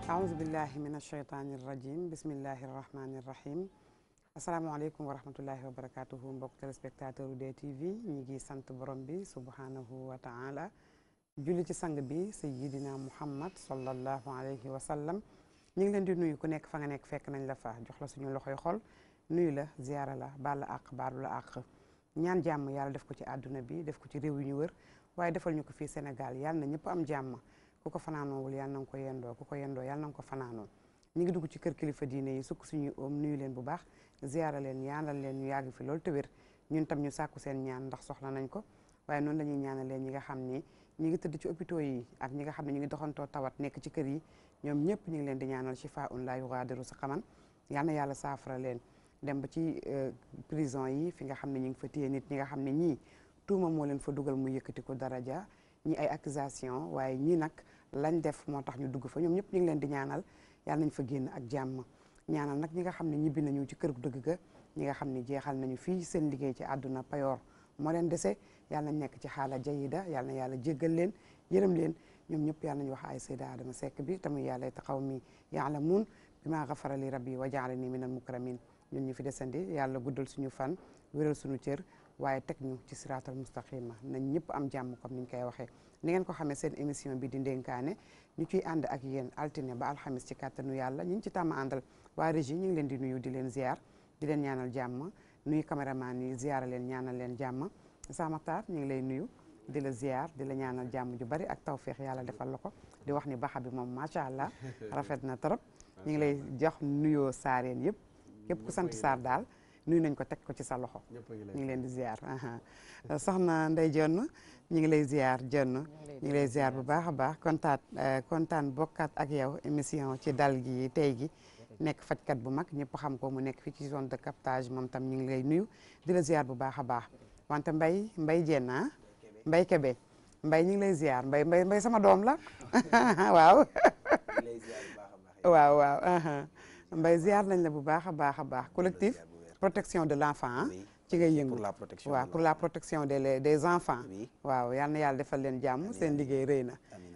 aousubillahi min asheytaani irrajim bismillahi irrahmani irrahim asalaamaaleykum wa rahmatullahi wa barakatuhu mbokk téléspectateur u DTV ñi ngi sant borom bi subhanahu wa taala julli ci sang bi sayidina muhammad sallallahu alayhi wa sallam ñu ngi leen di nuyu ku nekk fa nga nekk fekk nañ la fa jox la suñu loxoy xol nuyu la ziyaara la baal la àq baalu la àq ñaan jàmm yàlla def ko ci àdduna bi def ko ci réew yu ñu wër waaye defal ñu ko fii Sénégal yàlla na ñëpp am jàmm ku ko fanaanoowul yàlla na nga ko yendoo ku ko yendoo yàlla na nga ko fanaanoo ñu ngi dugg ci kër kilifa diine yi sukk suñuy oom nuyu leen bu baax ziyaara leen ñaanal leen ñu yàgg fi loolu te wér ñun tam ñu sàkku seen ñaan ndax soxla nañ ko waaye noonu la ñuy ñaanal leen ñi nga xam ni ñi ngi tëdd ci hôpitaux yi ak ñi nga xam ne ñu ngi doxantoo tawat nekk ci kër yi ñoom ñëpp ñu ngi leen di ñaanal shifaa'un laa yugaadiru saqaman yal na yàlla saafara leen dem ba ci prison yi fi nga xam ne ñu ngi fa téye nit ñi nga xam ne ñii tuuma moo leen fa dugal mu yëkkati ko daraja ñi ay accusation waaye ñii nag lañ def moo tax ñu dugg fa ñoom ñëpp ñu ngi leen di ñaanal yàlla nañ fa génn ak jàmm ñaanal nag ñi nga xam ne ñibbi nañu ci kër gu dëgg ga ñi nga xam ne jeexal nañu fii seen liggéey ci àdduna payoor moo leen dese yàlla nañ nekk ci xaala jayida yàlla na yàlla jéggal leen yërëm leen ñoom ñëpp yàlla nañu wax ay sayda Adama Seck bi tamuy yàlla te xaw mi yaalamuun bi maa gafara li rabbi wa jaalani minal mukramin ñun ñu fi desandi yàlla guddal suñu fan wéral suñu cër waaye teg ñu ci siraatal mustaqima nañ ñëpp am jàmm comme niñ koy waxee ni ngeen ko xamee seen émission bi di ndénkaane ñu ciy ànd ak yéen altine ba alxamis ci kàttanu yàlla ñu ngi ci tàmm àndal waa régie ñu ngi leen di nuyu di leen ziar di leen ñaanal jàmm nuyu caméraman yi ziara leen ñaanal leen jàmm Samatar ñu ngi lay nuyu di la ziar di la ñaanal jàmm ju bari ak tawféex yàlla defal la ko di wax ni baxa bi moom macha allah rafet na trop ñu ngi lay jox nuyoo saareen yëpp képp ku sant Sarr daal nuyu nañ ko teg ko ci sa loxo ñu ngi leen di ziar soxna Ndey Jonn ñu ngi lay ziar Jonn ñu ngi lay ziar bu baax a baax kontaan bokkaat ak yow émission ci dal gi tey gi nekk fajkat bu mag ñëpp xam ko mu nekk fii ci zone de captage moom tam ñu ngi lay nuyu di la ziar bu baax a baax wante mbay jenn mbay kebe mbay ñu ngi lay ziar mbay sama doom la waaw waaw mbay ziar nañ la bu baax a baax collectif protection de l'enfant ci ngay yëngu waaw pour la protection des enfants waaw yal na yàlla defal leen jàmm seen liggéey rëy na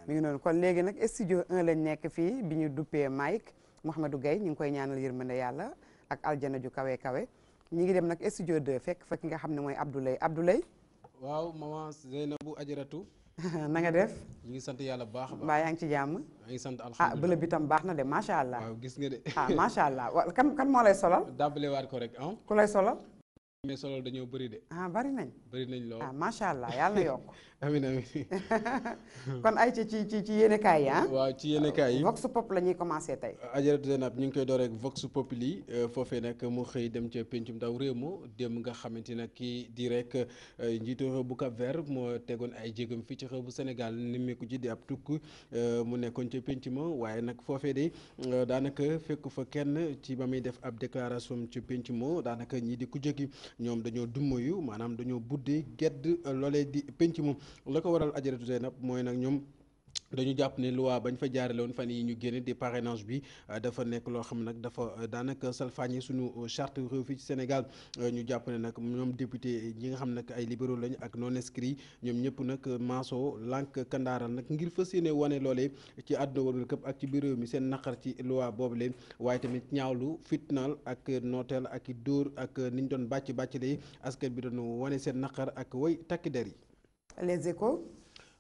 mi ngi noonu kon léegi nag studio 1 lañ nekk fii bi ñu duppee Mike Mouhamadou Gueye ñu ngi koy ñaanal yërmande yàlla ak aljana ju kawe kawe ñi ngi dem nag studio 2 fekk fa ki nga xam ne mooy Abdoulaye waaw maman Zeynabou Ajaratu na nga def ñu ngi sant yàlla bu baax a baax mbaa yaa ngi ci jàmm maa ngi sant alhamdulilah bële bi tam baax na de macha allah waaw gis nga de macha allah wa kan moo lay solal dàbbale waat ko rek ku lay solal mais solal dañoo bëri de bari nañ lool macha allah yàlla na yokk amiin amiin kon ay ci yéenekaay yi waaw ci yéenekaay yi Vox Pop la ñuy commencé tey Ajaratu Zeynab ñu ngi koy door rek Vox Populi foofee nag mu xëy dem ca pencum ndaw réew ma dem nga xamante nag kii di rek njiitu réew bu Cap Vert moo tegoon ay jégam fii ci réew bu Sénégal nimmeeku ji di ab tukk mu nekkoon ca penc ma waaye nag foofee de daanaka fekk fa kenn ci ba muy def ab déclaration ci penc ma daanaka ñii di ku jëkki ñoom dañoo dummoyu maanaam dañoo buddi gedd loolee di penc ma la ko waral Ajaratu Zeynab mooy nag ñoom dañu jàpp ne loi bañ fa jaarale woon fan yi ñu génne di parrainage bi dafa nekk loo xam nag dafa daanaka salfaañe suñu charte réew fii ci Sénégal ñu jàpp ne nag ñoom député ñi nga xam nag ay libéraux lañ ak non inscrits ñoom ñëpp nag maaso lànk kandaaral nag ngir fas yéene wane loolee ci àdduna warul këpp ak ci biir réew mi seen naqar ci loi boobu leen waaye tamit ñaawlu fitnaal ak nooteel ak dóor ak niñ doon bàcc askan bi doon wane seen naqar ak way takki der yi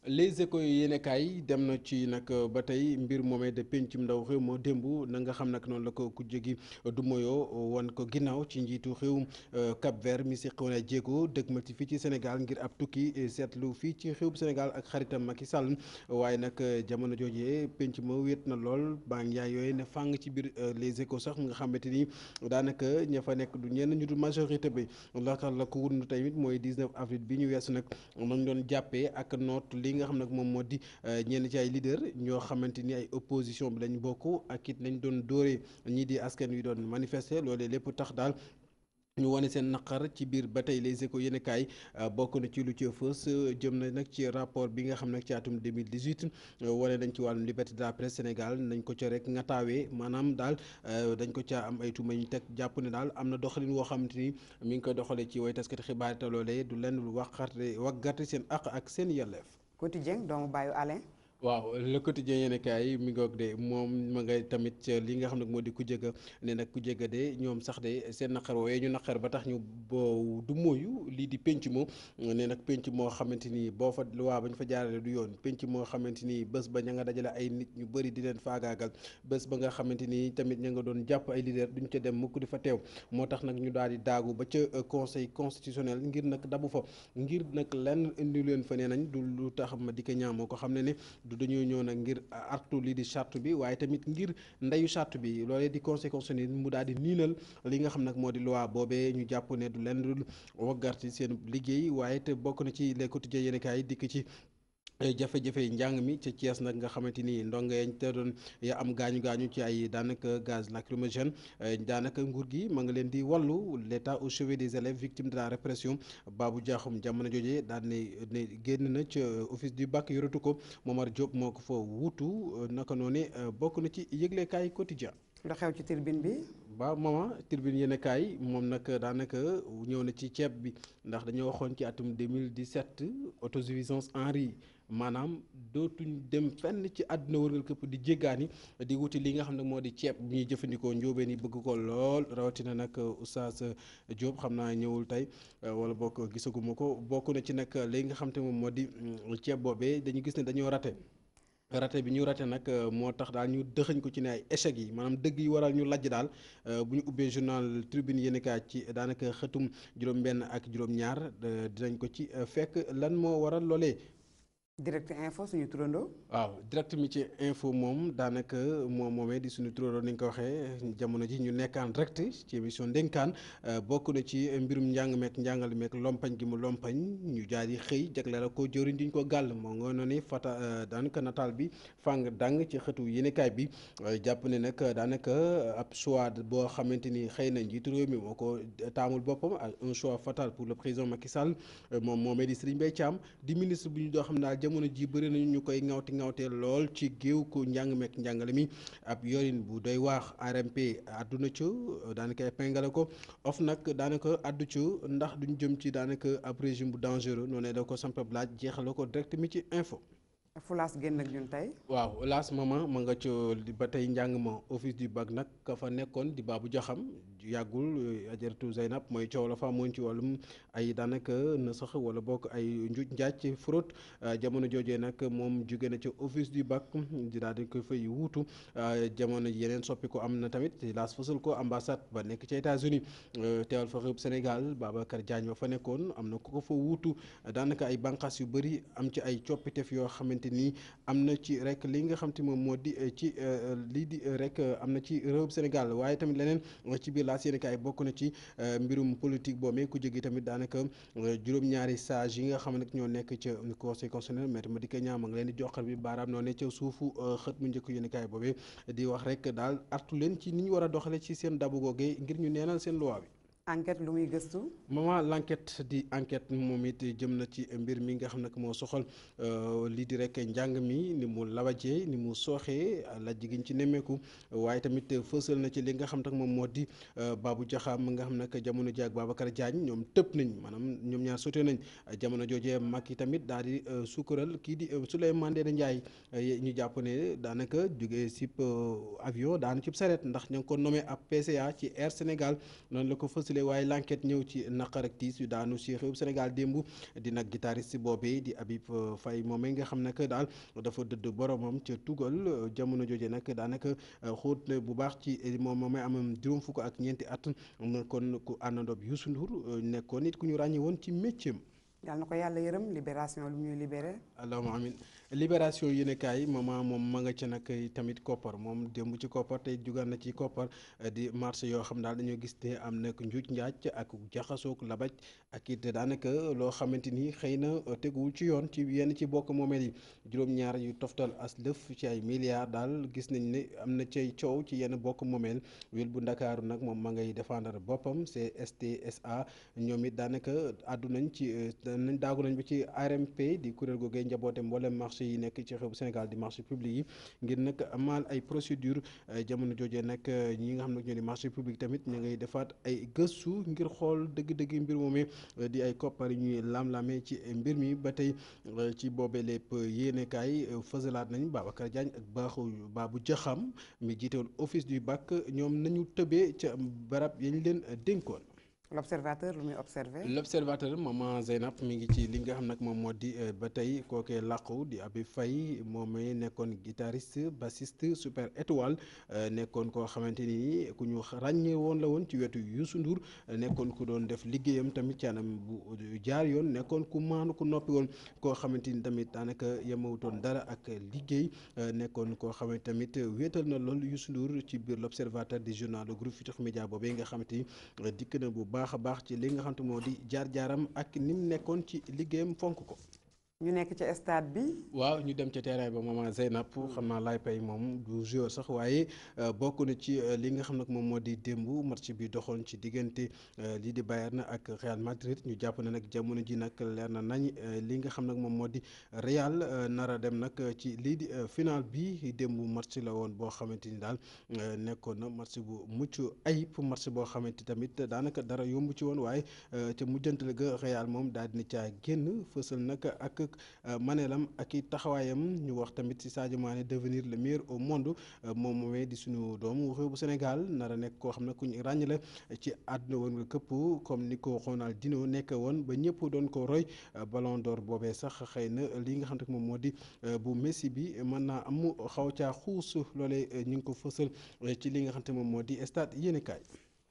Les Échos yi yéenekaay dem na ci nag ba tey mbir moomee de pencum ndaw réew moo démb na nga xam nag noonu la ko ku jégi du moyo wan ko ginnaaw ci njiitu réew Cap Vert mi seqoon ay jéego dëgmal ci fii ci Sénégal ngir ab tukki seetlu fii ci réewum Sénégal ak xaritam Macky Sall waaye nag jamono joojee penc ma wéet na lool baa ngi yaay yooyu ne fàng ci biir Les Échos sax nga xamante ni daanaka ña fa nekk du ñenn ñu du majorité bi la tax la ko wund tamit mooy 19 avril bi ñu weesu nag nañ doon jàppee ak noot li nga xam nag moom moo di ñenn ci ay leader ñoo xamante ni ay opposition bi lañ bokk ak it nañ doon dóoree ñii di askan wi doon manifester loolee lépp tax daal ñu wane seen naqar ci biir ba tey Les Échos yéenekaay bokk na ci lu ci fës jëm na nag ci rapport bi nga xam nag ci atum 2018 wane nañ ci wàllum liberté de la presse Sénégal nañ ko ca rek ngataawee maanaam daal dañ ko ca am ay tuuma ñu teg jàpp ne daal am na doxalin woo xamante ni mi ngi koy doxalee ci way taskati xibaar te loolee du lenn lu waggarte seen àq ak seen yelleef quotidien doomu bàyyu Alain waaw le quotidien yéen kaay mi ngoog de moom ma nga tamit li nga xam ne moo di ku jëga ne nag ku jëga de ñoom sax de seen naqar woowee ñu naqar ba tax ñu boo du mooyu lii di penc moo ne nag penc moo xamante ni boo fa waa ba ñu fa jaarale du yoon penc moo xamante ni bés ba ña nga dajale ay nit ñu bëri di leen faagaagal bés ba nga xamante ni tamit ña nga doon jàpp ay leader duñ ca dem mukk di fa teew moo tax nag ñu daal di daagu ba ca conseil constitutionnel ngir nag dabu fa ngir nag lenn indi leen fa nee nañ du lu tax ma di ko ñaam moo ko xam ne du dañoo ñëw nag ngir artu lii di charte bi waaye tamit ngir ndeyu charte bi loolee di conseil constitutionnel mu daal di niinal li nga xam nag moo di loi boobee ñu jàpp ne du lenn dul waggarti seen liggéey waaye te bokk na ci les quotidiens yéen kaay dikk ci jafe-jafe njàng mi ca Thiès nag nga xamante ni ndongo yañ te doon ya am gaañu-gaañu ci ay daanaka gaz lacrymogène daanaka nguur gi ma nga leen di wàllu l'état au chevet des élèves victimes de la répression Babou Diakhoum jamono jooje daan ne génn na ca office du bac yoratu ko Momar Diop moo ko fa wuutu naka noonu bokk na ci yëglekaay quotidien lu xew ci tribune bi. waaw mama tribune yéen kaay moom nag daanaka ñëw na ci ceeb bi ndax dañoo waxoon ci atum 2017 autosuffisance en riz maanaam dootuñ dem fenn ci àdduna wërngal këpp di jéggaani di wuti li nga xam ne moo di ceeb bu ñuy jëfandikoo njóobeen yi bëgg ko lool rawatina nag Oustaz Diop xam naa ñëwul tey wala bokk gisaguma ko bokk na ci nag li nga xam te moom moo di ceeb boobee dañu gis ne dañoo raté bi ñu raté nag moo tax daal ñu dëxëñ ko ci ne ay échec yi maanaam dëgg yi waral ñu lajj daal bu ñu ubbee journal Tribune yéenekaay ci daanaka xëtum juróom-benn ak juróom-ñaar dinañ ko ci fekk lan moo waral loolee. direct info suñu turandoo. waaw direct mi ci info moom daanaka moomee di suñu turandoo ni nga ko waxee jamono ji ñu nekkaan direct ci émission ndénkaan bokk na ci mbirum njàng meek njàngal meek lompañ gi mu lompañ ñu jaar yi xëy jagleel ko jëriñ diñ ko gàll moo nga noonu fata daanaka nataal bi fàng dàng ci xëtu yéenekaay bi jàpp ne nag daanaka ab choix boo xamante ni xëy na njiitu réew mi moo ko taamul boppam ak un choix fatal pour le président Macky Sall moomee di Serigne Mbaye Thiam di ministre bu ñu doo xam daal jamono ji bëri nañu ñu koy ŋawtee lool ci géew ko njàng meek njàngale mi ab yorin bu doy waax RMP àdduna ci daanaka épinglé ko of nag daanaka àddu ci ndax duñ jëm ci daanaka ab régime bu dangereux noonu da ko sampab laaj jeexale ko direct mi ci info. Fulaas génn ak ñun tey. waaw laas mama ma nga ci ba tey njàng ma office du bac nag ka fa nekkoon di Babou Diakham yàggul ajaratu Zeynab mooy coow la fa amoon ci wàllum ay daanaka na sax wala bokk ay njuuj njaaj ci fraude jamono joojee nag moom jóge na ci office du bac di daal di ko fay wuutu jamono yeneen soppi ko am na tamit laas fësal ko ambassade ba nekk ci États-Unis teewal fa réew Sénégal Babacar Diagne ba fa nekkoon am na ku ko fa wuutu daanaka ay bànqaas yu bëri am ci ay coppitef yoo xamante ni am na ci rek li nga xam te moom moo di ci lii di rek am na ci réew Sénégal waaye tamit leneen ci biir laas yéen kaay bokk na ci mbirum politique boobee ku jóge tamit daanaka juróom-ñaari sage yi nga xam ne ñoo nekk ca conseil constitutionnel maître Madické Niang ma ngi leen di joxar bi baaraam noonu ca suufu xët mu njëkk yéen kaay boobee di wax rek daal artu leen ci ni ñu war a doxale ci seen dabu googee ngir ñu neenal seen loi bi. enquête lu muy gëstu. moment l'enquête di enquête moom it jëm na ci mbir mi nga xam ne moo soxal lii di rek njàng mi ni mu lawajee ni mu sooxee la jigéen ci nemmeeku waaye tamit fësal na ci li nga xam ne moom moo di Babou Diakham nga xam ne jamono ji ak Babacar Diagne ñoom tëb nañ maanaam ñoom ñaar sote nañ jamono joojee mag yi tamit daal di sukkural kii di Souleymane Ndéné Ndiaye ñu jàpp ne daanaka jógee sip avion daanu cib saret ndax ña ngi ko nommé ab PCA ci Air Sénégal noonu la ko fësale waaye l'enquête ñëw ci naqar ak tiis yu daanu ci réew Sénégal démb di nag guitariste boobee di Habib Faye moom nga xam ne daal dafa dëdd boromam ca tugal jamono jooje nag daanaka xóot na bu baax ci moom moomee am juróom fukk ak ñeenti at kon ku àndandoo Youssou Ndour nekkoon nit ku ñu ràññee woon ci métier yàlla na ko yàlla yërëm libération lu ñuy libéré. allahumma amin libération yéenekaay moom ma nga ca nag tamit koppar moom démb ci koppar tey jugaan na ci koppar di marché yoo xam daal dañoo gis ne am na njuuj njaaj ak jaxasoog labaj ak it daanaka loo xamante ni xëy na teguwul ci yoon ci yenn ci bokk moomeel yi juróom-ñaar yu toftal as lëf ci ay milliards daal gis nañ ne am na cay coow ci yenn bokk moomeel wil bu ndakaaru nag moom ma ngay défendre boppam c'est STSA ñoom it daanaka àddu nañ ci nañ daagu nañ ba ci RMP di kuréel googee njaboote mboolem marché marché yi nekk ci xew Sénégal di marché public yi ngir nag amal ay procédure jamono joojee nag ñi nga xam ne ñoo di marché public tamit ñu ngay defaat ay gëstu ngir xool dëgg-dëgg mbir moomee di ay koppar yu ñuy lam-lamee ci mbir mi ba tey ci boobee lépp yéenekaay fësalaat nañ Babacar Diagne ak Babou Diakham mi jiite woon office du bac ñoom nañu tëbee ca barab yañ leen dénkoon. l'observateur lu muy observé. l'observateur maman Zeynab mi ngi ci li nga xam nag moom moo di ba tey kookee làqu di Abi Faye moomee nekkoon guitariste bassiste super étoile nekkoon koo xamante ni ku ñu ràññee woon la woon ci wetu Youssou Ndour nekkoon ku doon def liggéeyam tamit ci anam bu jaar yoon nekkoon ku maanu ku noppi woon koo xamante ni tamit daanaka yemawutoon dara ak liggéey nekkoon koo xamante tamit wéetal na lool Youssou Ndour ci biir l'observateur du journal du groupe Futurs Médias boobee nga xamante ni dikk na bu baax a baax ci li nga xam te moo di jaar-jaaram ak ni mu nekkoon ci liggéeyam fonk ko. ñu nekk ci stade bi. waaw ñu dem ca terrain ba maman Zeynab xam naa laay pay moom du joueur sax waaye bokk na ci li nga xam nag moom moo di démb match bi doxoon ci diggante lii di Bayern ak Real Madrid ñu jàpp ne nag jamono ji nag leer na nañ li nga xam nag moom moo di Real nara dem nag ci lii di final bi démb match la woon boo xamante ni daal nekkoon na match bu mucc ayib match boo xamante tamit daanaka dara yomb ci woon waaye ca mujjantal ga Real moom daal dina caa génn fësal nag ak maneelam ak i taxawaayam ñu wax tamit ci Sadio Mané devenir le meilleur au monde moom moomee di suñu doomu réew bu Sénégal nar a nekk koo xam ne ku ñu ràññ la ci àdduna woon nga këpp comme ni ko Ronaldinho nekk woon ba ñëpp doon ko roy ballon d'or boobee sax xëy na li nga xam ne moom moo di bu Messi bi mën naa am xaw caa xuus loolee ñu ngi ko fësal ci li nga xam ne moom moo di stade yéenekaay.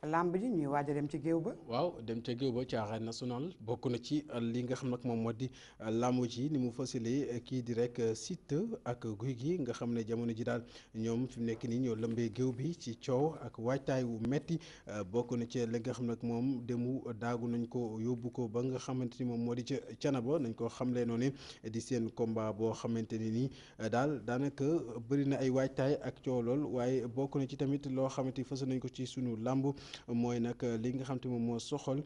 lamb ji ñuy waaj a dem ci géew ba. waaw dem ca géew ba ci arène nationale bokk na ci li nga xam nag moom moo di lamb ji ni mu fësalee kii di rek Siteu ak Gouye Gui nga xam ne jamono ji daal ñoom fi mu nekk nii ñoo lëmbee géew bi ci coow ak waajtaay wu metti bokk na ci li nga xam nag moom demu daagu nañ ko yóbbu ko ba nga xamante ni moom moo di ca Canaba nañ ko xamlee noonu di seen combat boo xamante ni nii daal daanaka bëri na ay waajtaay ak coow lool waaye bokk na ci tamit loo xamante ni fësal nañ ko ci sunu lamb. mooy nag li nga xam te moom moo soxal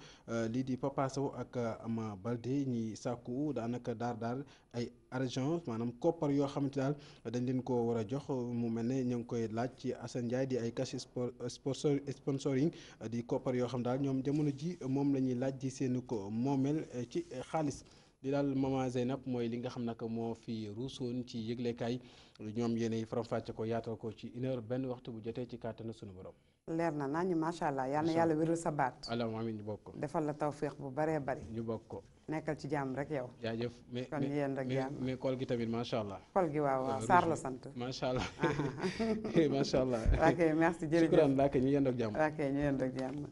lii di Papa Sow ak Ama Baldé ñi sàkku daanaka daar ay argent maanaam koppar yoo xamante daal dañ leen ko war a jox mu mel ne ñu ngi koy laaj ci Assane Ndiaye di ay cash sponsoring di koppar yoo xam daal ñoom jamono ji moom la ñuy laaj di seen ko moomeel ci xaalis di daal Mama Zeynab mooy li nga xam nag moo fi ruusoon ci yëglekaay ñoom yéenay faram-fàcce ko yaatal ko ci 1 heure benn waxtu bu jotee ci kàttanu sunu borom. leer na nañu macha allah yal na yàlla wéral sa baat. allahumma amiin ñu bokk ko. defal la tawféex bu baree bari. ñu bokk ko. nekkal ci jàmm rek yow. jaajëf kon yéen rek jàmm mais kool gi tamit macha allah. kool gi waaw Sarr la sant. macha allah macha allah. ok merci jërëjëf shukran laa ñu yendoo ak jàmm. ok ñu yendoo ak jàmm.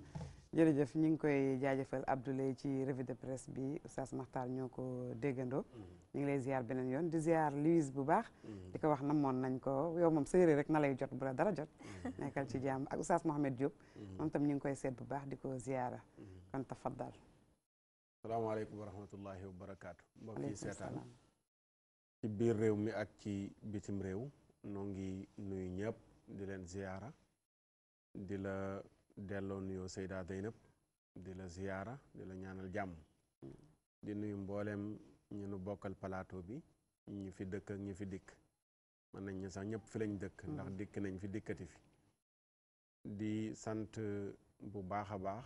jërëjëf ñu ngi koy jaajëfal Abdoulaye ci revue de presse bi Oustaz Makhtar ñoo ko déggandoo. ñu ngi lay ziar beneen yoon di ziar Louise bu baax. di ko wax namoon nañ ko yow moom séeréer rek na lay jot bu la dara jot. nekkal ci jàmm ak Oustaz Mohamed Diop. moom tam ñu ngi koy seet bu baax di ko ziara. kon tafaddal. salaamaaleykum wa rahmatullahi wa barakaatu. mbokk yi seetaan ci biir réew mi ak ci bitim réew noo ngi nuyu ñëpp di leen ziara di la delloo nuyoo Seyda Zeynab di la ziyaara di la ñaanal jàmm di nuyu mboolem ñu nu bokkal plateau bi ñi fi dëkk ak ñi fi dikk mën nañ ñu sax ñëpp fi lañ dëkk ndax dikk nañ fi dikkati fi di sant bu baax a baax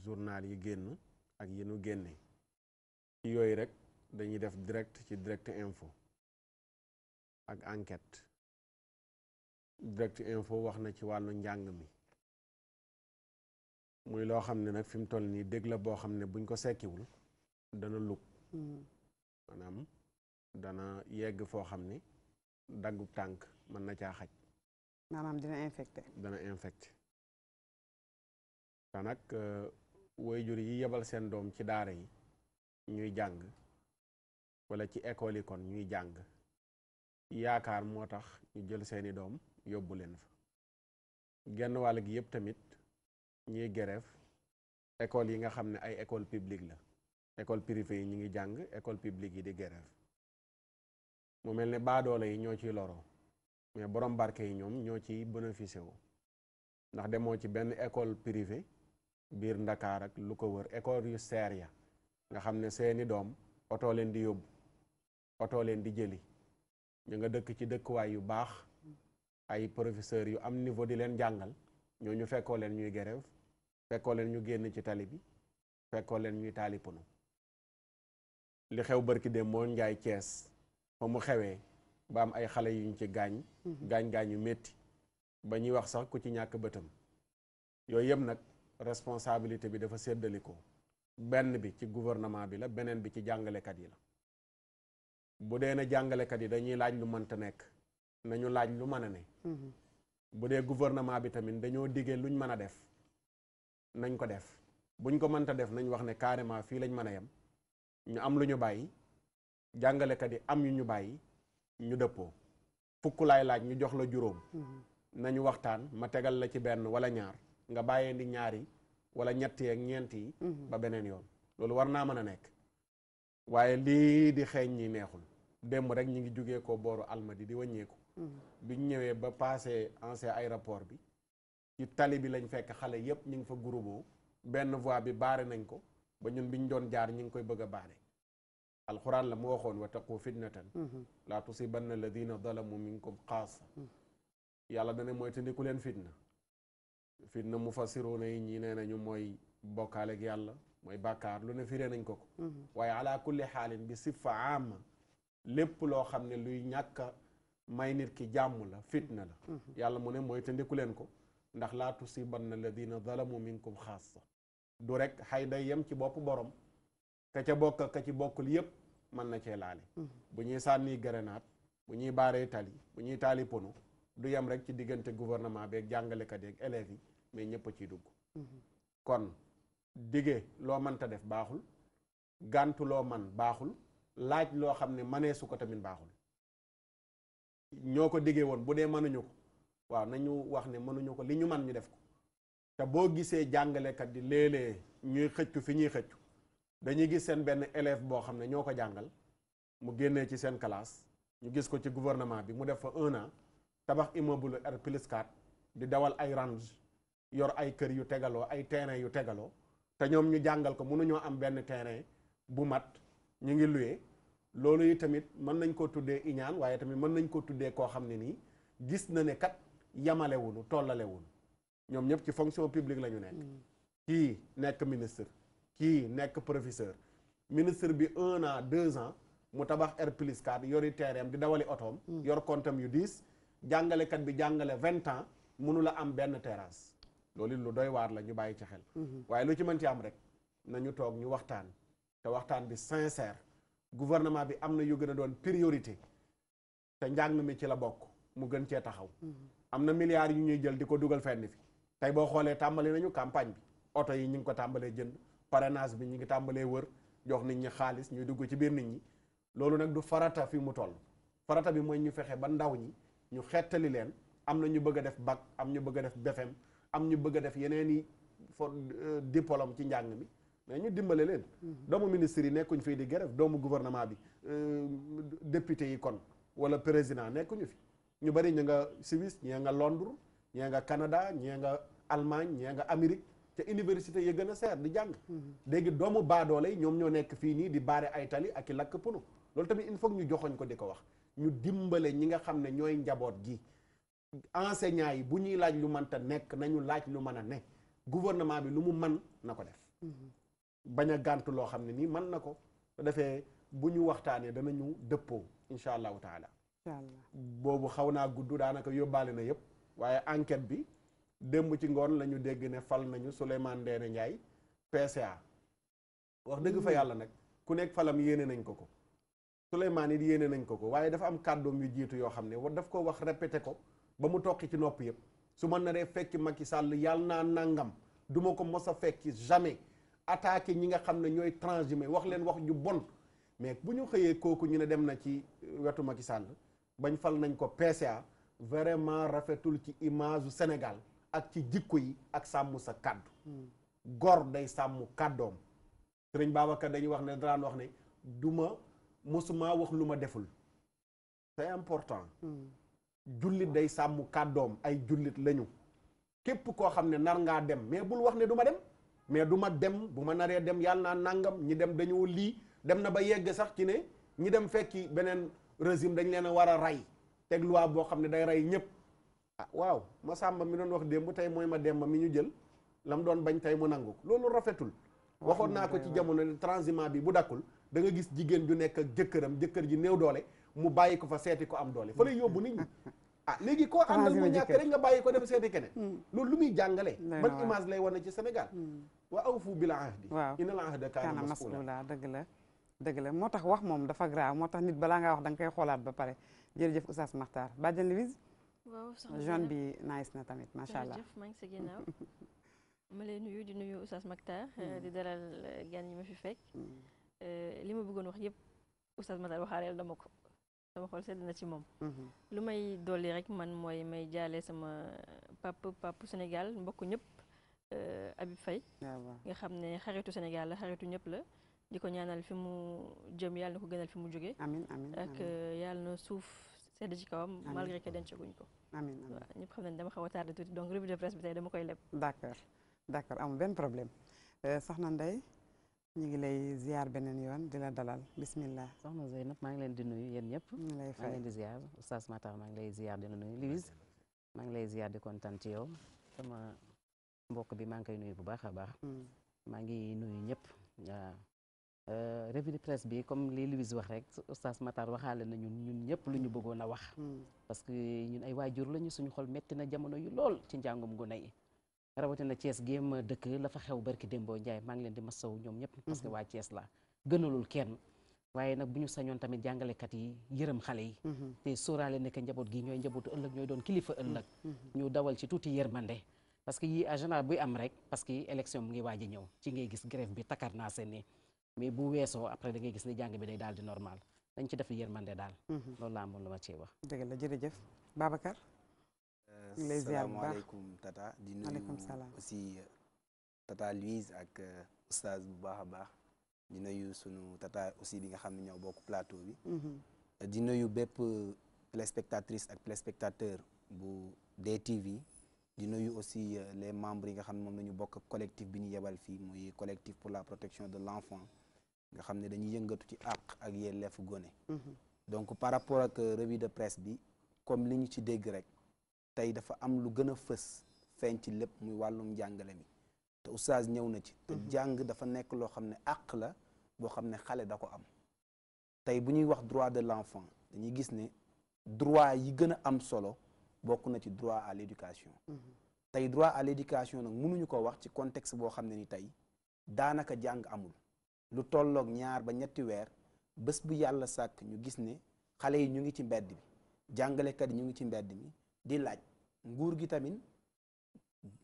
journal yi génn ak yi nu génne ci yooyu rek dañuy def direct ci direct info ak enquête direct info wax na ci wàllu njàng mi muy loo xam ne nag fi mu toll nii dégg la boo xam ne buñ ko sekkiwul dana lug maanaam dana yegg foo xam ne daggu tànk mën na caa xaj maanaam dana infecté te nag waajur yi yebal seen doom ci daara yi ñuy jàng wala ci école yi kon ñuy jàng yaakaar moo tax ñu jël seeni doom yóbbu leen fa genn wàll gi yëpp tamit ñuy grève école yi nga xam ne ay école publique la école privée yi ñu ngi jàng école publique yi di grève mu mel ne baadoole yi ñoo ciy loroo mais borom barke yi ñoom ñoo ciy bénéficié wu ndax demoo ci benn école privée biir Ndakaar ak lu ko wër école yu seer ya nga xam ne seeni doom oto leen di yóbbu oto leen di jëli ñu nga dëkk ci dëkkuwaay yu baax ay professeurs yu am niveau di leen jàngal ñooñu fekkoo leen ñuy grève fekkoo leen ñu génn ci tali bi fekkoo leen ñuy taali pono li xew barki dem moo njaay Cees fa mu xewee ba am ay xale yuñ ci gaañ yu métti ba ñuy wax sax ku ci ñàkk bëtam yooyu yëpp nag responsabilité bi dafa séddalikoo benn bi ci gouvernement bi la beneen bi ci jàngalekat yi la bu dee ne jàngalekat yi dañuy laaj lu mënta nekk nañu laaj lu mën a ne bu dee gouvernement bi tamit dañoo diggee luñ mën a def nañ ko def buñ ko mënta def nañ wax ne carrément fii lañ mën a yem ñu am lu ñu bàyyi jàngalekat yi am yu ñu bàyyi ñu dëppoo fukk laay laaj ñu jox la juróom nañu waxtaan ma tegal la ci benn wala ñaar nga bàyyee ndi ñaar yi wala ñett yi ak ñeent yi ba beneen yoon loolu war naa mën a nekk waaye lii di xeeñ ñi neexul démb rek ñi ngi jógee ko booru Almadi di wàññeeku biñ ñëwee ba passé ancien aéroport bi ci tali bi lañ fekk xale yépp ñu ngi fa groupe benn voie bi baare nañ ko ba ñun biñ doon jaar ñu ngi koy bëgg a baare alxuraan la mu waxoon wa taqu fitnatan laa tusibanna alladina zalamu minkum xaasa yàlla dane mooy te ndiku leen fitna mufassiruuna yi ñii nee nañu mooy bokkaale ak yàlla mooy bàkkaar lu ne firee nañ ko waaye ala kulli xaalin bi sifa amma lépp loo xam ne luy ñàkk may nit ki jàmm la fitna la yàlla mu ne mooy te ndiku leen ko ndax laa tusibanna alladina zalamu minkum xaasa du rek xay day yem ci bopp borom ka ca bokk ka ci bokkul yépp mën na cee laale bu ñuy sànni grenade bu ñuy baaree tali bu ñuy taali pono du yem rek ci diggante gouvernement bi ak jàngalekat yi ak élèves yi mais ñëpp a ciy dugg kon dige loo mënta def baaxul gàntu loo man baaxul laaj loo xam ne mënee su ko tamit baaxul ñoo ko digee woon bu dee mënuñu ko waaw nañu wax ne mënuñu ko li ñu man ñu def ko te boo gisee jàngalekat di léeg-léeg ñuy xëccu fi ñuy xëccu dañuy gis seen benn élève boo xam ne ñoo ko jàngal mu génnee ci seen classe ñu gis ko ci gouvernement bi mu def fa 1 an tabax immeuble R+4 di dawal ay range yor ay kër yu tegaloo ay terrain yu tegaloo te ñoom ñu jàngal ko mënuñoo am benn terrain bu mat ñu ngi luye loolu yi tamit mën nañ koo tuddee iñaan waaye tamit mën nañ koo tuddee koo xam ne nii gis na ne kat yamalewunu tollalewunu ñoom ñëpp ci fonction publique la ñu nekk kii nekk ministre kii nekk professeur ministre bi 1 an 2 ans mu tabax R+4 yori terrain di dawali otoom yor kontam yu 10 jàngalekat bi jàngale 20 ans mënu la am benn terrasse loolu lu doy waar la ñu bàyyi ci xel waaye lu ci mën ci am rek nañu toog ñu waxtaan te waxtaan bi sincère gouvernement bi am na yu gën a doon priorité te njàng mi ci la bokk mu gën cee taxaw am na milliards yu ñuy jël di ko dugal fenn fi tey boo xoolee tàmbali nañu campagne bi oto yi ñu ngi ko tàmbalee jënd parrainage bi ñu ngi tàmbalee wër jox nit ñi xaalis ñuy dugg ci biir nit ñi loolu nag du farata fi mu toll farata bi mooy ñu fexe ba ndaw ñi ñu xettali leen am na ñu bëgg a def bac am ñu bëgg a def BFEM am ñu bëgg a def yeneen i diplôme ci njàng mi mais ñu dimbale leen doomu ministre yi nekkuñ fii di grève doomu gouvernement bi député yi kon wala président nekkuñu fi ñu bari ñu nga Suisse ñee nga Londres ñee nga Canada ñee nga Allemagne ñee nga Amérique te université yi gën a seer di jàng léegi doomu baadoole yi ñoom ñoo nekk fii nii di baare ay tali ak i lakk pono loolu tamit il faut ñu joxoñ ko di ko wax ñu dimbale ñi nga xam ne ñooy njaboot gi enseignants yi bu ñuy laaj lu mënta nekk nañu laaj lu mën a ne gouvernement bi lu mu man na ko def bañ a gàntu loo xam ne nii mën na ko te defee bu ñu waxtaanee danañu dëppoo incha allahu taala boobu xaw naa gudd daanaka yóbbaale na yëpp waaye enquête bi démb ci ngoon la ñu dégg ne fal nañu Souleymane Ndéné Ndiaye PCA wax dëgg fa yàlla nag ku nekk falam yéene nañ ko ko Souleymane it yéene nañ ko ko waaye dafa am kàddoom yu jiitu yoo xam ne daf ko wax répété ko ba mu tokki ci nopp yëpp su ma naree fekki Macky Sall yàlla naa nangam du ma ko mos a fekki jamais attaqué ñi nga xam ne ñooy transhumé wax leen wax ju bon mais bu ñu xëyee kooku ñu ne dem na ci wetu Macky Sall bañ fal nañ ko PCA vraiment rafetul ci image u Sénégal ak ci jikko yi ak sàmm sa kàddu gor day sàmm kàddoom sëriñ Babacar dañuy wax ne daan wax ne du ma mosuma wax lu ma deful c'est important jullit day sàmm kàddoom ay jullit lañu képp koo xam ne nar ngaa dem mais bul wax ne du ma dem mais du ma dem bu ma naree dem yàlla naa nangam ñi dem dañoo lii dem na ba yegg sax ci ne ñi dem fekki beneen régime dañ leen a war a rey teg loi boo xam ne day rey ñëpp ah waaw ma sàmba mi doon wax démb tey mooy ma demba mi ñu jël la mu doon bañ tey mu nangu loolu rafetul waxoon naa ko ci jamono ne transhumance bi bu dakkul da nga gis jigéen ju nekk ak jëkkër ji néew doole mu bàyyi ko fa seeti ko am doole fa lay yóbbu nit ñi ah léegi koo àndal mu ñàkk rek nga bàyyi ko dem seeti keneen loolu lu muy jàngale ban image lay wane ci Sénégal wa awfu bil ahdi innal ahda kaana mas'uula dëgg la moo tax wax moom dafa grave moo tax nit balaa ngaa wax da nga koy xoolaat ba pare jërëjëf Oustaz Makhtar Badiane Louise waaw jeune bi nice na tamit macha allah jërëjëf maa ngi sa ginnaaw ma lay nuyu di nuyu Oustaz Makhtar di dalal gan ñi ma fi fekk li ma bëggoon wax yëpp Oustaz Makhtar waxaaleel dama ko sama xol sedd na ci moom lu may dolli rek man mooy may jaale sama pap Sénégal mbokk ñëpp Habib Faye nga xam ne xaritu Sénégal la xaritu ñëpp la di ko ñaanal fi mu jëm yàlla na ko gënal fi mu jógee ak yàlla na suuf sedd ci kawam malgré que dencaguñ ko amiin waaw ñëpp xam nañ dama xaw a tardé tuuti donc revue de presse bi tey dama koy leb d'accord amul benn problème soxna Ndeye ñu ngi lay ziar beneen yoon di la dalal bismillah soxna Zeynab maa ngi leen di nuyu yéen ñëpp ñu lay fay maa ngi leen di ziar Oustaz Makhtar maa ngi lay ziar di la nuyu Louise maa ngi lay ziar di kontaan ci yow sama mbokk bi maa ngi koy nuyu bu baax a baax maa ngi nuyu ñëpp waaw revue de presse bi comme li Louise wax rek Oustaz Makhtar waxaale na ñun ñëpp lu ñu bëggoon a wax parce que ñun ay waajur lañu suñu xol metti na jamono yu lool ci njàngum gune yi rawatina Thiès géem dëkk la fa xew barki Dembo Ndiaye maa ngi leen di masaw ñoom ñëpp parce que waa Thiès la gënalul kenn waaye nag bu ñu sañoon tamit jàngalekat yi yërëm xale yi te sóoraale nekk njaboot gi ñooy njabootu ëllëg ñooy doon kilifa ëllëg ñu dawal ci tuuti yërmande parce que yi en général buy am rek parce que élection mu ngi waaj a ñëw ci ngay gis grève bi takkar naa seen ni mais bu weesoo après da ngay gis ne jàng bi day daal di normal dañ ci def yërmande daal loolu laa amoon lu ma ciy wax dëgg la jërëjëf Babacar salaamaaleykum tata di nuyu salaam aussi tata Louise ak oustaz bu baax a baax di nuyu sunu tata aussi bi nga xam ne ñoo bokk plateau bi di nuyu bépp téléspectatrice ak téléspectateur bu DTV di nuyu aussi les membres yi nga xam ne moom la ñu bokk collectif bi ñu yebal fii muy collectif pour la protection de l'enfant nga xam ne dañuy yëngatu ci àq ak yelleefu gone donc par rapport ak revue de presse bi comme li ñu ci dégg rek tey dafa am lu gën a fës feeñ ci lépp muy wàllum njàngale mi te oustaz ñëw na ci te jàng dafa nekk loo xam ne àq la boo xam ne xale da ko am tey bu ñuy wax droit de l'enfant dañuy gis ne droit yi gën a am solo bokk na ci droit à l'éducation tey droit à l'éducation nag mënuñu ko wax ci contexte boo xam ne ni tey daanaka jàng amul lu tolloog 2 ba 3 weer bés bu yàlla sàkk ñu gis ne xale yi ñu ngi ci mbedd bi jàngalekat yi ñu ngi ci mbedd mi di laaj nguur gi tamit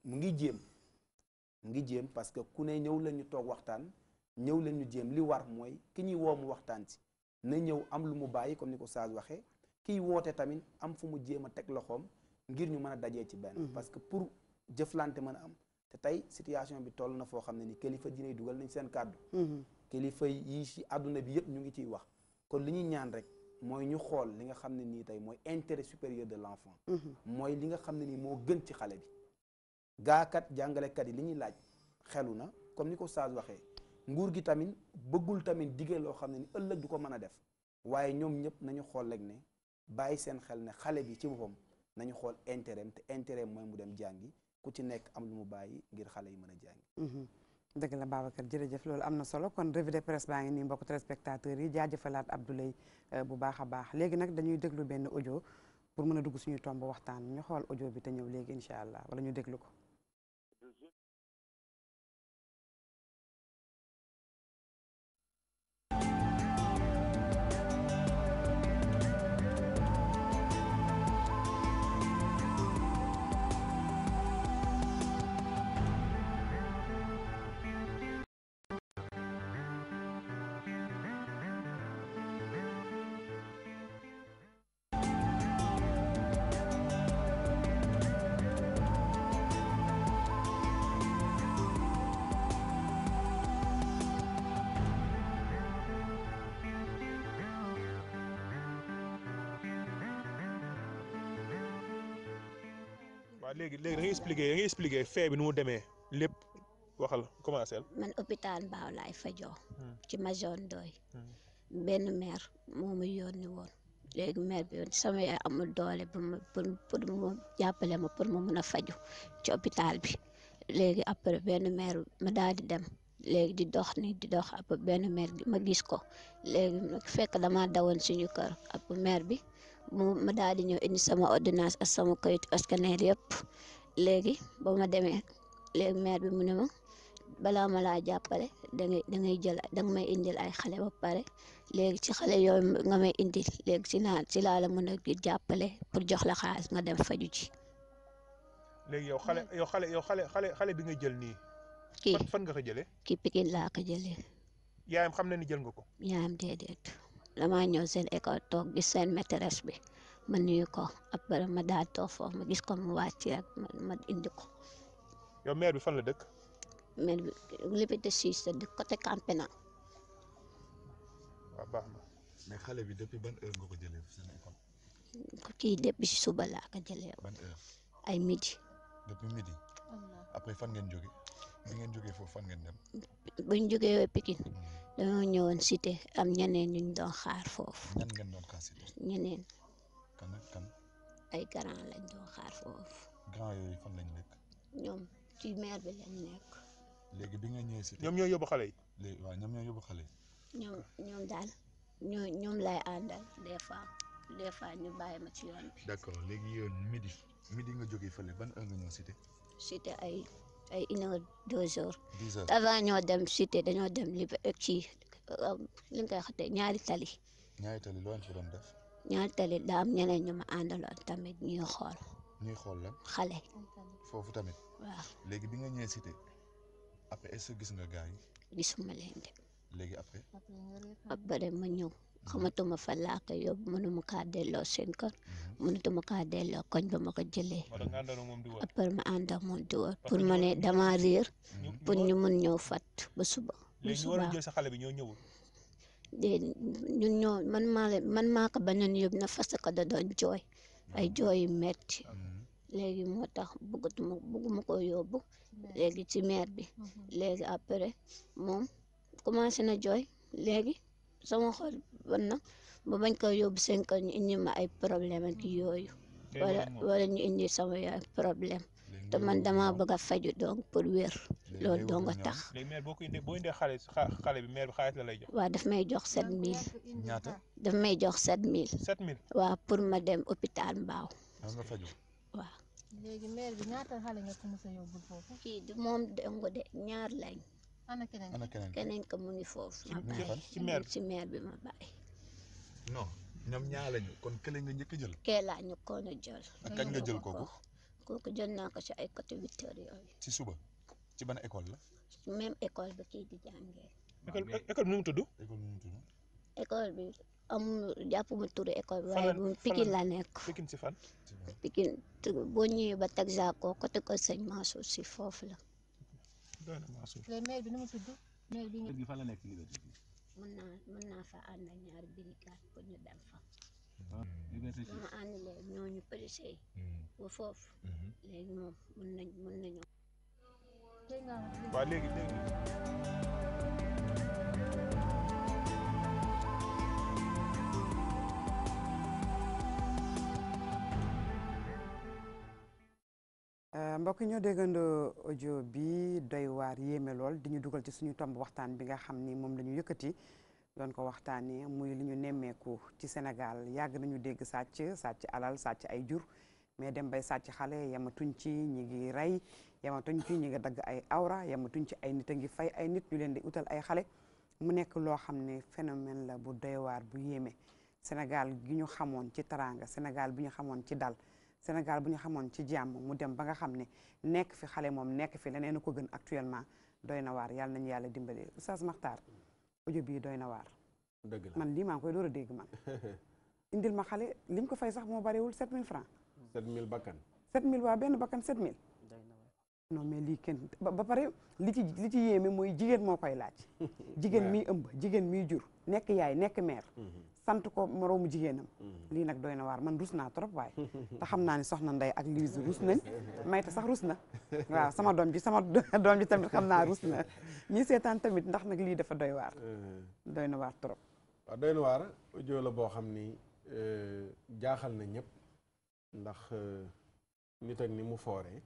mu ngi jéem parce que ku ne ñëw leen ñu toog waxtaan ñëw leen ñu jéem li war mooy ki ñuy woo mu waxtaan ci na ñëw am lu mu bàyyi comme ni ko Oustaz waxee kiy woote tamit am fu mu jéem a teg loxoom ngir ñu mën a dajee ci benn parce que pour jëflante mën a am te tey situation bi toll na foo xam ne ni kilifa diine yi dugal nañ seen kàddu kilifa yi ci àdduna bi yëpp ñu ngi ciy wax kon li ñuy ñaan rek mooy ñu xool li nga xam ne nii tey mooy intérêt supérieur de l'enfant mooy li nga xam ne nii moo gën ci xale bi gaakat jàngalekat yi li ñuy laaj xelu na comme ni ko Oustaz waxee nguur gi tamit bëggul tamit digee loo xam ne ni ëllëg du ko mën a def waaye ñoom ñëpp nañu xool rek ne bàyyi seen xel ne xale bi ci boppam nañu xool intérêt te intérêt mooy mu dem jàngi ku ci nekk am lu mu bàyyi ngir xale yi mën a jàngi dëgg la Babacar jërëjëf loolu am na solo kon revue de presse baa ngi nii mbokk téléspectateurs yi jaajëfalaat Abdoulaye bu baax a baax léegi nag dañuy déglu benn audio pour mën a dugg suñu tomb waxtaan ñu xool audio bi te ñëw léegi incha allah wala ñu déglu ko. léegi da ngay expliquer fait bi nu mu demee lépp waxal commencé. man hôpital Mbao laay fajoo ci Major Ndoye benn mère moo ma yónni woon léegi mère bi sama yaay amul doole pour mu jàppale ma pour ma mun a faju ci hôpital bi léegi après benn mère ma daal di dem léegi di dox ni di dox après benn mère ma gis ko léegi fekk dama dawoon suñu kër après mère bi ma daal di ñëw indi sama ordonnance ak sama kayitu scanner yëpp léegi ba ma demee léegi mère bi mu ne ma balaa ma laa jàppale dangay jël danga may indil ay xale ba pare léegi ci xale yooyu nga may indil léegi ci laa la mën a jàppale pour jox la xaalis nga dem faju ji. léegi xale bi nga jël nii. kii fan nga ko jëlee. kii Pikine laa ko jëlee. yaayam xam na ni jël nga ko. yaayam déedéet damaa ñëw seen école toog gis seen maîtresse bi ma nuyu ko après ma daal toog foofu ma gis ko mu wàcc rek ma indi ko. yow mère bi fan la dëkk. mère bi Liberté 6 di côté Campenal. waaw baax na. mais xale bi depuis ban heure nga ko jëlee seen école. kii depuis si suba laa ko jëlee. ban heure. ay midi. depuis midi. après fan ngeen jóge bi ngeen jógee foofu fan ngeen dem. buñ jógee Pikine dañoo ñëwoon cité am ñeneen ñu doon xaar foofu. ñan ngeen doon xaar cité. ñeneen. kan ak kan. ay grand lañ doon xaar foofu. grand yooyu fan lañ nekk. ñoom ci maire bi lañ nekk. léegi bi nga ñëwee cité. ñoom ñoo yóbbu xale yi. léegi waaw ñoom ñoo yóbbu xale yi. ñoom daal ñoom lay àndal des fois ñu bàyyi ma ci yoon bi. d'accord léegi yoon midi nga jógee fële ban heure nga ñëw cité. cité ay 1 heure 2 heures. 10 heures avant ñoo dem cité dañoo dem ci li nga koy waxatee ñaari tali. ñaari tali loo leen fa doon def. ñaari tali daa am ñeneen ñu ma àndaloon tamit ñuy xool. ñuy xool lan. xale. foofu tamit. waaw léegi bi nga ñëwee cité après est-ce que gis nga gars yi. gisuma leen de. léegi après. après ma ñëw xamatuma fa laa koy yóbbu mënuma kaa delloo seen kër mënatuma kaa delloo koñ ba ma ko jëlee après ma ànd ak moom di wër pour ma ne dama réer pour ñu mun ñëw fat ba suba. léegi ñu war a jël sa xale bi ñoo ñëwul. de ñun ñoo man maa ko bañoon yóbbu na parce que da doon jooy ay jooy yu metti léegi moo tax bëgguma ko yóbbu léegi ci maire bi léegi après moom commencé na jooy léegi sama xol bon na ba bañ ko yóbbu seen kër ñu indi ma ay problème ak yooyu wala ñu indi sama yaay problème te man dama bëgg a faju donc pour wér loolu doo nga tax. léegi maire boo indee xale bi maire bi xaalis la lay jox. waaw daf may jox 7000. ñaata. daf may jox 7000. 7000. waaw pour ma dem hôpital Mbao. nga faju. waaw. léegi maire bi ñaata xale nga ko mos a yóbbul foofu. kii du moom dong de ñaar lañ. ana keneen ka mu ngi foofu. ma bàyyi ci maire bi ma bàyyi. non ñoom ñaar lañu kon kële nga njëkk a jël. kee laa ñu koon a jël. ak kañ nga jël kooku. kooku jël naa ko ci ay côté 8 heures yooyu. ci suba ci ban école la. même école ba kii di jàngee. école bi nu mu tudd. école bi amul jàpp ma turu école bi waaye bu Pikine la nekk. Pikine si fan. Pikine boo ñëwee ba Texaco côté ko sëñ Mansour si foofu la. léegi maire bi nu mu tudd. maire bi fan la nekk mën naa fa ànd ak ñaari brigade pour ñu dem fa. ma ànd léegi ñooñu policier yi ba foofu léegi moom mën nañu waaw léegi mbokk ñoo déggandoo audio bi doy waar yéeme lool di ñu dugal ci suñu tomb waxtaan bi nga xam ni moom la ñu yëkkati doon ko waxtaanee muy li ñu nemmeeku ci Sénégal yàgg nañu dégg sàcc alal sàcc ay jur mais dem bay sàcc xale yamatuñ ci ñi ngi rey yamatuñ ci ñi nga dagg ay awra yamatuñ ci ay nit a ngi fay ay nit ñu leen di utal ay xale mu nekk loo xam ne phénomène la bu doy waar bu yéeme Sénégal gi ñu xamoon ci teraanga Sénégal bi ñu xamoon ci dal Sénégal bu ñu xamoon ci jàmm mu dem ba nga xam ne nekk fi xale moom nekk fi leneen ko gën actuellement doy na waar yàlla nañu yàlla dimbali Oustaz Makhtar audio bii doy na waar. dëgg la man lii maa ngi koy door a dégg man. indil ma xale liñ ko fay sax moo bariwul 7000 francs. 7000 bakkan. 7000 waa benn bakkan 7000. non mais lii kenn ba pare li ci yéeme mooy jigéen moo koy laaj. jigéen miy ëmb jigéen miy jur nekk yaay nekk mère. sant ko moroomu jigéenam. lii nag doy na waar man rus naa trop waaye. te xam naa ni soxna Ndey ak Louise rus nañ Mayta sax rus na waaw sama doom ji tamit xam naa rus na ñi seetaan tamit ndax nag lii dafa doy waar. doy na waar trop. waaw doy na waar audio la boo xam ni jaaxal na ñëpp ndax nit ak ni mu fooree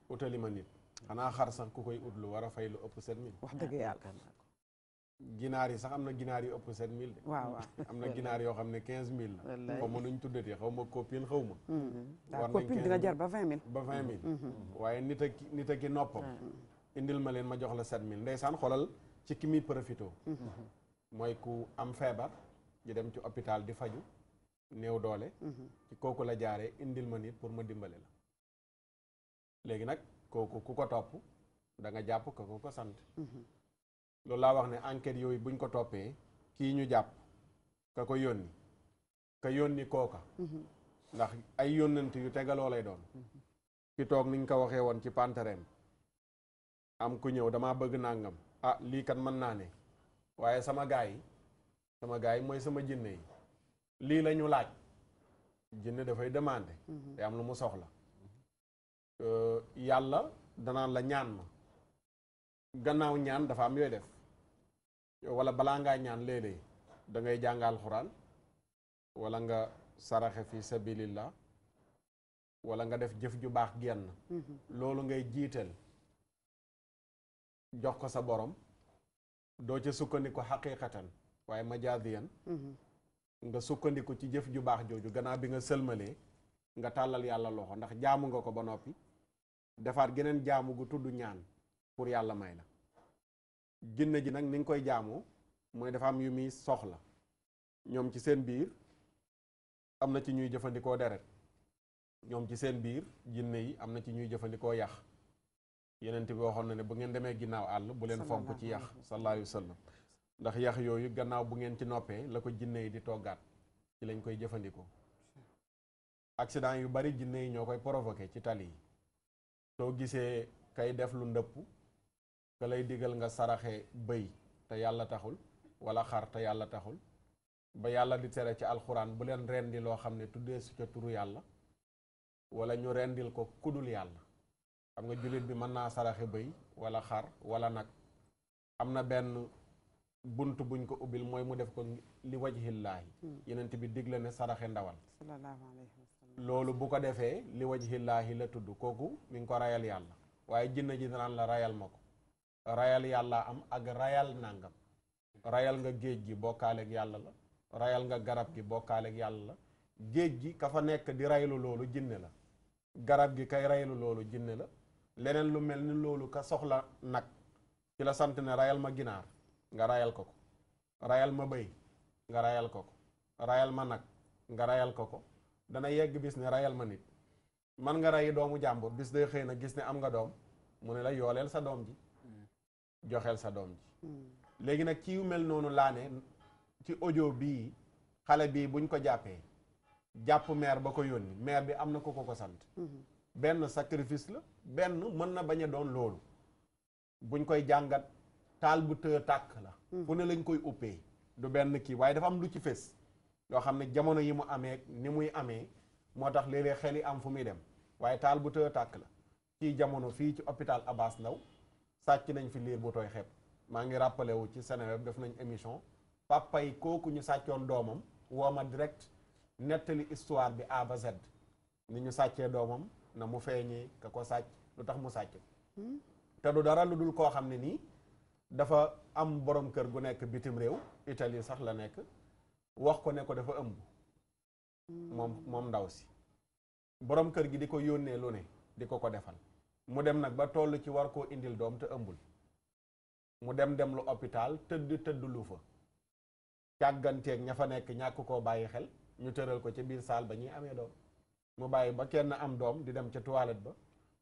utali ma nit xanaa xar sax ku koy ut lu war a fay lu ëpp 7000 wax dëgg yàlla ginaar yi sax am na ginaar yu ëpp 7000 de waaw waaw am na ginaar yoo xam ne 15000 la xaw ma nuñ tuddatee xaw ma copine xaw ma waaw copine dina jar ba 20000 ba 20000 waaye nit ak ki noppam indil ma leen ma jox la 7000 ndeysaan xoolal ci ki muy profito mooy ku am feebar di dem ci hôpital di faju néew doole ci kooku la jaaree indil ma nit pour ma dimbale la léegi nag kooku ku ko topp da nga jàpp ka ko sant loolu laa wax ne enquête yooyu buñ ko toppee kii ñu jàpp ka ko yónni ka yónni kooka ndax ay yónnante yu tegaloo lay doon ki toog niñ ko waxee woon ci pantareem am ku ñëw damaa bëgg nangam ah lii kat mën naa ne waaye sama gaay yi mooy sama jinne yi lii la ñu laaj jinne dafay demandé te am lu mu soxla yàlla danaan la ñaan ma gannaaw ñaan dafa am yooy def wala balaa ngaa ñaan léeg-léeg da ngay jàng alxuraan wala nga saraxe fi sabilillah wala nga def jëf ju baax genn loolu ngay jiital jox ko sa borom doo ca sukkandiku xaqiqatan waaye majaadiyan nga sukkandiku ci jëf ju baax jooju gannaaw bi nga sëlmalee nga tàllal yàlla loxo ndax jaamu nga ko ba noppi defaat geneen jaamu gu tudd ñaan pour yàlla may la jinne ji nag ni nga koy jaamoo mooy dafa am yu muy soxla ñoom ci seen biir am na ci ñuy jëfandikoo deret ñoom ci seen biir jinne yi am na ci ñuy jëfandikoo yax yenent bi waxoon na ne bu ngeen demee ginnaaw àll bu leen fonk ci yax sallallahu alayhi wa sallam ndax yax yooyu gannaaw bu ngeen ci noppee la ko jinne yi di toggaat ci lañ koy jëfandikoo accident yu bari jinne yi ñoo koy provoqué ci tali yi soo gisee kay def lu ndëpp ka lay digal nga saraxe bëy te yàlla taxul wala xar te yàlla taxul ba yàlla di tere ci alxuraan bu leen rendi loo xam ne tuddee su ca turu yàlla wala ñu rendil ko kudul yàlla xam nga jullit bi mën naa saraxe bëy wala xar wala nag am na benn bunt buñ ko ubbil mooy mu def ko li wajhillaahi yenent bi digle ne saraxe ndawal sallallahu alayhi wa sallam loolu bu ko defee li wajhillaahi la tudd kooku mi ngi ko rayal yàlla waaye jinne ji danaan la rayal ma ko rayal yàlla am ak rayal nangam rayal nga géej gi bokkaaleeg yàlla la rayal nga garab gi bokkaaleeg yàlla la géej gi ka fa nekk di raylu loolu jinne la garab gi kay raylu loolu jinne la leneen lu mel ni loolu ka soxla nag ci la sant ne rayal ma ginaar nga rayal ko rayal ma bëy nga rayal ko rayal ma nag nga rayal ko dana yegg bis ne rayal ma nit man nga rey doomu jàmbur bis day xëy na gis ne am nga doom mu ne la yooleel sa doom ji joxeel sa doom ji léegi nag ci yu mel noonu laa ne ci audio bii xale bii buñ ko jàppee jàpp maire ba ko yónni maire bi am na ko sant benn sacrifice la benn mën na bañ a doon loolu buñ koy jàngat taal bu tëë tàkk la fu ne lañ koy uppee du benn kii waaye dafa am lu ci fés yoo xam ne jamono yi mu amee ni muy amee moo tax léeg-léeg xel yi am fu muy dem waaye taal bu tëë tàkk la ci jamono fii ci hôpital Abass Ndao sàcc nañ fi liir bu tooy xepp maa ngi rappelé wu ci Seneweb def nañ émission papa yi kooku ñu sàccoon doomam woo ma direct nettali histoire bi A ba Z ni ñu sàccee doomam na mu feeñee ka ko sàcc lu tax mu sàcc te du dara lu dul koo xam ne nii dafa am borom kër gu nekk bitim réew Italie sax la nekk wax ko ne ko dafa ëmb moom ndaw si borom kër gi di ko yónnee lu ne di ko defal mu dem nag ba toll ci war koo indil doom te ëmbul mu dem lu hôpital tëdd lu fa càgganteeg ña fa nekk ñàkk koo bàyyi xel ñu tëral ko ca biir saal ba ñuy amee doom mu bàyyi ba kenn am doom di dem ca toilette ba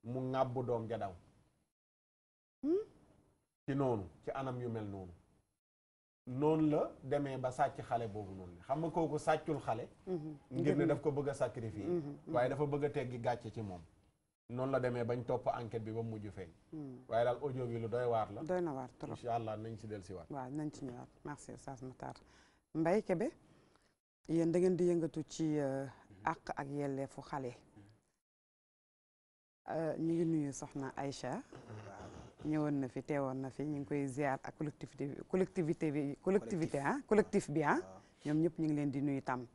mu ŋàbbu doom ja daw ci noonu ci anam yu mel noonu la demee ba sàcc xale boobu noonu xam nga kooku sàccul xale ngir ne daf ko bëgg a sacrifier waaye dafa bëgg a teggi gàcce ci moom noonu la demee bañ topp enquête bi ba mujj feeñ waaye daal audio bi lu doy waar la doy na waar trop incha allah nañ ci del si waat waaw nañ ci ñëwaat merci Oustaz Makhtar Mbaye Kébé yéen da ngeen di yëngatu ci àq ak yelleefu xale ñu ngi nuyu soxna Aïcha ñëwoon na fi teewoon na fi ñu ngi koy ziar ak collectif bi ñoom ñëpp ñu ngi leen di nuyu tam.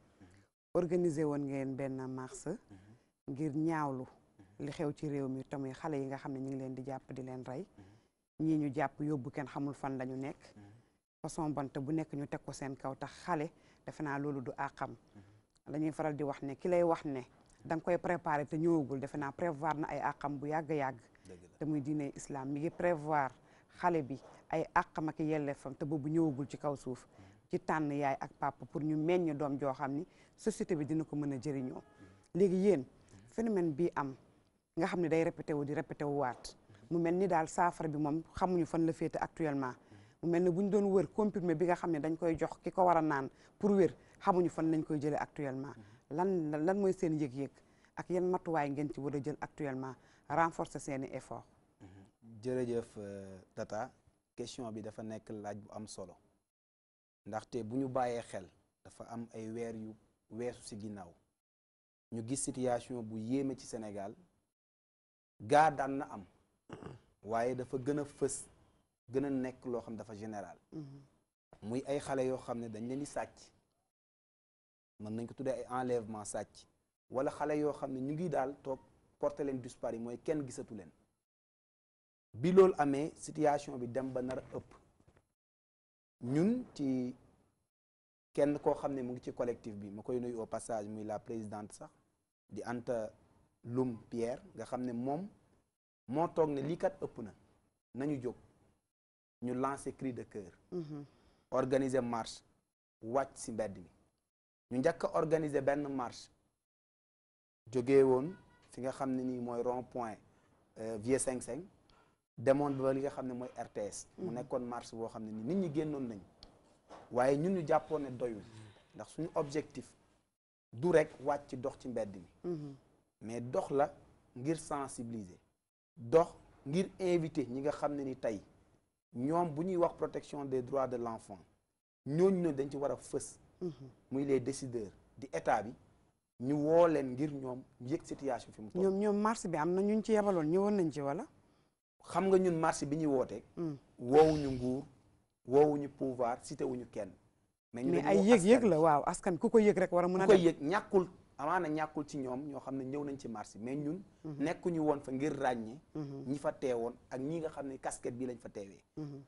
organiser woon ngeen benn mars ngir ñaawlu li xew ci réew mi tamuy xale yi nga xam ne ñu ngi leen di jàpp di leen rey ñii ñu jàpp yóbbu kenn xamul fan lañu nekk façon bant bu nekk ñu teg ko seen kaw tax xale defe naa loolu du àqam dañuy faral di wax ne ki lay wax ne da nga koy préparer te ñëwagul defe naa prévoir na ay àqam bu yàgg-yàgg te muy diine islam mi ngi prévoir xale bi ay àqam ak yelleefam te boobu ñëwagul ci kaw suuf ci tànn yaay ak papa pour ñu meññ doom joo xam ni société bi dina ko mën a jëriñoo léegi yéen phénomène bii am nga xam ne day répété wu di répété wu waat mu mel ni daal saafara bi moom xamuñu fan la féete actuellement mu mel ni bu ñu doon wër comprimé bi nga xam ne dañ koy jox ki ko war a naan pour wér xamuñu fan lañ koy jëlee actuellement lan mooy seen yëg-yëg ak yan matuwaay ngeen ci war a jël actuellement renforcer seeni effort. jërëjëf Tata question bi dafa nekk laaj bu am solo ndaxte bu ñu bàyyee xel dafa am ay weer yu weesu ci ginnaaw ñu gis situation bu yéeme ci Sénégal gaa daan na am waaye dafa gën a fës gën a nekk loo xam dafa général muy ay xale yoo xam ne dañ leen di sàcc mën nañ ko tuddee ay enlèvement sàcc wala xale yoo xam ne ñu ngi daal toog porter leen disparu mooy kenn gisatu leen bi loolu amee situation bi dem ba nar a ëpp ñun ci kenn koo xam ne mu ngi ci collectif bi ma koy nuyu au passage muy la présidente sax di Anta Loum Pierre nga xam ne moom moo toog ne lii kat ëpp na nañu jóg ñu lancer cri de cœur organiser marche wàcc ci mbedd mi ñu njëkk a organiser benn marche jógee woon fi nga xam ne nii mooy rond point Vieux 5-5 demoon ba li nga xam ne mooy RTS mu nekkoon marche boo xam ne ni nit ñi génnoon nañ waaye ñun ñu jàppoon ne doyul ndax suñu objectif du rek wàcc dox ci mbedd mi mais dox la ngir sensibiliser dox ngir inviter ñi nga xam ne ni tey ñoom bu ñuy wax protection des droits de l'enfant ñooñu ne dañ ci war a fës muy les décideurs di état bi ñu woo leen ngir ñoom yëg situation fi mu toll ñoom marche bi am na ñun ci yebaloon ñëwoon nañ ci wala xam nga ñun marche bi ñuy wootee woowuñu nguur woowuñu pouvoir cité wuñu kenn mais ay yëg-yëg la waaw askan ku ko yëg rek war a mën a ku ko yëg ñàkkul amaana ñàkkul ci ñoom ñoo xam ne ñëw nañ ci marche mais ñun nekkuñu woon fa ngir ràññee ñi fa teewoon ak ñi nga xam ne casquette bi lañ fa teewee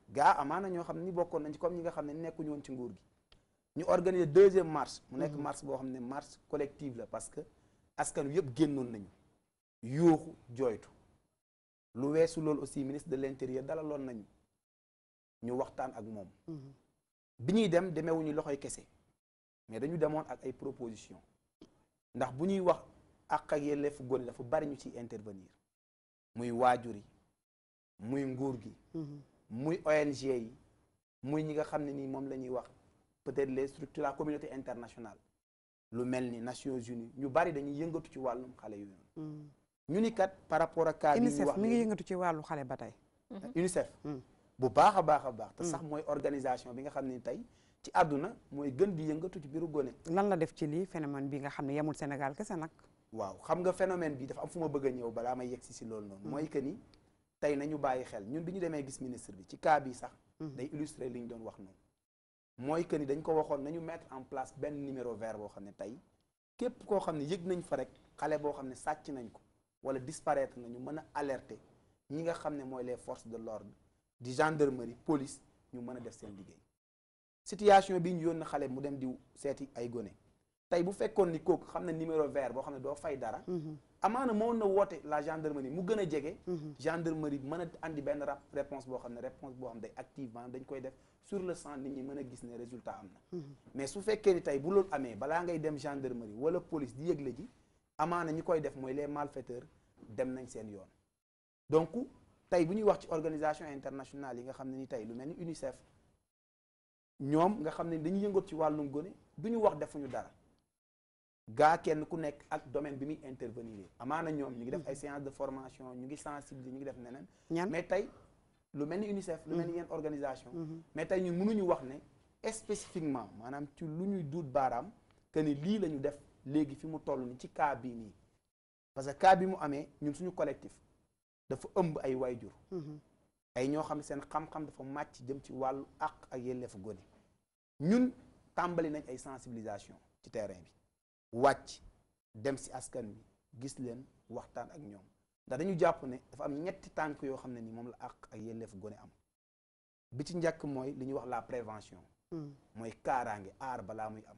gaa amaana ñoo xam ne ni bokkoon nañ ci comme ñi nga xam ne nekkuñu woon ci nguur gi ñu organiser deuxième marche mu nekk marche boo xam ne marche collective la parce que askan wi yëpp génnoon nañu yuuxu jooytu lu weesu loolu aussi ministre de l'intérieur dalaloon nañu ñu waxtaan ak moom bi ñuy dem demeewuñu loxoy kese mais dañu demoon ak ay proposition ndax bu ñuy wax ak yelleefu gone dafa bari ñu ciy intervenir muy waajur yi muy nguur gi muy ONG yi muy ñi nga xam ne nii moom la ñuy wax peut-être les structures la communauté internationale lu mel ni Nations Unies ñu bari dañuy yëngatu ci wàllum xale yu noonu ñu ni kat par rapport ak cas bi ñu wax mi ngi yëngatu ci wàllu xale ba tey UNICEF bu baax a baax te sax mooy organisation bi nga xam ne tey ci àdduna mooy gën di yëngatu ci biiru gone lan la def ci lii phénomène bi nga xam ne yemul Sénégal kese nag waaw xam nga phénomène bi dafa am fu ma bëgg a ñëw balaa may yegg si loolu noonu mooy que ni tey nañu bàyyi xel ñun bi ñu demee gis ministre bi ci cas bi sax day illustrer li ñu doon wax noonu mooy que ni dañ ko waxoon nañu mettre en place benn numéro vert boo xam ne tey képp koo xam ne yëg nañ fa rek xale boo xam ne sàcc nañ ko wala disparaître nañu mën a alerter ñi nga xam ne mooy les forces de l'ordre di gendarmerie police ñu mën a def seen liggéey situation bi ñu yónn xale mu dem di seeti ay gone tey bu fekkoon ni kooku xam ne numéro vert boo xam ne doo fay dara amaana moo na woote la gendarmerie mu gën a jege gendarmerie mën a andi benn réponse boo xam ne day activement dañ koy def sur le sang nit ñi mën a gis ne résultat am na mais su fekkee ni tey bu loolu amee balaa ngay dem gendarmerie wala police di yëgle ji amaana ñi koy def mooy les malfaiteurs dem nañ seen yoon donc tey bu ñuy wax ci organisation internationale yi nga xam ne ni tey lu mel ni UNICEF ñoom nga xam ne dañuy yëngat ci wàllum gone du ñu wax defuñu dara gaa kenn ku nekk ak domaine bi muy intervenir amaana ñoom ñu ngi def ay séances de formation ñu ngi sensibiliser ñu ngi def neneen mais tey lu mel ni UNICEF lu mel ni yenn organisation mais tey ñun mënuñu wax ne spécifiquement maanaam ci lu ñuy duut baaraam que ni lii la ñu def léegi fi mu toll ni ci cas bii nii parce que cas bi mu amee ñun suñu collectif dafa ëmb ay waajur ay ñoo xam ne seen xam-xam dafa màcc jëm ci wàllu àq ak yelleefu gone ñun tàmbali nañ ay sensibilisation ci terrain bi wàcc dem si askan wi gis leen waxtaan ak ñoom ndax dañu jàpp ne dafa am ñetti tànk yoo xam ne ni moom la àq ak yelleefu gone am bi ci njëkk mooy li ñuy wax la prévention mooy kaaraange aar balaa muy am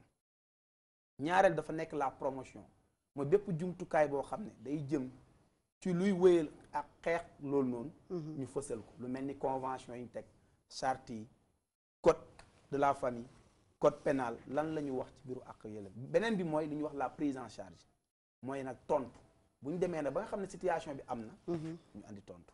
ñaareel dafa nekk la promotion mooy bépp jumtukaay boo xam ne day jëm ci luy wéyal ak xeex loolu noonu ñu fësal ko lu mel ni convention yi ñu teg charte yi code de la famille code pénal lan la ñu wax ci biiru ak yelleef beneen bi mooy li ñuy wax la prise en charge mooy nag tontu bu ñu demee nag ba nga xam ne situation bi am na ñu andi tontu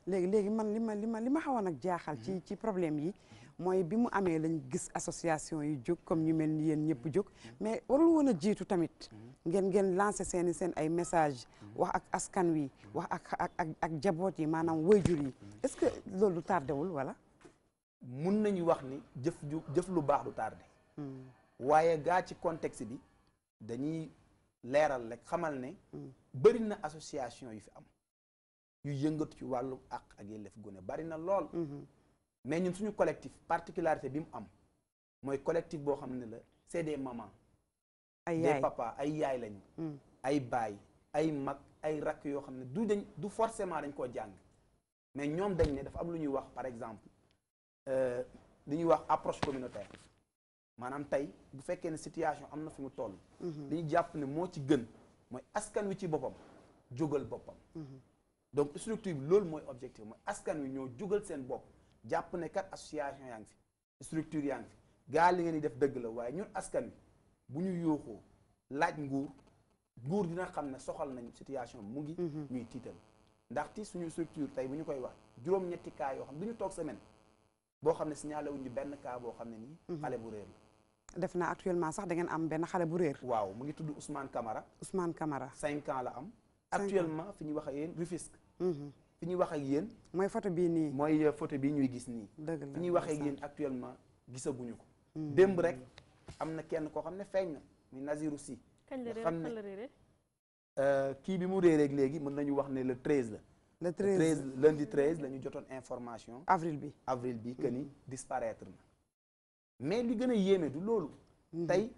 léegi man li ma xawoon nag jaaxal ci problème yi mooy bi mu amee lañ gis association yi jóg comme ñu mel ni yéen ñëpp jóg mais warul woon a jiitu tamit ngeen lancé seen ay message wax ak askan wi wax ak jaboot yi maanaam waajur yi est-ce que loolu tardewul wala mun nañu wax ni jëf lu baax du tardé waaye gaa ci contexte bi dañuy leeral rek xamal ne bëri na association yu fi am yu yëngatu ci wàllu àq ak yelleef gone bari na lool mais ñun suñu collectif particularité bi mu am mooy collectif boo xam ne la c'est des mamans des papas ay yaay lañu ay baay ay mag ay rakk yoo xam ne du forcément dañ koo jàng mais ñoom dañ ne dafa am lu ñuy wax par exemple li ñuy wax approche communautaire maanaam tey bu fekkee ne situation am na fi mu toll li ñu jàpp ne moo ci gën mooy askan wi ci boppam jógal boppam donc structure bi loolu mooy objectif mooy askan wi ñoo jógal seen bopp jàpp ne kat association yaa ngi fi structure yaa ngi fi gaa li ngeen di def dëgg la waaye ñun askan wi bu ñu yooxoo laaj nguur dina xam ne soxal nañ situation mu ngi ñuy tiital ndaxte suñu structure tey bu ñu koy wax juróom-ñetti cas yoo xam du ñu toog semaine boo xam ne signalé wuñu benn cas boo xam ne nii xale bu réer la def naa actuellement sax da ngeen am benn xale bu réer waaw mu ngi tudd Ousmane Camara 5 ans la am actuellement fi ñuy wax ak yéen Rufisque fi ñuy wax ak yéen mooy photo bii nii mooy photo bii ñuy gis nii fi ñuy wax ak yéen actuellement gisaguñu ko démb rek am na kenn koo xam ne feeñ na muy Nazirou Sy xam ne kii bi mu réereeg léegi mën nañu wax ne le 13 la le 13 lundi 13 la ñu jotoon information avril bi que ni disparaître na mais li gën a yéeme du loolu tey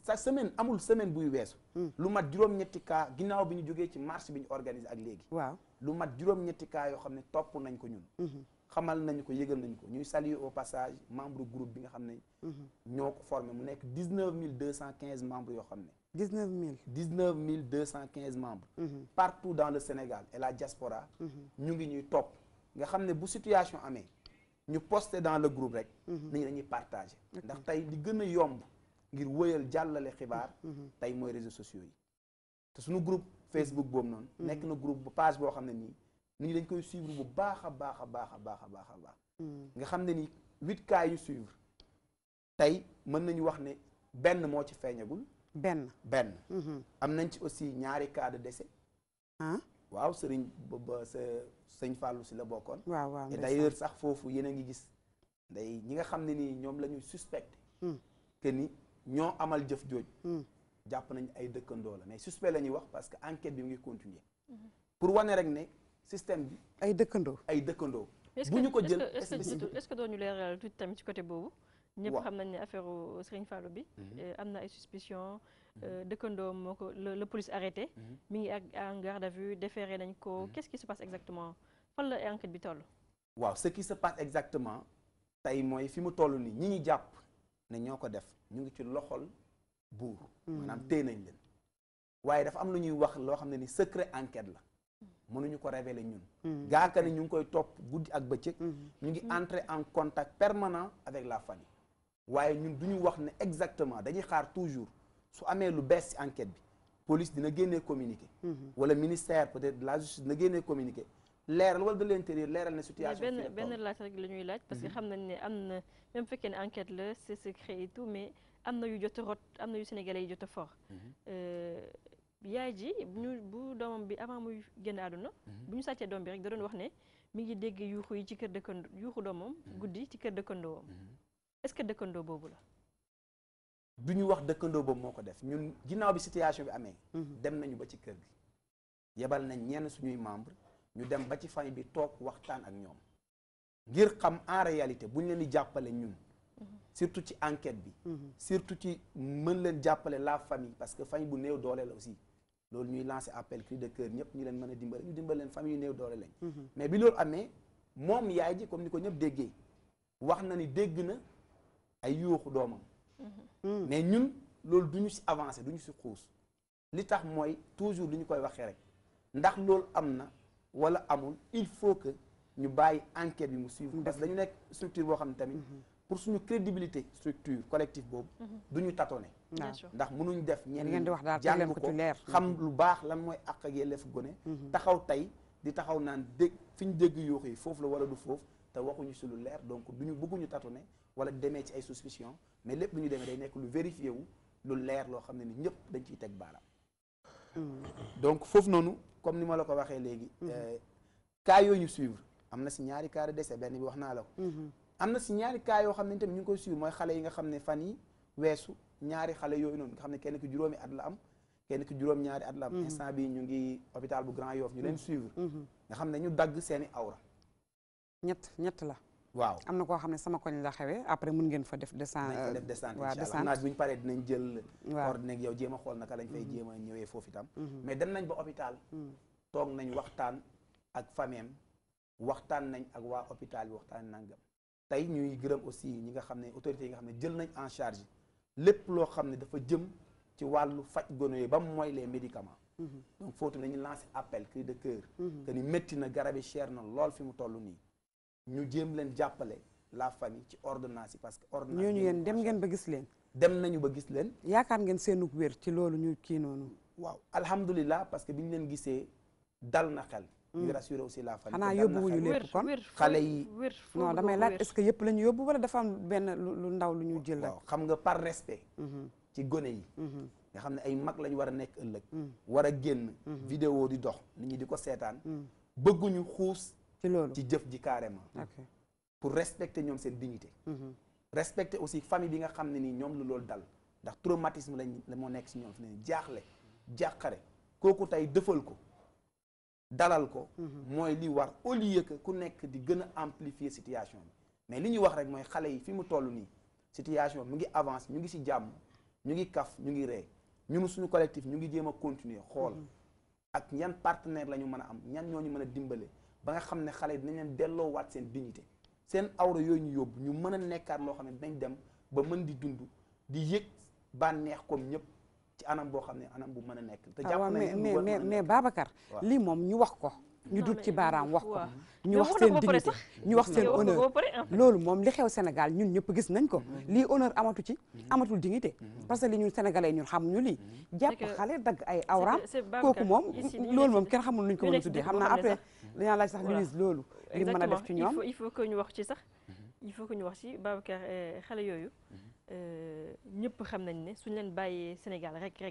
sa semaine amul semaine buy weesu lu mat juróom-ñetti cas ginnaaw bi ñu jógee ci marche bi ñu organisé ak léegi waaw lu mat juróom-ñetti cas yoo xam ne topp nañ ko ñun xamal nañu ko yëgal nañu ko ñuy saluer au passage membre groupe bi nga xam ne ñoo ko formé mu nekk 19 215 membres yoo xam ne 19 215 membres partout dans le Sénégal et la diaspora ñu ngi ñuy topp nga xam ne bu situation amee ñu posté dans le groupe rek nañu dañuy partagé ndax tey li gën a yomb ngir wëyal jàllale xibaar tey mooy réseaux sociaux yi te suñu groupe Facebook boobu noonu nekk na groupe bu page boo xam ne nii nit ñi dañ koy suivre bu baax a baax a baax a baax a baax a baax nga xam ne ni 8 cas yu suivre tey mën nañu wax ne benn moo ci feeñagul benn am nañ ci aussi ñaari cas de décès waaw sëriñ ba sëñ Fallou si la bokkoon waaw et d'ailleurs sax foofu yéen a ngi gis day ñi nga xam ne nii ñoom la ñu suspecté que ni ñoo amal jëf jooj jàpp nañ ay dëkkandoo la mais suspect la ñuy wax parce que enquête bi mu ngi continuer pour wane rek ne système bi ay dëkkandoo bu ñu ko jël est-ce que doo ñu leeral tuuti tamit ci côté boobu ñëpp xam nañ ne affaire Serigne Fallou bi am na ay suspicion dëkkandoo moo ko le police arrêté mi ngi ak en garde à vue déféré nañ ko qu'est-ce qui se passe exactement fan la enquête bi toll waaw ce qui se passe exactement tey mooy fi mu toll nii ñi ñu jàpp ne ñoo ko def ñu ngi ci loxol buur maanaam téye nañ leen waaye dafa am lu ñuy wax loo xam ne ni secret enquête la mënuñu ko révéler ñun gaaka ne ñu ngi koy topp guddi ak bëccëg ñu ngi entrer en contact permanent avec la famille waaye ñun du ñu wax ne exactement dañuy xaar toujours su amee lu bees ci enquête bi police dina génnee communiqué wala ministère peut-être de la justice dina génnee communiqué leeral wala de l'intérieur leeral ne situation benn laaj rek la ñuy laaj parce que xam nañ ne am na même fekkee ne enquête la c'est secret et tout mais am na yu jot a rot am na yu sénégalais yi jot a fort yaay ji bu doomam bi avant muy génn àdduna bu ñu sàccee doom bi rek da doon wax ne mi ngi dégg yuuxu yi ci kër dëkkandoo yuuxu doomam guddi ci kër dëkkandoom est-ce que dëkkandoo boobu la du ñu wax dëkkandoo boobu moo ko def ñun ginnaaw bi situation bi amee dem nañu ba ci kër gi yebal nañ ñenn suñuy membre ñu dem ba ci famille bi toog waxtaan ak ñoom ngir xam en réalité buñ leen di jàppale ñun surtout ci enquête bi surtout ci mën leen jàppale la famille parce que famille bu néew doole la aussi loolu ñuy lancer appel cri de cœur ñëpp ñu leen mën a dimbale ñu dimbale leen famille yu néew doole lañ mais bi loolu amee moom yaay ji comme ni ko ñëpp déggee wax na ni dégg na ay yuuxu doomam mais ñun loolu du ñu si avancé du ñu si xuus li tax mooy toujours du ñu koy waxee rek ndax loolu am na wala amul il faut que ñu bàyyi enquête bi mu suivre parce que dañu nekk structure boo xam ne tamit pour suñu crédibilité structure collectif boobu du ñu tâtonner ndax mënuñ def ñenn jàng ko xam lu baax lan mooy àq ak yelleefu gone taxaw tey di taxaw naan dégg fi ñu dégg yuuxu yi foofu la wala du foofu te waxuñu si lu leer donc duñu bëgguñu tâtonner wala demee ci ay suspicion mais lépp lu ñu demee day nekk lu vérifié wu lu leer loo xam ne ni ñëpp dañ ciy teg baaraam donc foofu noonu comme ni ma la ko waxee léegi cas yooyu ñu suivre am na si ñaari cas de décès benn bi wax naa la ko am na si ñaari cas yoo xam ne tamit ñu ngi koy suivre mooy xale yi nga xam ne fan yi weesu ñaari xale yooyu noonu nga xam ne kenn ki juróomi at la am kenn ki juróom-ñaari at la am instant bi ñu ngi hôpital bu Grand Yoff ñu leen suivre nga xam ne ñu dagg seeni awra ñett la waaw am na koo xam ne sama koñ la xewee après mun ngeen fa def descente nañ fa def descente incha allah bu ñu paree dinañ jël ordinaire yow jéem a xool naka lañ fay jéem a ñëwee foofu itam mais dem nañ ba hôpital toog nañ waxtaan ak famem waxtaan nañ ak waa hôpital bi waxtaan nangam tey ñuy gërëm aussi ñi nga xam ne autorités yi nga xam ne jël nañ en charge lépp loo xam ne dafa jëm ci wàllu faj gono yi ba mooy les médicaments donc foofu nañu lancé appel cri de cœur que ni métti na garab yi cher na lool fi mu toll nii ñu jéem leen jàppale la famille ci ordonnance yi parce que ordonnance ñooñu yéen dem ngeen ba gis leen dem nañu ba gis leen yaakaar ngeen seenug wér ci loolu ñu kii noonu waaw alhamdulilah parce que bi ñu leen gisee dal na xel ñu rassuré aussi la famille xanaa yóbbuwuñu lépp kon xale yi non damay laaj est-ce que yëpp la ñu yóbbu wala dafa am benn lu ndaw lu ñu jël waaw xam nga par respect ci gone yi nga xam ne ay mag lañu war a nekk ëllëg war a génn vidéo di dox nit ñi di ko seetaan bëgguñu xuus ci loolu ci jëf ji carrément pour respecter ñoom seen dignité respecter aussi famille bi nga xam ne nii ñoom lu loolu dal ndax traumatisme la moo nekk si ñoom fi ne jaaxle jàqare kooku tey dëfal ko dalal ko mooy li war au lieu que ku nekk di gën a amplifier situation bi mais li ñuy wax rek mooy xale yi fi mu toll nii situation mu ngi avance ñu ngi si jàmm ñu ngi kaf ñu ngi ree ñun suñu collectif ñu ngi jéem a continuer xool ak ñan partenaire la ñu mën a am ñan ñoo ñu mën a dimbale ba nga xam ne xale yi dinañ leen delloo waat seen dignité seen awra yooyu ñu yóbbu ñu mën a nekkaat loo xam ne dinañ dem ba mën di dund di yëg bànneex comme ñëpp ci anam boo xam ne anam bu mën a nekk te jàpp nañ mais Babacar lii moom ñu wax ko ñu dut ci baaraam wax ko ñu wax seen dignité ñu wax seen honneur loolu moom li xew Sénégal ñun ñëpp gis nañ ko lii honneur amatu ci amatul dignité parce que li ñun sénégalais ñun xamuñu lii jàpp xale dagg ay awraam kooku moom loolu moom kenn xamul nuñ ko mën a tuddee xam naa après dañaa laaj sax Louise loolu li mën a def ci ñoom il faut que ñu wax ci sax il faut que ñu wax ci Babacar xale yooyu ñëpp xam nañ ne suñ leen bàyyee Sénégal rek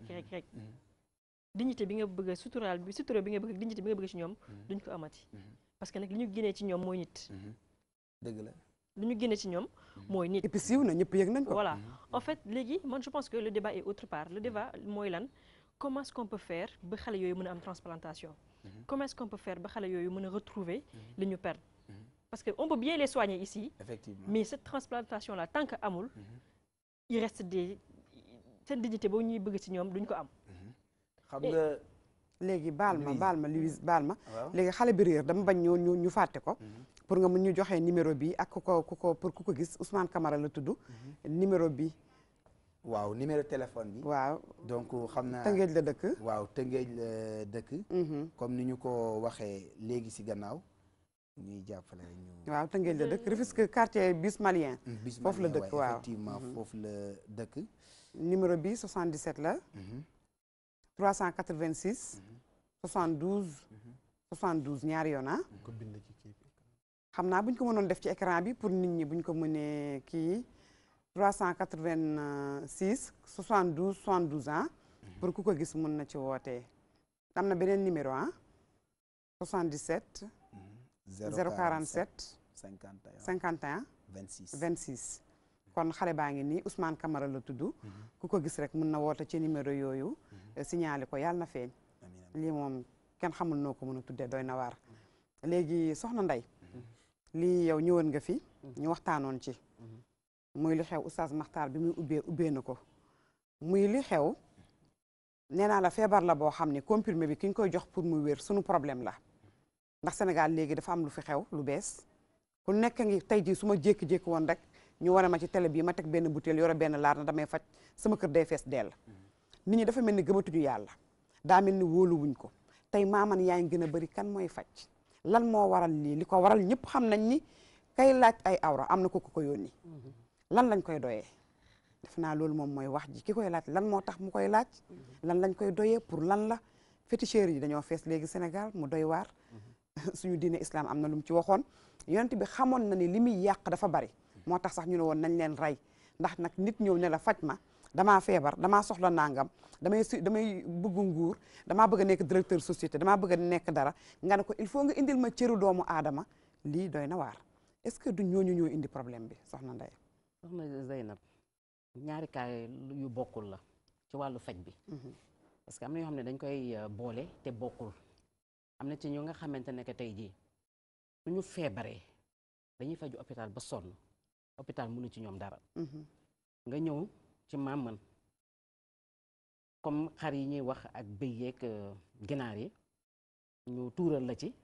dignité bi nga bëgg a sutura bi nga bëgg dignité bi nga bëgg ci ñoom duñ ko amati parce que nag li ñu génnee ci ñoom mooy nit dëgg la li ñu génnee ci ñoom mooy nit et puis siiw na ñëpp yëg nañ ko voilà en fait léegi man je pense que le débat est autre part le débat mooy lan comment est-ce qu'on peut faire ba xale yooyu mën a am transplantation comment est-ce qu'on peut faire ba xale yooyu mën a retrouver li ñu perdre parce que on peut bien les soigner ici effectivement mais cette transplantation là tant que amul il reste des seen dignité boobu ñuy bëgg ci ñoom duñ ko am xam nga léegi baal ma Louise baal ma léegi xale bi réer dama bañ ñu fàtte ko pour nga mën ñu joxee numéro bi ak ku ko pour ku ko gis Ousmane Camara la tudd numéro bi waaw numéro téléphone bi waaw donc xam naa Tëngéej la dëkk waaw Tëngéej la dëkk comme ni ñu ko waxee léegi si gannaaw ñuy jàppale ñu waaw Tëngéej la dëkk Rufisque quartier bus malien foofu la dëkk waaw effectivement foofu la dëkk numéro bi 77 la 386 72 72 ñaari yoon xam naa buñ ko mënoon def ci écran bi pour nit ñi buñ ko mënee kii 386 72 72 pour ku ko gis mën na ci wootee am na beneen numéro 77 047 51 26 kon xale baa ngi nii Ousmane Camara la tudd ku ko gis rek mën na woote ci numéro yooyu signalé ko yàlla na feeñ lii moom kenn xamul noo ko mën a tuddee doy na waar léegi soxna Ndey lii yow ñëwoon nga fi ñu waxtaanoon ci muy li xew oustaz Makhtar bi muy ubbee na ko muy li xew nee naa la feebar la boo xam ne comprimé bi ki ñu koy jox pour mu wér sunu problème la ndax Sénégal léegi dafa am lu fi xew lu bees ku nekk ngi tey jii su ma jékki-jékki woon rek ñu wane ma ci télé bii ma teg benn butéel yore benn laar na damay faj sama kër day fees dell nit ñi dafa mel ni gëmatuñu yàlla daa mel ni wóoluwuñ ko tey maaman yaa ngi gën a bëri kan mooy faj lan moo waral lii li ko waral ñëpp xam nañ ni kay laaj ay awra am na ko ko yónni lan lañ koy doyee def naa loolu moom mooy wax ji ki koy laaj lan moo tax mu koy laaj lan lañ koy doyee pour lan la féticheurs yi dañoo fees léegi Sénégal mu doy waar suñu diine islam am na lu mu ci waxoon yonent bi xamoon na ni li muy yàq dafa bari moo tax sax ñu ne woon nañ leen rey ndax nag nit ñëw ne la faj ma damaa feebar damaa soxla nangam damay bëgg nguur damaa bëgg a nekk directeur société damaa bëgg a nekk dara nga ne ko il faut nga indil ma cëru doomu aadama lii doy na waar est-ce que du ñooñu ñoo indi problème bi soxna Ndeye. soxna Zeynab ñaari kaay yu bokkul la ci wàllu faj bi parce que am na yoo xam ne dañ koy boole te bokkul am na ci ñu nga xamante ne que tey jii suñu feebaree dañuy faju hôpital ba sonn hôpital mënu ci ñoom dara nga ñëw ci maam comme xar yi ñuy wax ak bëy yeeg ginaar yi ñu tuural la ci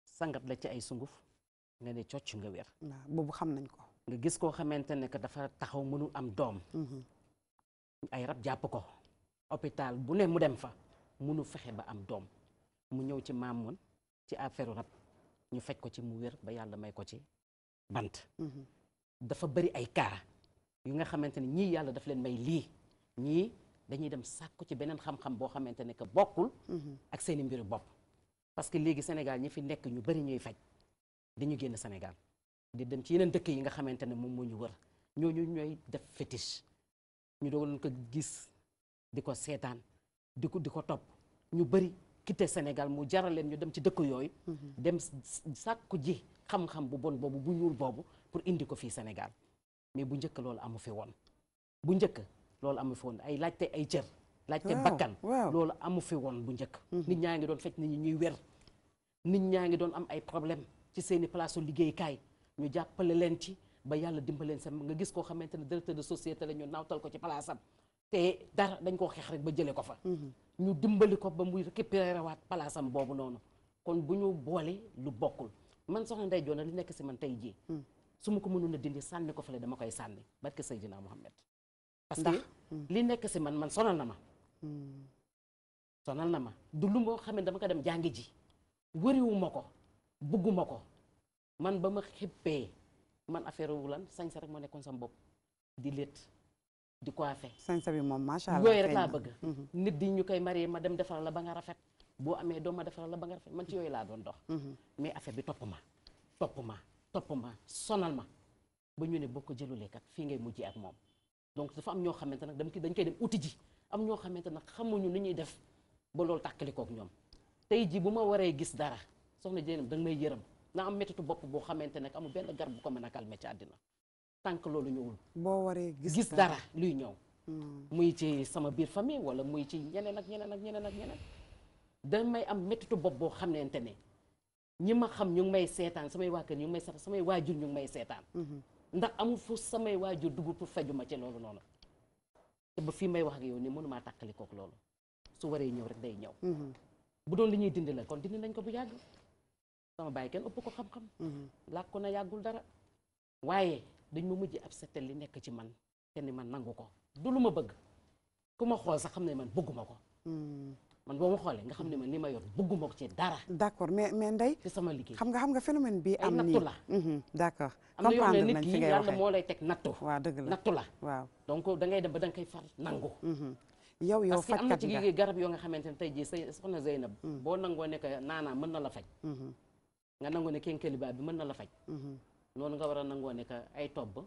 sangat la ci ay sunguf nga ne cocc nga wér waaw boobu xam nañ ko nga gis koo xamante ne que dafa taxaw mënul am doom ay rab jàpp ko hôpital bu ne mu dem fa mënu fexe ba am doom mu ñëw ci maam ci affaire rab ñu faj ko ci mu wér ba yàlla may ko ci bant dafa bëri ay cas yu nga xamante ne ñii yàlla daf leen may lii ñii dañuy dem sàkku ci beneen xam-xam boo xamante ne que bokkul ak seeni mbiru bopp parce que léegi Sénégal ñi fi nekk ñu bëri ñuy faj dañu génn Sénégal di dem ci yeneen dëkk yi nga xamante ne moom moo ñu wër ñooñu ñooy def fétiche ñu doon ko gis di ko seetaan di ko topp ñu bëri quitté Sénégal mu jaral leen ñu dem ci dëkk yooyu dem sàkku ji xam-xam bu bon boobu bu ñuul boobu pour indi ko fii Sénégal mais bu njëkk loolu amu fi woon bu njëkk loolu amu fi woon ay laajte ay cër laajte bakkan loolu amu fi woon bu njëkk nit ñaa ngi doon fekk nit ñi ñuy wér nit ñaa ngi doon am ay problème ci seeni place u liggéeykaay ñu jàppale leen ci ba yàlla dimbaleen sa nga gis koo xamante ne directeur de société la ñu nawtal ko ci place am te dara dañ koo xeex rek ba jëlee ko fa ñu dimbali ko ba muy récupérer waat place am boobu noonu kon bu ñu boole lu bokkul man soxna Ndeye Dione li nekk si man tey jii su ma ko mënoon a dindi sànni ko fële dama koy sànni barke Seydina Mohamed parce que li nekk si man sonal na ma du lu moo xam ne dama ko dem jàngi ji wëriwuma ko bugguma ko man ba ma xippee man affaire wu lan sañsa rek moo nekkoon sama bopp di létt di coiffé sañsa bi moom macha allah yooyu rek laa bëgg nit di ñu koy marié ma dem defaral la ba nga rafet boo amee doom ma defaral la ba nga rafet man ci yooyu laa doon dox mais affaire bi topp ma sonal ma ba ñu ne boo ko jëlulee kat fii ngay mujjee ak moom donc dafa am ñoo xamante nag dañ koy dem uti ji am ñoo xamante nag xamuñu ni ñuy def ba loolu tàkkalikook ñoom tey ji bu ma waree gis dara soxna Jéenam da nga may yërëm na am méttitu bopp boo xamante ne amul benn garab bu ko mën a calmer ci àddina tant que loolu ñëwul boo waree gis dara luy ñëw muy ci sama biir famille wala muy ci ñeneen ak ñeneen da may am méttitu bopp boo xamante ne ñi ma xam ñu ngi may seetaan samay waa kër ñu ngi may seetaan samay waajur ñu ngi may seetaan ndax amul fu samay waajur dugg pour faju ma ci loolu noonu te ba fii may wax ak yow nii mënumaa tàkkali kook loolu su waree ñëw rek day ñëw bu doon li ñuy dindi la kon dindi nañ ko bu yàgg sama bàyyi kenn ëpp ko xam-xam làkk ko na yàggul dara waaye dañ ma mujj ab setel li nekk ci man te ni man nangu ko du lu ma bëgg ku ma xool sax xam ne man bëgguma ko man boo ma xoolee nga xam ne man li ma yor bëgguma ko ci dara d'accord mais Ndeye ci sama liggéey xam nga phénomène bi am nattu la d'accord am na yoo xam ne nit ki yàlla moo lay teg nattu waaw dëgg la nattu la waaw donc da ngay dem ba da nga koy far nangu yow parce que am na fajkat ci nga garab yoo nga xamante ne tey jii soxna Zeynab boo nangoo ne que naanaa mën na la faj nga nangoo ne kénkeliba bi mën na la faj noonu nga war a nangoo ne que ay tobb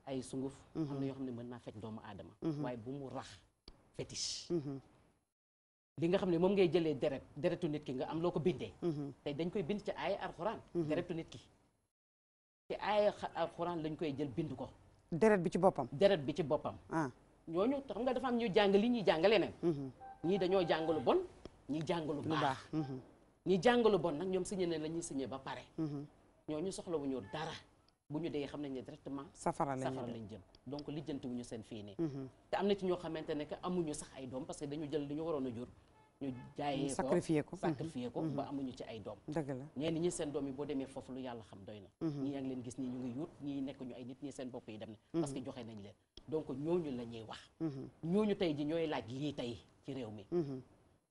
ay sunguf am na yoo xam ne mën naa faj doomu aadama waaye bu mu rax fétiche li nga xam ne moom ngay jëlee deretu nit ki nga am loo ko bindee tey dañ koy bind ci ay alxuraan deretu nit ki ci ay alxuraan lañ koy jël bind ko deret bi ci boppam ñooñu xam nga dafa am ñu jàng li ñuy jàng leneen ñii dañoo jàng lu bon ñii jàng lu baax ñi jàng lu bon nag ñoom signé ne la ñuy signé ba pare ñooñu soxlawuñu dara bu ñu dee xam nañ ne directement safara lañ jëm donc lijjantiwuñu seen fii nii te am na ci ñoo xamante ne que amuñu sax ay doom parce que dañu jël li ñu waroon a jur ñu jaayee ko sacrifier ko ba amuñu ci ay doom dëgg la ñenn ñi seen doom yi boo demee foofu lu yàlla xam doy na ñii yaa ngi leen gis ñii ñu ngi yuut ñii nekk ñu ay nit ñii seen bopp yi dem na parce que joxe nañ leen donc ñooñu la ñuy wax ñooñu tey ji ñooy laaj lii tey ci réew mi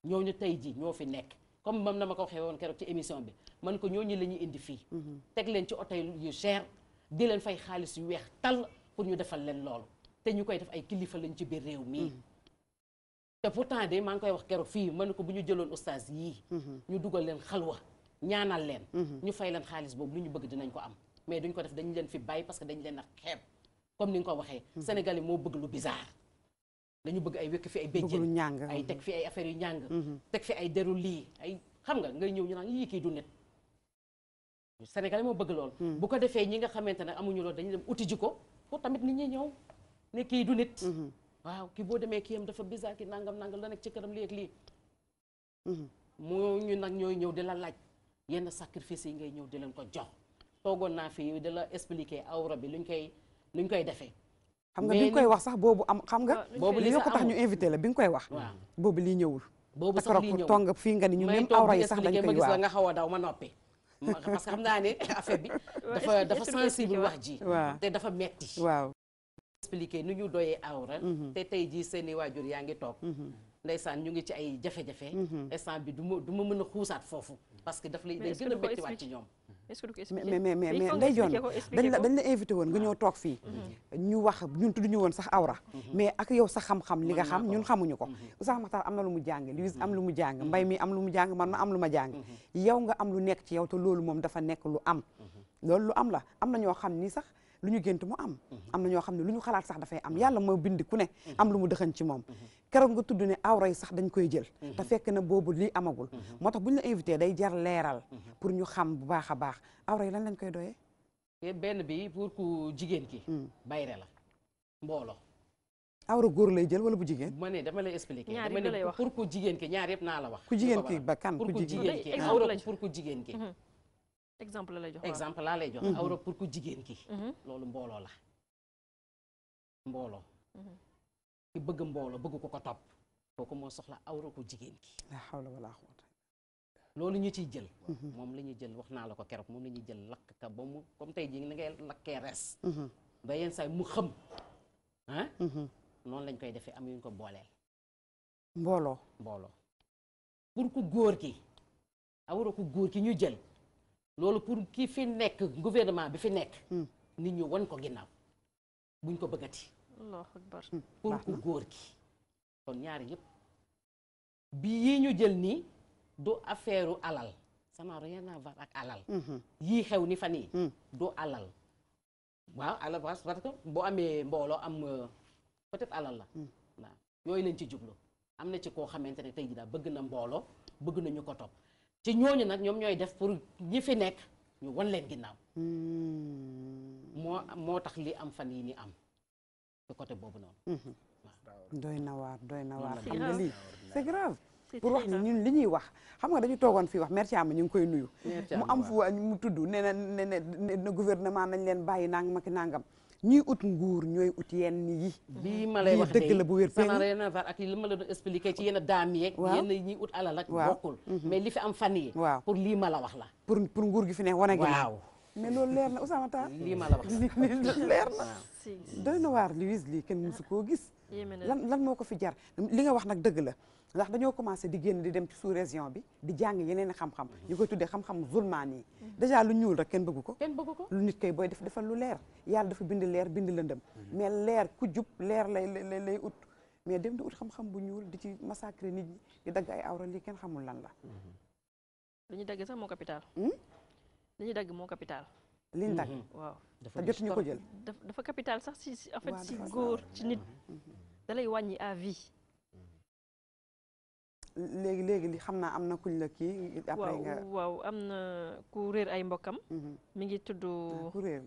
ñooñu tey ji ñoo fi nekk comme mam na ma ko waxee woon keroog ci émission bi man ko ñooñu la ñuy indi fii teg leen ci hôtel yu cher di leen fay xaalis yu weex tal pour ñu defal leen loolu te ñu koy def ay kilifa lañ ci biir réew mii te pourtant de maa ngi koy wax keroog fii man ko bu ñu jëloon oustaz yii ñu dugal leen xalwa ñaanal leen ñu fay leen xaalis boobu lu ñu bëgg dinañ ko am mais duñ ko def dañu leen fi bàyyi parce que dañu leen a xeeb comme ni nga ko waxee Sénégal yi moo bëgg lu bizarre dañu bëgg ay wekk fi ay béjjén ay teg fi ay affaire yu ñàng teg fi ay deru lii ay xam nga ngay ñëw ñu naan yii kii du nit Sénégal yi moo bëgg lool bu ko defee ñi nga xamante ne amuñu loolu dañu dem uti ji ko pour tamit nit ñi ñëw ne kii du nit waaw kii boo demee kii am dafa bizarre ki nangam la nekk ci këram lii ak lii moo ñu nag ñooy ñëw di la laaj yenn sacrifice yi ngay ñëw di leen ko jox toogoon naa fii di la expliquer awra bi luñ koy defee xam nga bi nga koy wax sax boobu am xam nga boobu li ko tax ñu invité la bi nga koy wax boobu lii ñëwul boobu sax lii ñëwul tong fii nga ni ñu même awra yi sax dañ koy gis la nga xaw a daw ma noppi parce que xam naa ne affaire bi dafa sensible wax ji te dafa metti waaw expliquer nu ñu doyee awra te tey jii seeni waajur yaa ngi toog ndeysaan ñu ngi ci ay jafe-jafe instant bi du ma mën a xuusaat foofu parce que daf lay day gën a méttiwaat ci ñoom mais Ndeye Dione dañ la invité woon nga ñëw toog fii ñu wax ñun tudduñu woon sax awra mais ak yow sax xam-xam li nga xam ñun xamuñu ko Oustaz Makhtar am na lu mu jàng Louise am lu mu jàng Mbay mi am lu mu jàng man ma am lu ma jàng yow nga am lu nekk ci yow te loolu moom dafa nekk lu am loolu lu am la am na ñoo xam ni sax lu ñu gént mu am na ñoo xam ne lu ñu xalaat sax dafay am yàlla moo bind ku ne am lu mu dëxañ ci moom keroog nga tudd ne awra yi sax dañ koy jël te fekk na boobu lii amagul moo tax bu ñu la invité day jar leeral pour ñu xam bu baax a baax awra yi lan lañ koy doyee benn bi pour ku jigéen ki bayre la mbooloo awra góor lay jël wala bu jigéen ma ne dama lay expliquer dama ne pour ku jigéen ki ñaar yëpp naa la wax ku jigéen ki ba kan pour ku jigéen ki awra pour ku jigéen ki exemple lay jox exemple laa lay jox awra pour ku jigéen ki loolu mbooloo la mbooloo ki bëgg mbooloo bëgg ko topp kooku moo soxla awra ku jigéen ki la hawla wala quwwata loolu ñu ciy jël moom la ñuy jël wax naa la ko keroog moom la ñuy jël lakk ka ba mu comme tey jii ni ngay lakkee res ba yenn saa mu xëm ah noonu lañ koy defee am yuñ ko booleel mbooloo pour ku góor ki awra ku góor ki ñu jël loolu pour ki fi nekk gouvernement bi fi nekk nit ñu wan ko ginnaaw buñ ko bëggati Allahu akbar pour ku góor ki kon ñaari yëpp bi yi ñu jël nii du affaire alal ça n'a rien à voir ak alal yii xew ni fan yi du alal waaw alal parce que boo amee mbooloo am peut-être alal la waaw yooyu lañ ci jublu am na ci koo xamante ne tey jii daal bëgg na mbooloo bëgg na ñu ko topp ci ñooñu nag ñoom ñooy def pour ñi fi nekk ñu wan leen ginnaaw moo tax li am fan yi ni am ci côté boobu noonu doy na waar xam nga lii c'est grave pour wax ni ñun li ñuy wax xam nga dañu toogoon fii wax mère Thiam ñu ngi koy nuyu mu am fu mu tudd ne gouvernement nañ leen bàyyi nangam ak nangam ñuy ut nguur ñooy ut yenn yi bii ma lay wax dëgg la bu wér ça n'a rien à voir ak li ma la doon expliqué ci yenn daam yeeg yenn ñuy ut alal ak bokkul mais li fi am fan yi pour lii ma la wax la pour nguur gi fi ne wane ginnaaw mais loolu leer na Ousama Tall lii ma la wax leer na doy na waar Louise lii kenn musu koo gis lan moo ko fi jar li nga wax nag dëgg la ndax dañoo commencé di génn di dem ci sous région bi di jàng yeneen i xam-xam ñu koy tuddee xam-xam zulmaan yi déjà lu ñuul rek kenn bëggu ko lu nit koy booy defal lu leer yàlla dafa bind leer bind lëndëm mais leer ku jub leer lay ut mais dem di ut xam-xam bu ñuul di ci massacrer nit ñi di dagg ay awra lii kenn xamul lan la li ñu dagg sax moo capital li ñu dagg moo capital li ñu dagg waaw te jotuñu ko jël dafa capital sax si en fait si góor ci nit da lay wàññi à vie léegi li xam naa am na kuñ la kii après nga waaw am na ku réer ay mbokkam mi ngi tudd ku réer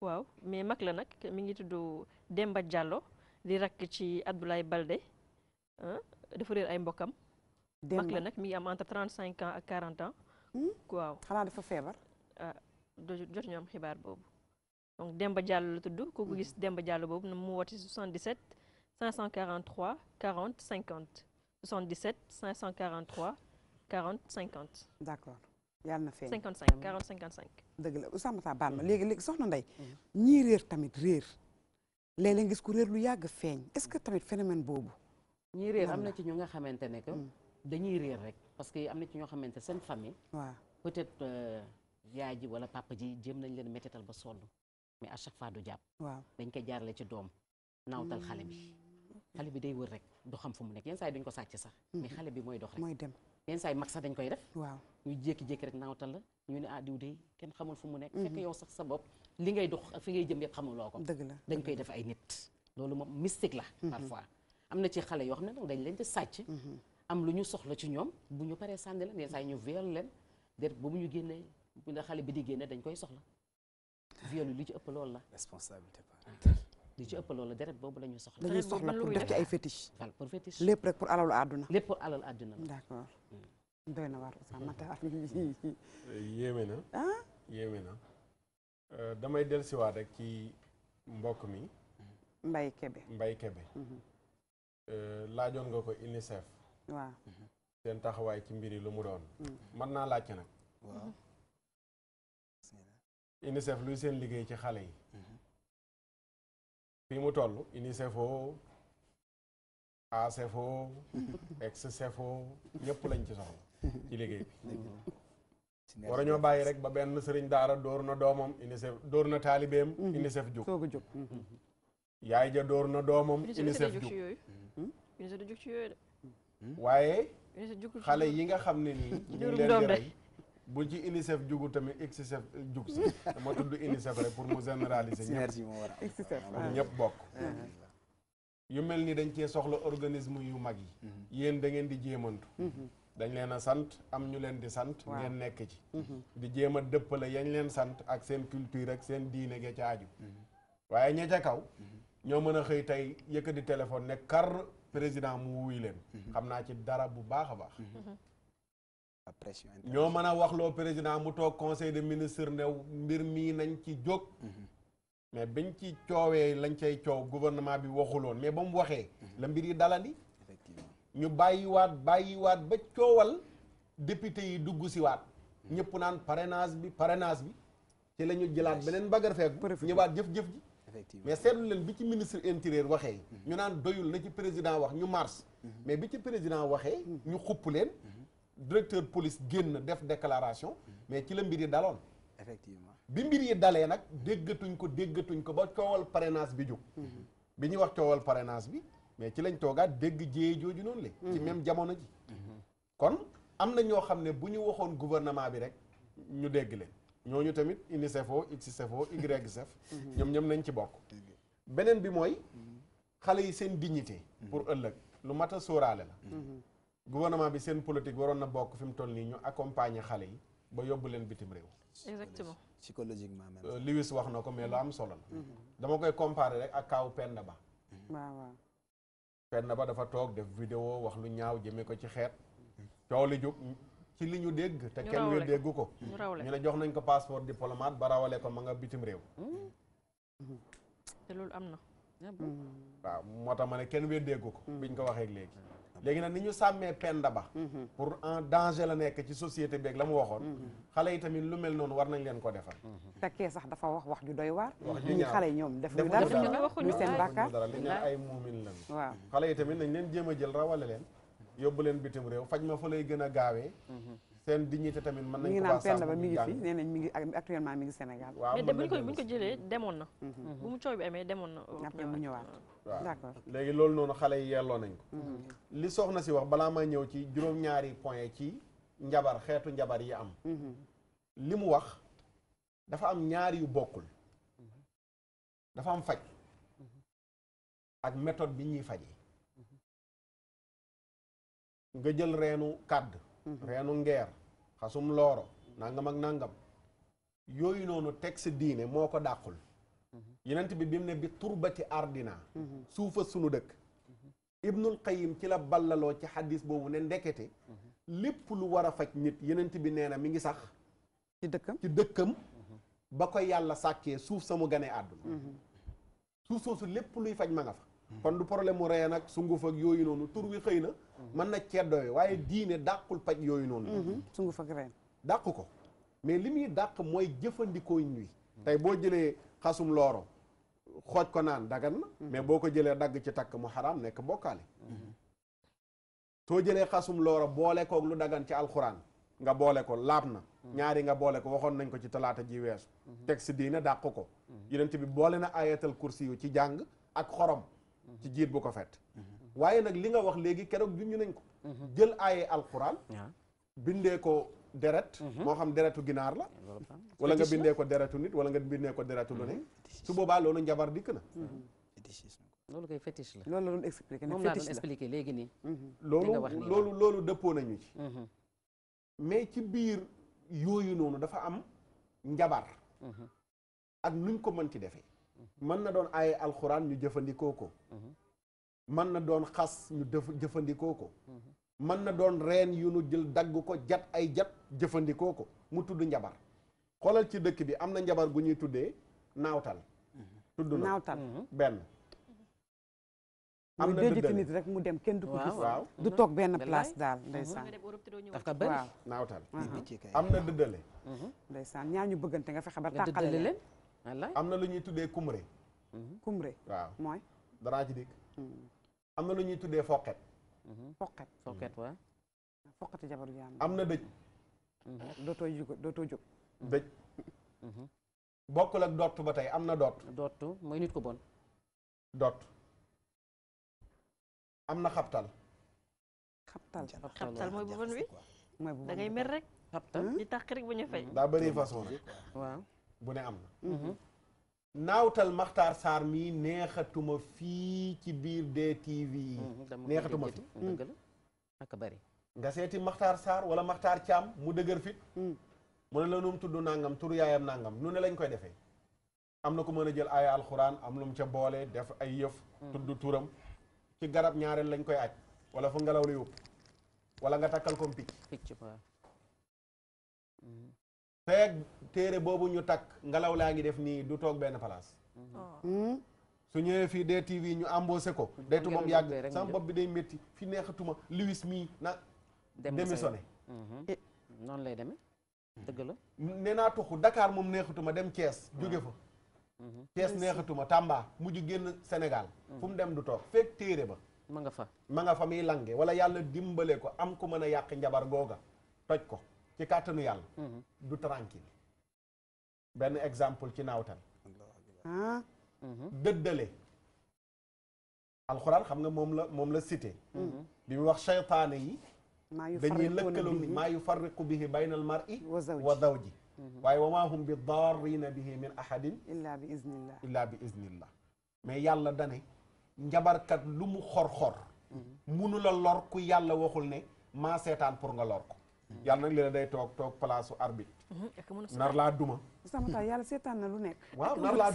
waaw mais mag la nag mi ngi tudd Demba Diallo di rakk ci Abdoulaye Baldé dafa réer ay mbokkam mag la nag mi ngi am entre 35 ans ak 40 ans waaw xanaa dafa feebar jotuñu am xibaar boobu donc Demba Diallo la tudd ku ko gis Demba Diallo boobu na mu woote 77 543 40 50 77 543 40 50. d'accord yàlla na feeñ 55 40 55. dëgg la Oustaz Makhtar baal ma léegi soxna Ndeye ñii réer tamit réer léeg-léeg gis ku réer lu yàgg feeñ est-ce que tamit phénomène boobu ñii réer am na ci ñu nga xamante ne que dañuy réer rek parce que am na ci ñoo xamante seen famille waaw peut-être yaay ji wala papa ji jéem nañ leen métital ba sonn mais à chaque fois du jàpp waaw dañ koy jaarale ci doom naawtal xale bi day wër rek du xam fu mu nekk yenn saa yi duñ ko sàcc sax mais xale bi mooy dox rek mooy dem yenn saa yi mag sax dañ koy def waaw ñu jékki-jékki rek naawtal la ñu ne ah diw de kenn xamul fu mu nekk fekk yow sax sa bopp li ngay dox ak fi ngay jëm yëpp xamuloo ko dëgg la dañ koy def ay nit loolu moom mystique la parfois am na ci xale yoo xam ne nag dañ leen di sàcc am lu ñu soxla ci ñoom bu ñu paree sànni leen yenn saa yi ñu viol leen déet boobu ñu génnee bu la xale bi di génne dañ koy soxla viol li ci ëpp loolu la responsabilité parentale li ci ëpp loolu la deret boobu la ñu soxla dañuy soxla pour def ci ay fétiche wal pour fétiche lépp rek pour alalu àdduna lépp pour alal àdduna la d'accord doy na waar Oustaz Makhtar yéeme na yéeme na damay dellusiwaat rek ci mbokk mi Mbaye Kébé laajoon nga ko UNICEF waaw seen taxawaay ci mbir yi lu mu doon mën naa laajte nag waaw UNICEF luy seen liggéey ci xale yi fii mu toll UNICEF o ACEFO ex-CEFO ñëpp lañ ci soxla ci liggéey bi war a ñoo bàyyi rek ba benn sëriñ daara dóor na doomam UNICEF dóor na taalibeem UNICEF jóg soog a jóg yaay ja dóor na doomam UNICEF jóg UNICEF du jóg ci yooyu de waaye xale yi nga xam ne nii ñu ngi leen di rey bu ci UNICEF jugu tamit XCF jug si dama tudd UNICEF rek pour mu généraliser ñëpp ñëpp bokk yu mel ni dañ cee soxla organisme yu mag yi yéen da ngeen di jéemantu dañ leen a sant am ñu leen di sant ngeen nekk ci di jéem a dëppale yañ leen sant ak seen culture ak seen diine ga ca aju waaye ña ca kaw ñoo mën a xëy tey yëkkati téléphone ne kar président mu wuy leen xam naa ci dara bu baax a baax ñoo mën a waxloo président mu toog conseil des ministres ne mbir mii nañ ci jóg mais biñ ci coowee lañ cay coow gouvernement bi waxuloon mais ba mu waxee la mbir yi dalandi ñu bàyyiwaat ba coowal député yi dugg si waat ñëpp naan parrainage bi ci la ñu jëlaat beneen baggar feegu ñëwaat jëf-jëf ji mais seetlu leen bi ci ministre intérieur waxee ñu naan doyul na ci président wax ñu mars mais bi ci président waxee ñu xupp leen directeur police génn def déclaration mais ci la mbir yi daloon effectivement bi mbir yi dalee nag déggatuñ ko ba coowal parrainage bi jóg bi ñuy wax coowal parrainage bi mais ci lañ toogaat dégg jéye jooju noonu la ci même jamono ji kon am na ñoo xam ne bu ñu waxoon gouvernement bi rek ñu dégg leen ñooñu tamit UNICEFo XCEFo YCEF ñoom nañ ci bokk beneen bi mooy xale yi seen dignité pour ëllëg lu mat a sóoraale la gouvernement bi seen politique waroon na bokk fi mu toll nii ñu accompagner xale yi ba yóbbu leen bitim réew exactement psychologiquement même Lewis wax na ko mais lu am solo la dama koy comparer rek ak kaaw Penda Ba waaw Penda Ba dafa toog def vidéo wax lu ñaaw jëmee ko ci xeet coow li jóg ci li ñu dégg te kenn we déggu ko ñu ne jox nañ ko passeport diplomate ba rawale ko ma nga bitim réew te loolu am na waaw moo tax ma ne kenn we déggu ko biñ ko waxee léegi nag ni ñu sàmmee Penda Ba pour en danger la nekk ci société beeg la mu waxoon xale yi tamit lu mel noonu war nañ leen ko defal fekkee sax dafa wax ju doy waar wax ju ñi xale yi ñoom def ñu dara ñu seen bàkkaar dara li ñu ay muumin lan waaw xale yi tamit nañ leen jéem a jël rawale leen yóbbu leen bitim réew faj ma fa lay gën a gaawee seen dignité tamit mën nañ ko naan Penda Ba mi ngi fi nee nañ mi ngi actuellement mi ngi Sénégal waaw mais buñ ko jëlee demoon na bu mu coow bi amee demoon na après mu ñëwaat waaw d'accord léegi loolu noonu xale yi yelloo nañ ko li soxna si wax balaa may ñëw ci juróom-ñaari point ci njabar xeetu njabar yi am li mu wax dafa am ñaari yu bokkul dafa am faj ak méthode bi ñuy fajee nga jël reenu kàdd reenu ngeer xasum looro nangam ak nangam yooyu noonu teg sa diine moo ko dàqul yenent bi mu ne bi turbati ardina suufa sunu dëkk ibnul qayyim ci la ballaloo ci xadis boobu ne ndekete lépp lu war a faj nit yenent bi nee na mi ngi sax ci dëkkam ba ko yàlla sàkkee suuf sa mu ganee àdduna suuf soosu lépp luy faj ma nga fa kon du problème mu reen ak sunguf ak yooyu noonu tur wi xëy na mën na ceddoowe waaye diine dàqul paj yooyu noonu sunguf ak reen dàq ko mais li muy dàq mooy jëfandikoo ñuy tey boo jëlee xasum looro xooj ko naan dagan na mais boo ko jëlee dagg ci takk mu xaraam nekk bokkaale soo jëlee xasum looro boole koog lu dagan ci alxuraan nga boole ko laab na ñaari nga boole ko waxoon nañ ko ci talaata ji weesu teg si diine dàq ko yonent bi boole na ayatal kursi yu ci jàng ak xorom ci jiit bu ko fet waaye nag li nga wax léegi keroog junñu nañ ko jël aaye alxuraan bindee ko deret moo xam deretu ginaar la wala nga bindee ko deretu nit wala nga bindee ko deretu lu ne su boobaa loolu njabar dikk na loolu koy fétiche la loolu la doon expliqué moom laa doon expliqué léegi nii loolu dëppoo nañu ci mais ci biir yooyu noonu dafa am njabar ak nuñ ko mën ci defee mën na doon aaye alxuraan ñu jëfandikoo ko mën na doon xas ñu jëfandikoo ko mën na doon reen yu nu jël dagg ko jat ay jat jëfandikoo ko mu tudd njabar xoolal ci dëkk bi am na njabar gu ñuy tuddee naawtal tudd na naawtal benn am na dëddale nit rek mu dem kenn du ko gis waaw du toog benn place daal ndeysaan daf ka bëri naawtal am na dëddale ndeysaan ñaar ñu bëggante nga fexe ba tàqale leen am na lu ñuy tuddee kumre kumre waaw mooy danaa ci dikk am na lu ñuy tuddee foqet foqet waaw foqati jabaru jaam am na dëj dootoo jóg dëj bokkul ak dott ba tey am na dott mooy nit ko bon dott am na xabtal xabtal mooy bu bon wi da ngay mer rek xabtal di tàq rek bu ñu fay daa bëri façon nag waaw bu ne am na naawtal Maxtaar Sarr mii neexatuma fii ci biir DTV yi neexatuma fi dëgg la ak bari nga seeti Maxtaar Sarr wala Maxtaar Caam mu dëgër fit mu ne la nu mu tudd nangam turu yaayam nangam nu ne lañ koy defee am na ko mën a jël aaya alxuraan am lu mu ca boole def ay yëf tudd turam ci garab ñaareel lañ koy aj wala fu ngelaw li yóbbu wala nga takkal ko picc feeg téere boobu ñu takk ngelaw laa ngi def nii du toog benn place su ñëwee fii DTV ñu embauché ko daytu moom yàgg sama bopp bi day métti fi neexatuma Louis mii na démissionné noonu lay demee dëgg la nee naa tuxu Dakar moom neexatuma dem Thiès jóge fa Thiès neexatuma Tamba mujj génn Sénégal fu mu dem du toog fekk téere ba ma nga fa muy lange wala yàlla dimbale ko am ku mën a yàq njabar googa toj ko ci kàttanu yàlla du tranquille benn exemple ci naawtal dëddale alxuraan xam nga moom la cité bi mu wax seytaane yi dañuy lëkkaloo maa yufarriqu bihi bayna al mar'i wa zawji waaye wa maa hum bi darrina bihi min ahadin illa bi iznillah mais yàlla dane njabarkat lu mu xor-xor munu la lor ku yàlla waxul ne maa seetaan pour nga lor ko yàlla nag léeg day toog place su arbitre nar laa duma samata yàlla seetaan na lu nekk waaw nar laa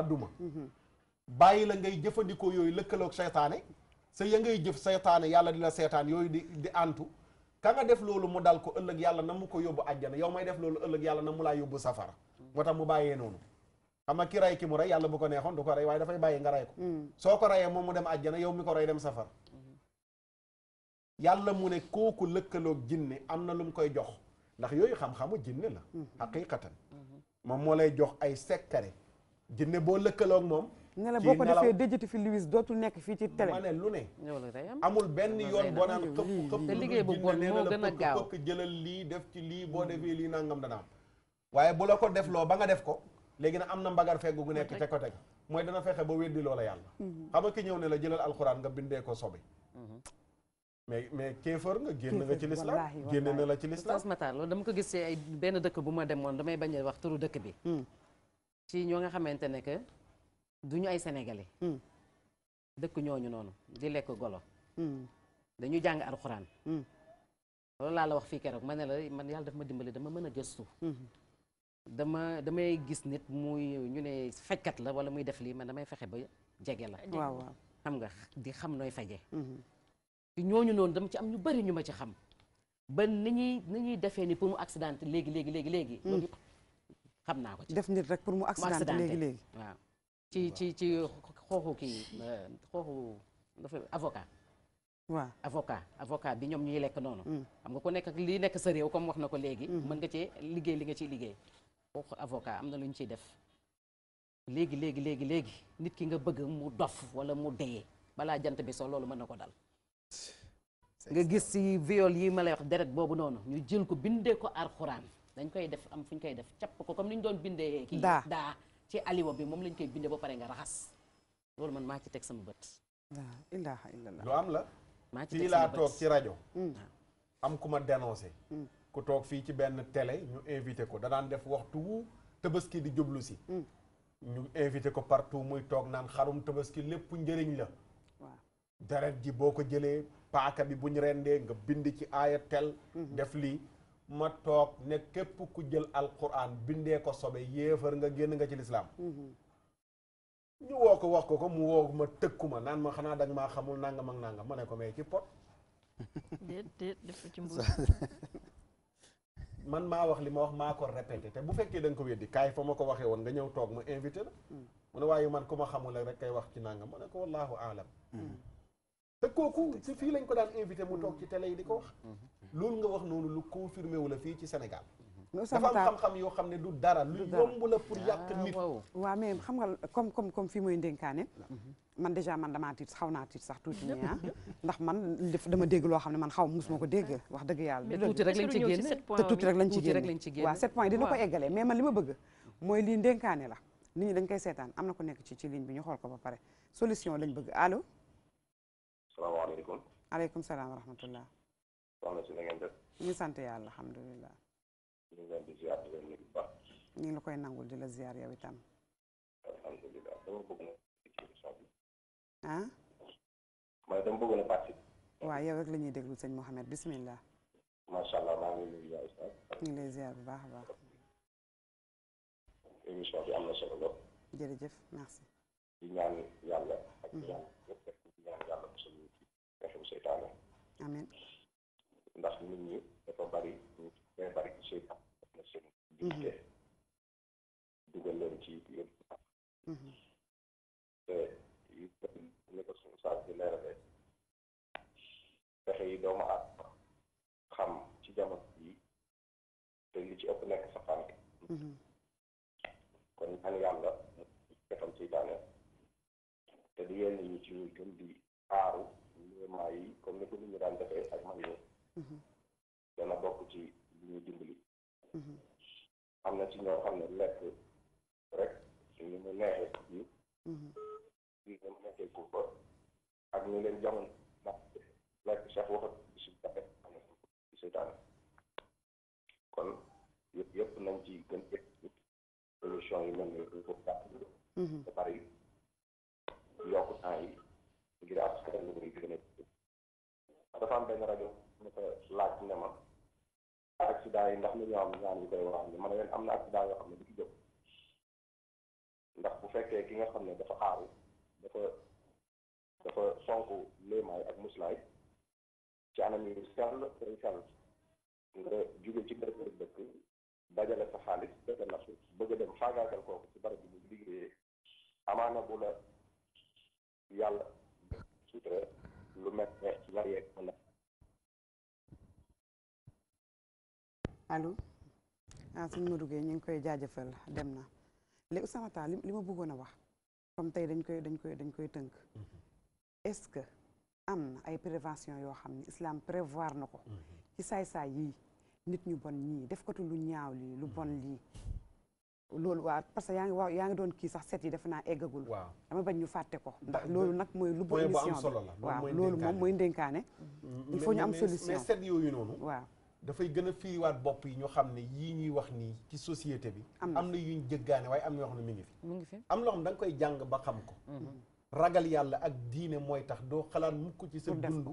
duma bàyyi la ngay jëfandikoo yooyu lëkkaloog seytaane sa ya ngay jëf seytaane yàlla di la seetaan yooyu di antu ka nga def loolu mu dal ko ëllëg yàlla na mu ko yóbbu àjjana yow may def loolu ëllëg yàlla na mu laa yóbbu safara moo tax mu bàyyee noonu xam nga ki rey ki mu rey yàlla bu ko neexoon du ko rey waaye dafay bàyyi nga rey ko soo ko reyee moom mu dem àjjana yow mi ko rey dem safara yàlla mu ne kooku lëkkaloog jinne am na lu mu koy jox ndax yooyu xam-xamu jinne la xaqiqatan moom moo lay jox ay secret jinne boo lëkkaloog moom ne la boo ko defee déjati fi Louis dootul nekk fii ci télé ma ne lu ne amul benn yoon boo naan xëpp te liggéey bu bon moo gën a gaaw pëkk jëlal lii def ci lii boo defee lii nangam dana am waaye bu la ko def loo ba nga def ko léegi nag am na mbagar feggu gu nekk te ko teg mooy dana fexe ba weddi loola yàlla xam nga ki ñëw ne la jëlal alxuraan nga bindee ko sobe mais kéefër nga génn nga ci lislaam génne na la ci lislaam Oustaz Matar loolu dama ko gis ci ay benn dëkk bu ma demoon damay bañ a wax turu dëkk bi ci ñoo nga xamante ne que duñu ay sénégalais dëkk ñooñu noonu di lekk golo dañu jàng alxuraan loolu laa la wax fii keroog ma ne la man yàlla daf ma dimbali dama mën a gëstu damay gis nit muy ñu ne fajkat la wala muy def lii man damay fexe ba jege la waaw xam nga di xam nooy faje ci ñooñu noonu dama ci am ñu bari ñu ma ci xam ba ni ñuy defee ni pour mu accident léegi loolu xam naa ko ci def nit rek pour mu accidenté léegi waaw ci xooxu kii xooxu dafa avocat bi ñoom ñuy lekk noonu xam nga ku nekk ak lii nekk sa réew comme wax na ko léegi mën nga cee liggéey li nga ciy liggéey xooxu avocat am na lu ñu ciy def léegi nit ki nga bëgg mu dof wala mu dee balaa jant bi so loolu mën na ko dal nga gis ci viol yi ma lay wax deret boobu noonu ñu jël ko bindee ko alxuraan dañ koy def am fu ñu koy def capp ko comme ni ñu doon bindee kii daa ci aliwa bi moom lañ koy bindee ba pare nga raxas loolu man maa ci teg sama bët laa ilaaha illallah lu am la maa ci fii laa toog ci rajo am ku ma dénoncé ku toog fii ci benn télé ñu invité ko danaan def waxtu wu tabaski di jublu si ñu invité ko partout muy toog naan xarum tabaski lépp njëriñ la waaw deret ji boo ko jëlee paaka bi buñ rendee nga bind ci aaya tel def lii ma toog ne képp ku jël alquran bindee ko sobe yéefar nga génn nga ci lislaam ñu woo ko wax ko mu woo ma tëkku ma naan ma xanaa danga maa xamul nangam ak nangam ma ne ko mais ci pot déet def ci mbuus man maa wax li ma wax maa ko répété te bu fekkee da nga ko weddi kaay fa ma ko waxee woon nga ñëw toog ma invité la mu ne waaye man ku ma xamul rek kay wax ci nangam ma ne ko wallahu aalam te kooku ci fii lañ ko daan invité mu toog ci télé yi di ko wax loolu nga wax noonu lu confirmé wu la fii ci Sénégal dafa am xam-xam yoo xam ne du dara lu yomb la pour yàq nit waaw mais xam nga comme fii mooy ndénkaane man déjà man damaa tiit xaw naa tiit sax tuuti nii ndax man dama dégg loo xam ne man xaw musuma ko dégg wax dëgg yàlla tuuti rek lañ ci génn te tuuti rek lañ ci génn waaw 7 points dina ko eggalee mais man li ma bëgg mooy lii ndénkaane la nit ñi dañ koy seetaan am na ko nekk ci ligne bi ñu xool ko ba pare solution lañ bëgg allo salaamaaleykum aleykum salaam wa rahmatullah soxna si na ngeen def ñu sant yàlla alhamdulilah ñu ngi leen di ziar di leen nuyu bu baax ñu ngi la koy nangul di la ziar yow itam alhamdulilah dama bëgg na ci émission bi ah man dama bëgg na participer waaw yow rek la ñuy déglu sëñ Mouhamed bismillah macha allah maa ngi nuyu yaay sax ñu ngi lay ziar bu baax a baax émission bi am na solo lool jërëjëf merci di ñaan yàlla ak ñaan yëpp di ñaan yàlla mosul ñu ci pexem seytaane amiin ndax nit ñi dafa bari ñu bari ci seytaan def na seen diggante dugal leen ci yoon te ni ko suñu saas bi leerale pexe yi doomu aadama xam ci jamono yi te li ci ëpp nekk safaan kon ñaan yàlla pexem seytaane te di yenn ñi ci ñu gën di aaru élément yi comme ni ko nit ñi daan defee ak man ñi dana bokk ci li ñuy dimbali am na ci ñoo xam ne lekk rek ni mu neexee yi ni mu nekkee pour ba ak ñu leen jamono ndax lekk sax waxat bi su dafe am na ci seytaane kon yëpp nañ ci gën solution yi mel ni il faut gàtt ba bari yokk temps yi ngir askan wi gën a dafa am benn rajo mu ko laaj ne ma accident yi ndax lu ñu am ñaan yi koy wax ne ma ne leen am na accident yoo xam ne du ci jóg ndax bu fekkee ki nga xam ne dafa aaru dafa fonk léemaay ak muslaay ci anam yi sell day sell nga jóge ci dëkk dëkk dajale sa xaalis dëkk nasu bëgg a dem faagaagal kooku ci barab bi mu liggéeyee amaana bu la yàlla suutre lu mel ne la yeeg mën na allo suñ ma duggee ñu ngi koy jaajëfal dem na léegi Oustaz Makhtar li ma bëggoon a wax comme tey dañ koy tënk est-ce que am na ay prévention yoo xam ne islam prévoir na ko ci saay-saay yii nit ñu bon ñii def ko tu lu ñaaw lii lu bon lii loolu waa parce que yaa ngi doon kii sax set yi defe naa eggagul dama bañ ñu fàtte ko ndax loolu nag mooy lu bon émission bi waaw loolu moom mooy ndénkaane il faut ñu am solution mais set yooyu noonu waaw dafay gën a firiwaat bopp yi ñu xam ne yii ñuy wax nii ci société bi am na yuñ jëggaane waaye am na yoo xam ne mi ngi fi am loo xam da nga koy jàng ba xam ko ragal yàlla ak diine mooy tax doo xalaat mukk ci sa dund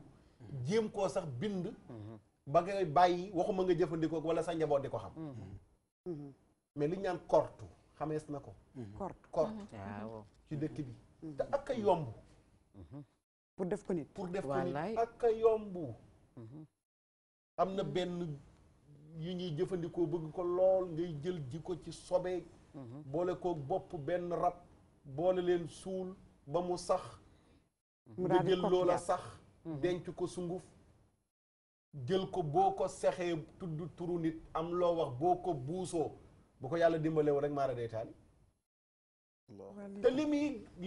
jéem koo sax bind ba ngay bàyyi waxuma nga jëfandikoo wala sa njaboot di ko xam mais li ñu naan kortu xamees na ko kortu ci dëkk bi te ak a yomb pour def ko nit ak a yomb am na benn yu ñuy jëfandikoo bëgg ko lool ngay jël ji ko ci sobe boole ko bopp benn rab boole leen suul ba mu sax nga jël loola sax denc ko sunguf jël ko boo ko sexee tudd turu nit am loo wax boo ko buusoo bu ko yàlla dimbalewu rek maara day taali te li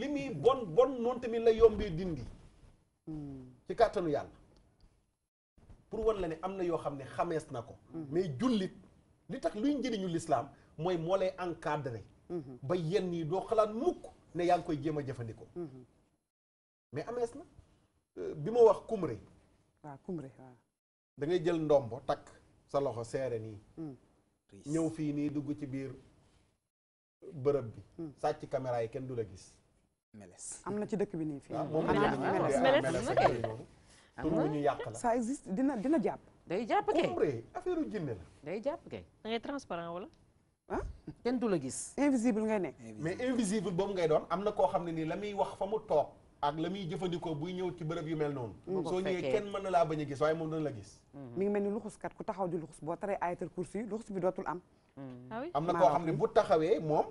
muy bon noonu tamit la yombee dindi ci kàttanu yàlla pour wan la ne am na yoo xam ne xamees na ko mais jullit li tax luy njëriñu lislaam mooy moo lay encadré ba yenn yi doo xalaat mukk ne yaa ngi koy jéem a jëfandikoo mais amees na bi ma wax kumre waaw kumre waaw da ngay jël ndombo takk sa loxo seere nii ñëw fii nii dugg ci biir bërëb bi sàcc caméra yi kenn du la gis meles am na ci dëkk bi nii fii moom tur wu ñu yàq la ça existe dina jàpp day jàpp kay kumre affaire u jinne la day jàpp kay da ngay transparent wala kenn du la gis invisible ngay nekk mais invisible boobu ngay doon am na koo xam ne nii la muy wax fa mu toog ak la muy jëfandikoo buy ñëw ci bërëb yu mel noonu soo ñëwee kenn mën na laa bañ a gis waaye moom dana la gis mi ngi mel ni luxuskat ku taxaw di luxus boo taree ayatal kursi yi luxus bi dootul am am na koo xam ne bu taxawee moom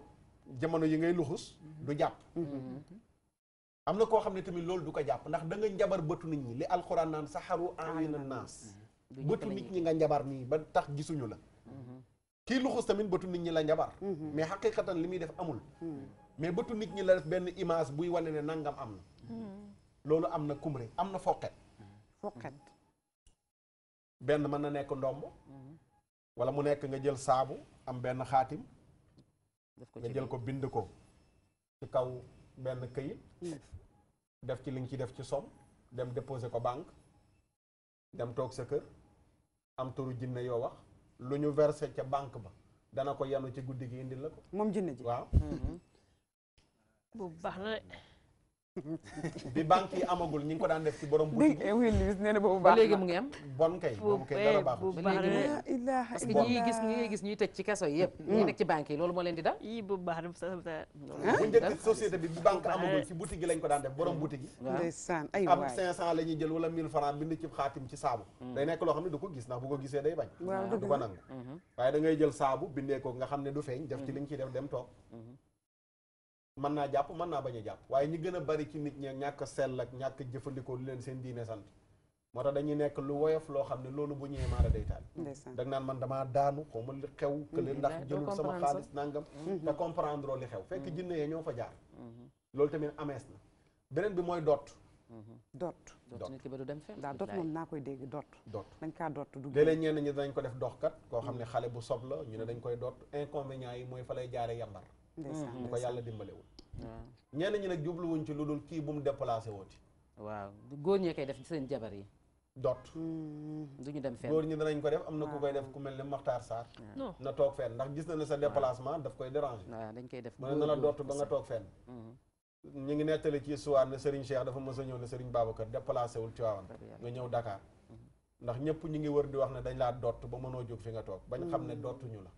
jamono yi ngay luxus du jàpp am na koo xam ne tamit loolu du ko jàpp ndax da nga njabar bëtu nit ñi li alxuraan naan saxaru ayuna naas bëtu nit ñi nga njabar nii ba tax gisuñu la kii luxus tamit bëtu nit ñi la njabar mais xaqiqatan li muy def amul mais bëtu nit ñi la def benn image buy wane ne nangam am na loolu am na kumre am na foqet benn mën na nekk ndomb wala mu nekk nga jël saabu am benn xaatim nga jël ko bind ko ci kaw benn këyit def ci li nga ci def ci som dem déposer ko banque dem toog sa kër am turu jinne yoo wax lu ñu versé ca banque ba dana ko yanu ci guddi gi indil la ko moom jinne ji waaw boobu baax na de bi banque yi amagul ñi ngi ko daan def ci borom boutique yi nee na boobu ba baax léegi mu ngi am bon kay boobu kay dara baaxul ba léegi mu ngi am parce que ñi ngay gis ñuy tëj ci kaso yi yëpp ñi nekk ci banque yi loolu moo leen di dal yii boobu baax na bu njëkk société bi banque amagul ci boutique yi lañ ko daan def borom boutique yi ndeysaan ay am waay 500 la ñuy jël wala 1000 francs bind ci xaatim ci saabu day nekk loo xam ne du ko gis ndax bu ko gisee day bañ du ko nangu waaye da ngay jël saabu bindee ko nga xam ne du feeñ def ci li nga ciy def dem toog mën naa jàpp mën naa bañ a jàpp waaye ñi gën a bari ci nit ñi ñàkk sell ak ñàkk jëfandikoo lu leen seen diine sant moo tax dañuy nekk lu woyof loo xam ne loolu bu ñëwee maara day taal dag naan man damaa daanu xaw ma li xew kële ndax jëlul sama xaalis nangam te comprendre li xew fekk jinne yee ñoo fa jaar loolu tamit amees na beneen bi mooy dot nit ki ba du dem fenn daa dot moom naa koy dégg dot dañ kaa dot du léeg-léeg ñenn ñi dañ ko def doxkat koo xam ne xale bu sob la ñu ne dañ koy dot inconvénients yi mooy fa lay jaare yambar bu ko yàlla dimbalewul ñenn ñi nag jubluwuñ ci lu dul kii bu mu déplacé wooti waaw góor ñee koy def ci seen jabar yi dot du ñu dem fenn góor ñi danañ ko def am na ku koy def ku mel ne Makhtar Sarr na toog fenn ndax gis na ne sa déplacement daf koy déranger waaw dañ koy def mu ne na la dott ba nga toog fenn ñu ngi nettali ci histoire ne Serigne Cheikh dafa mës a ñëw ne Serigne Babacar déplacé wul ci waawan nga ñëw Dakar ndax ñëpp ñu ngi wër di wax ne dañ laa dott ba mënoo jóg fi nga toog bañ xam ne dottuñu la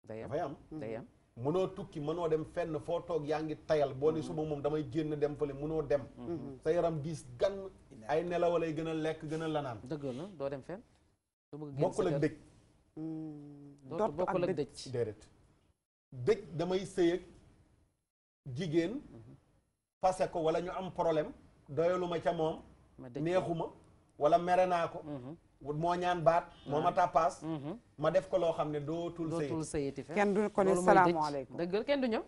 dafay am mënoo tukki mënoo dem fenn foo toog yaa ngi tayal boo ne suba moom damay génn dem fële mënoo dem sa yaram diis gan ay nelaw lay gën a lekk gën a lanaan dëgg la doo dem fenn bokkul ak dëj bokkul ak dëj déedéet dëj damay sëy ak jigéen fase ko wala ñu am problème doyaluma ca moom neexuma wala mere naa ko moo ñaan baat moo ma tàppaas ma def ko loo xam ne dootul sëyati kenn du ko ne salaamaaleykum dëgg kenn du ñëw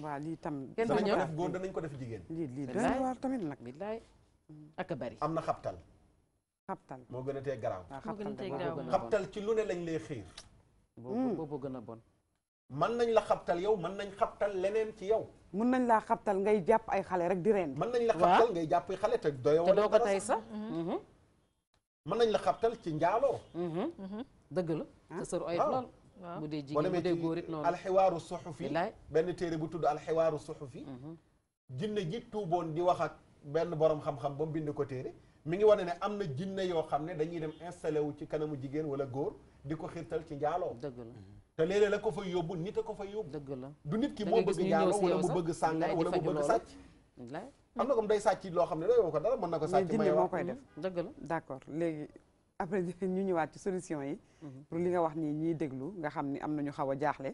waaw lii tam kenn du ñëw def góor danañ ko def jigéen lii doy waar tamit nag billaay ak a bari am na xabtal moo gën a tee garaaw xabtal ci lu ne lañ lay xiir boobu gën a bon mën nañ la xabtal yow mën nañ xabtal leneen ci yow mën nañ laa xabtal ngay jàpp ay xale rek di reen mën nañ la xabtal ngay jàpp ay xale te doyoo te doo ko tey sax mën nañ la xabtal ci njaaloo dëgg la sa sër oyof lool bu dee jigéen bu dee góor it noonu alxiwaaru suxufi benn téere bu tudd alxiwaaru suxufi jinne ji tuuboon di wax ak benn borom xam-xam ba mu bind ko téere mi ngi wane ne am na jinne yoo xam ne dañuy dem installé wu ci kanamu jigéen wala góor di ko xiirtal ci njaaloo dëgg la te léeg-léeg la ko fay yóbbu nit a ko fay yóbbu dëgg la du nit ki moo bëgg njaaloo wala mu bëgg sàngal wala mu bëgg sàcc am na comme day sàcc loo xam ne doyoo ko dara mën na ko sàcc jinne moo koy def dëgg la d'accord léegi après ñu ñëwaat ci solution yi pour li nga wax nii ñiy déglu nga xam ni am na ñu xaw a jaaxle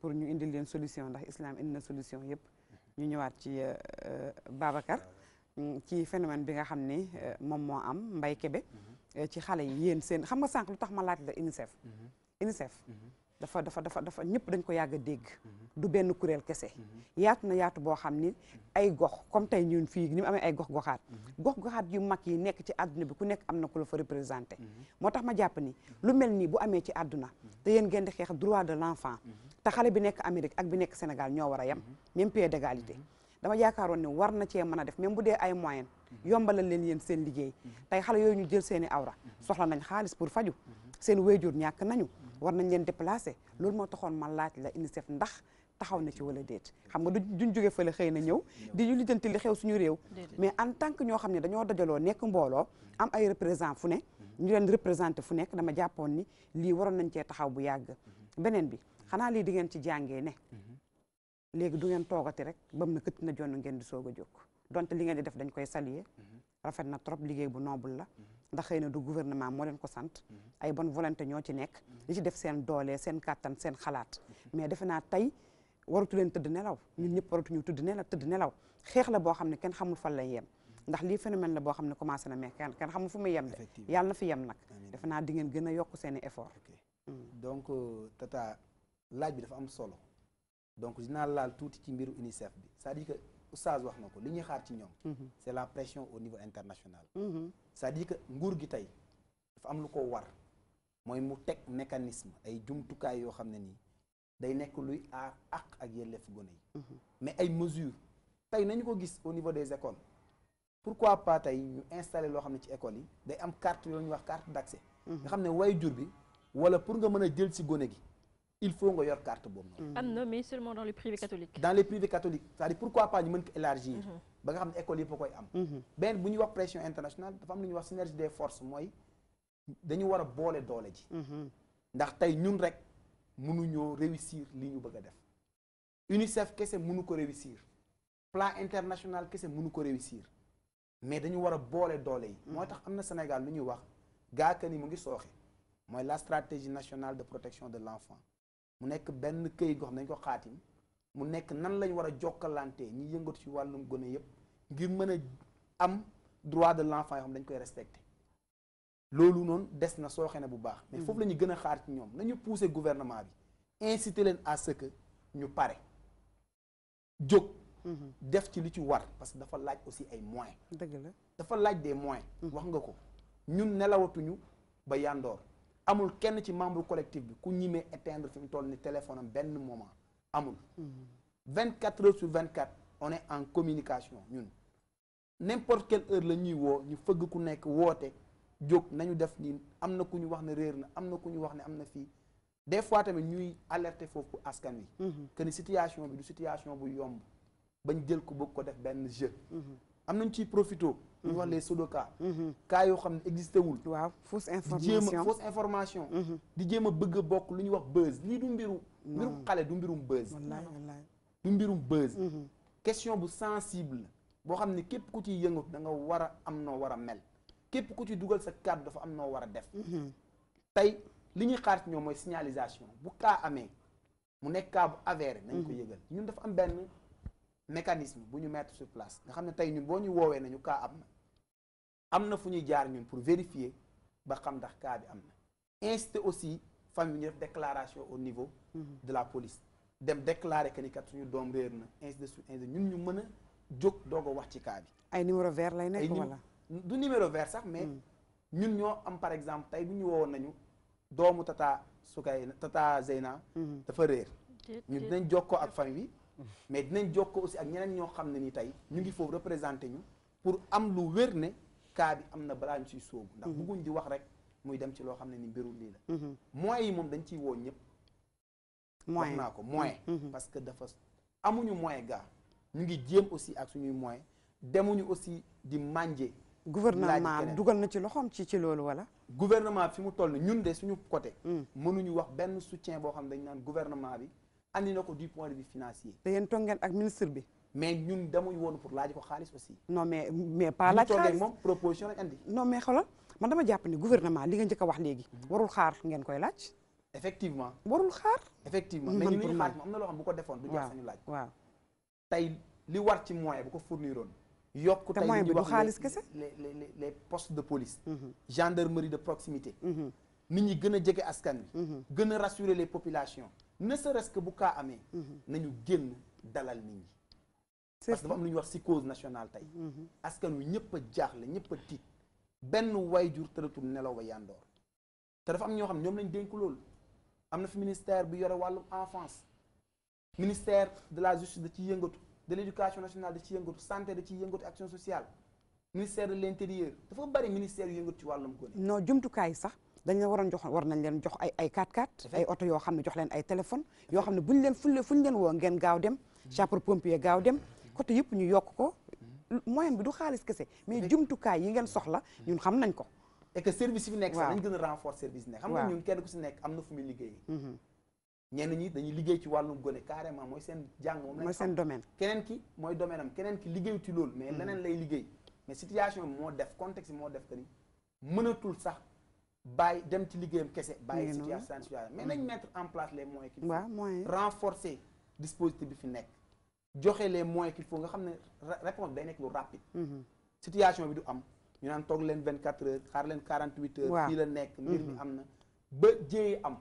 pour ñu indil leen solution ndax islam indi na solution yëpp ñu ñëwaat ci Babacar ci phénomène bi nga xam ni moom moo am Mbaye Kébé ci xale yi yéen seen xam nga sànq lu tax ma laaj la UNICEF dafa ñëpp dañ ko yàgg a dégg du benn kuréel kese yaatu na yaatu boo xam ni ay gox comme tey ñun fii ni mu amee ay gox-goxaat yu mag yi nekk ci àdduna bi ku nekk am na ku la fa représenté moo tax ma jàpp ni lu mel nii bu amee ci àdduna te yéen ngeen di xeex droit de l'enfant te xale bi nekk Amérique ak bi nekk Sénégal ñoo war a yem même pied d'égalité dama yaakaaroon ni war na cee mën a def même bu dee ay moyen yombalal leen yéen seen liggéey tey xale yooyu ñu jël seeni awra soxla nañ xaalis pour faju seen wéyjur ñàkk nañu war nañ leen déplacer loolu moo taxoon ma laaj la UNICEF ndax taxaw na ci wala déet xam nga duñ jóge fële xëy na ñëw di ñu lijjanti li xew suñu réew mais en tant que ñoo xam ne dañoo dajaloo nekk mbooloo am ay représentant fu ne ñu leen représenté fu nekk dama jàppoon ni lii waroon nañ cee taxaw bu yàgg beneen bi xanaa lii di ngeen ci jàngee ne léegi du ngeen toogati rek bam na këtt na jonn ngeen di soog a jóg donte li ngeen di def dañ koy saluer rafet na trop liggéey bu noble la ndax xëy na du gouvernement moo leen ko sant ay bonne volonté ñoo ci nekk li ci def seen doole seen kàttan seen xalaat mais defe naa tey waratu leen tëdd nelaw ñun ñëpp waratuñu tëdd nelaw xeex la boo xam ne kenn xamul fan lay yem ndax lii phénomène la boo xam ne commencé na mais kenn xamul fu muy yem de yàlla na fi yem nag defe naa di ngeen gën a yokk seen i effort donc tata laaj bi dafa am solo donc dinaa laal tuuti ci mbiru UNICEF bi c'est-à-dire que oustaz wax na ko li ñuy xaar ci ñoom c'est la pression au niveau international c'est-à-dire que nguur gi tey dafa am lu ko war mooy mu teg mécanisme ay jumtukaay yoo xam ne nii day nekk luy aar àq ak yelleef gone yi mais ay mesures tey nañu ko gis au niveau des écoles pourquoi pas tey ñu installer loo xam ne ci école yi day am carte yoo ñuy wax carte d'accès nga xam ne waajur bi wala pour nga mën a jël si gone gi il faut nga yor carte boobu noonu. am na mais seulement dans les privés catholiques. dans les privés catholiques c'est-à-dire pourquoi pas ñu mën ko élargir. ba nga xam ne école yëpp a koy am. benn bu ñuy wax pression internationale dafa am lu ñuy wax synergie des forces mooy dañu war a boole doole ji. ndax tey ñun rek mënuñoo réussir li ñu bëgg a def. UNICEF kese mënu ko réussir plan international kese mënu ko réussir mais dañu war a boole doole yi. moo tax am na Sénégal lu ñuy wax gaaka ni mu ngi sooxe mooy la stratégie nationale de protection de l'enfant. mu nekk benn këyit goo xam nañ ko xaatim mu nekk nan lañ war a jokkalante ñi yëngatu ci wàllum gone yëpp ngir mën a am droit de l'enfant yoo xam dañ koy respecté loolu noonu des na sooxe na bu baax mais foofu la ñu gën a xaar ci ñoom nañu pousser gouvernement bi inciter leen à ce que ñu pare jóg def ci li ci war parce que dafa laaj aussi ay moyens dëgg la dafa laaj des moyens wax nga ko ñun nelawatuñu ba yandoor amul kenn ci membre collectif bi ku ñimee éteindre fi mu toll ni téléphone am benn moment amul 24 heures sur 24 on est en communication ñun n'importe quelle heure la ñuy woo ñu fëgg ku nekk woote jóg nañu def nii am na ku ñu wax ne réer na am na ku ñu wax ne am na fii des fois tamit ñuy alerter foofu askan wi que ni situation bi du situation bu yomb bañ jël ko bëgg ko def benn jeu am nañ ciy profito ñu wax les sudoka cas yoo xam ne existé wul waaw fausse information di jéem a bëgg a bokk lu ñuy wax buzz lii du mbirum xale du mbirum buzz du mbirum buzz question bu sensible la boo xam ne képp ku ciy yëngatu da nga war a am noo war a mel képp ku ci dugal sa kàddu dafa am noo war a def tey li ñuy xaar ci ñoom mooy signalisation bu cas amee mu nekk cas bu avéré nañ ko yëgal ñun dafa am benn mécanisme bu ñu mettre sur place nga xam ne tey ñun boo ñu woowee nañu cas am na fu ñuy jaar ñun pour vérifier ba xam ndax cas bi am na inciter aussi famille ñu def déclaration au niveau de la police dem déclarer que ni kat suñu doom réer na ainsi de suite ñun ñu mën a jóg doog a wax ci cas bi ay numéro vert lay nekk wala du numéro vert sax mais ñun ñoo am par exemple tey bu ñu woowoon nañu doomu tata Zeyna dafa réer ñu dinañ jokkoo ak famille bi mais dinañ jokkoo aussi ak ñeneen ñoo xam ne ni tey ñu ngi foofu représenté ñu pour am lu wér ne cas bi am na balaa ñu siy sóobu ndax bëgguñ di wax rek muy dem ci loo xam ne ni mbiru lii la moyens yi moom dañ ciy woo ñëpp wax naa ko moyen parce que dafa amuñu moyen gaa ñu ngi jéem aussi ak suñuy moyen demuñu aussi di mànje gouvernement dugal na ci loxoom ci loolu wala gouvernement fi mu toll ni ñun de suñu côté mënuñu wax benn soutien boo xam ne dañ naan gouvernement bi andi na ko du point de vue financier te yéen toog ngeen ak ministre bi mais ñun demuñu woon pour laaj ko xaalis aussi non mais pas laaj xaalis moom proposition lañ andi non mais xoolal man dama jàpp ni gouvernement li nga njëkk a wax léegi warul xaar ngeen koy laaj. effectivement warul xaar. effectivement mais ñu li ñu xaar am na loo xam bu ko defoon du jar sañu laaj. waaw tey li war ci moyen bu ko fourniroon yokk tey moyen li bi ñuy du xaalis kese. les postes de police gendarmerie de proximité nit ñi gën a jege askan wi gën a rassurer les populations ne serait-ce que bu kaa amee nañu génn dalal nit ñi parce que dafa am lu ñuy wax psychose nationale tey askan wi ñëpp a jaaxle ñëpp a tiit benn wayjur tëratul nelaw ba yandoor te dafa am ñoo xam ne ñoom lañ dénk loolu am na fi ministère bi yore wàllum enfance ministère de la justice da ciy yëngatu de l'éducation nationale da ciy yëngatu santé da ciy yëngatu action sociale ministère de l'intérieur dafa bari ministère yu yëngatu ci wàllum gone. non jumtukaay sax dañ la waroon jox war nañ leen jox ay 4x4 ay oto yoo xam ne jox leen ay téléphone yoo xam ne buñ leen fuñ leen woo ngeen gaaw dem sapeur pompier gaaw dem côté yëpp ñu yokk ko moyen bi du xaalis kese mais jumtukaay yi ngeen soxla ñun xam nañ ko. et que service yi fi nekk sax dañ gën a renforcer service nekk xam nga ñun kenn ku si nekk am na fu muy liggéey ñenn ñi dañuy liggéey ci wàllum gone carrément mooy seen jàng moom lañ mooy seen domaine keneen ki mooy domaine am keneen ki liggéeyu ci loolu mais leneen lay liggéey mais situation bi moo def contexte bi moo def que ni mënatul sax bàyyi dem ci liggéeyam kese bàyyi situation mais nañ mettre en place les moyens qu'il faut renforcer dispositif bi fi nekk joxe les moyens qu'il faut nga xam ne réponse day nekk lu rapide situation bi du am ñu naan toog leen 24 heures xaar leen 48 heures fii la nekk mbir mi am na ba jéeye am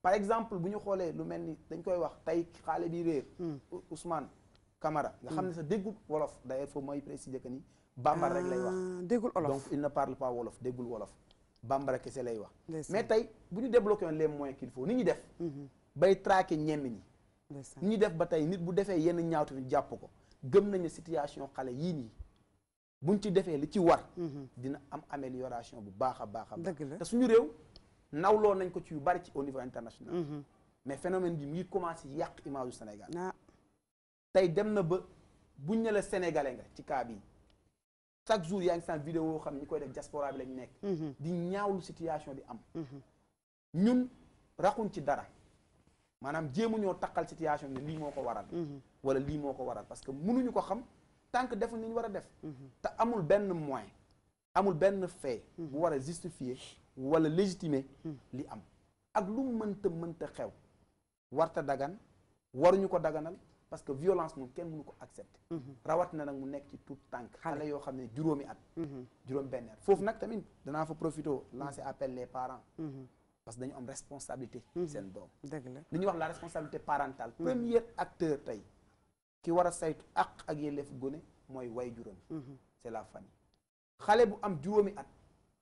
par exemple bu ñu xoolee lu mel ni dañ koy wax tey xaale bi réer Ousmane Camara nga xam ne sa déggul wolof d'ailleurs foofu mooy préciser que ni bambara rek lay wax déggul wolof donc il ne parle pas wolof déggul wolof bambara kese lay wax mais tey bu ñu débloqué woon les moyens qu'il faut ni ñu def bay traquer ñenn ñi ni ñu def ba tey nit bu defee yenn ñaawte fi jàpp ko gëm nañu situation xale yii nii buñ ci defee li ci war dina am amélioration bu baax a baax a baax te suñu réew nawloo nañ ko ci yu bari ci au niveau international mais phénomène bi mu ngi commencé yàq image du Sénégal tey dem na ba buñ ne la sénégalais nga ci cas bi chaque jour yaa ngi seen vidéo yoo xam ne ñi koy def diaspora bi lañ nekk di ñaawlu situation bi am ñun raxuñ ci dara maanaam jéemu ñoo taqal situation bi ne lii moo ko waral wala lii moo ko waral parce que mënuñu ko xam tant que defuñ ni ñu war a def te amul benn moyen amul benn fait bu war a justifier wala légitimer li am ak lu mënta xew warta dagan waruñu ko daganal parce que violence moom kenn mënu ko accepter rawat na nag mu nekk ci tout tànk xale yoo xam ne juróomi at juróom benn at foofu nag tamit danaa fa profité lancer appel les parents parce que dañu am responsabilité seen doom dëgg la li ñuy wax la responsabilité parentale premier acteur tey ki war a saytu ak yelleef gone mooy way juróom c'est la famille xale bu am juróomi at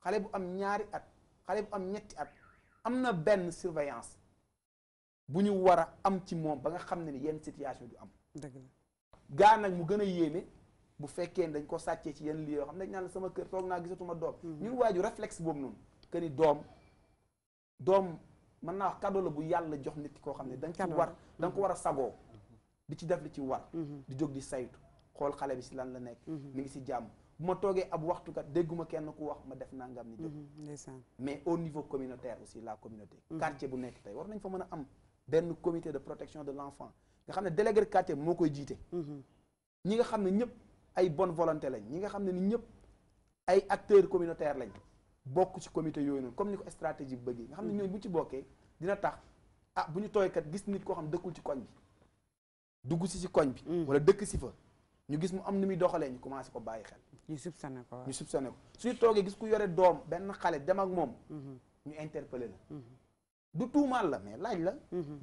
xale bu am ñaari at xale bu am ñetti at am na benn surveillance bu ñu war a am ci moom ba nga xam ne ni yenn situation du am dëgg la gaa nag mu gën a yéeme bu fekkee dañ ko sàccee ci yenn lii yoo xam ne dañ naan la sama kër toog naa gisatuma doom ñun waaju réflexe boobu noonu que ni doom mën naa wax cadeau la bu yàlla jox nit koo xam ne da nga ci war da nga ko war a sagoo di ci def li ci war di jóg di saytu xool xale bi si lan la nekk mi ngi si jàmm bu ma toogee ab waxtukat dégguma kenn ku wax ma def nangam ni jóg mais au niveau communautaire aussi la communauté quartier bu nekk tey war nañ fa mën a am benn comité de protection de l'enfant nga xam ne délégué de quartier moo koy jiite ñi nga xam ne ñëpp ay bonne volonté lañ ñi nga xam ne ni ñëpp ay acteurs communautaires lañ bokk ci comité yooyu noonu comme ni ko stratégie bi bëggee nga xam ne ñooñu bu ci bokkee dina tax bu ñu tooyee kat gis nit koo xam dëkkul ci koñ bi dugg si koñ bi wala dëkk si fa ñu gis mu am nu muy doxalee ñu commencé ko bàyyi xel ñu soupçonné ko suñu toogee gis ku yore doom benn xale dem ak moom ñu interpellé la du tuumaal la mais laaj la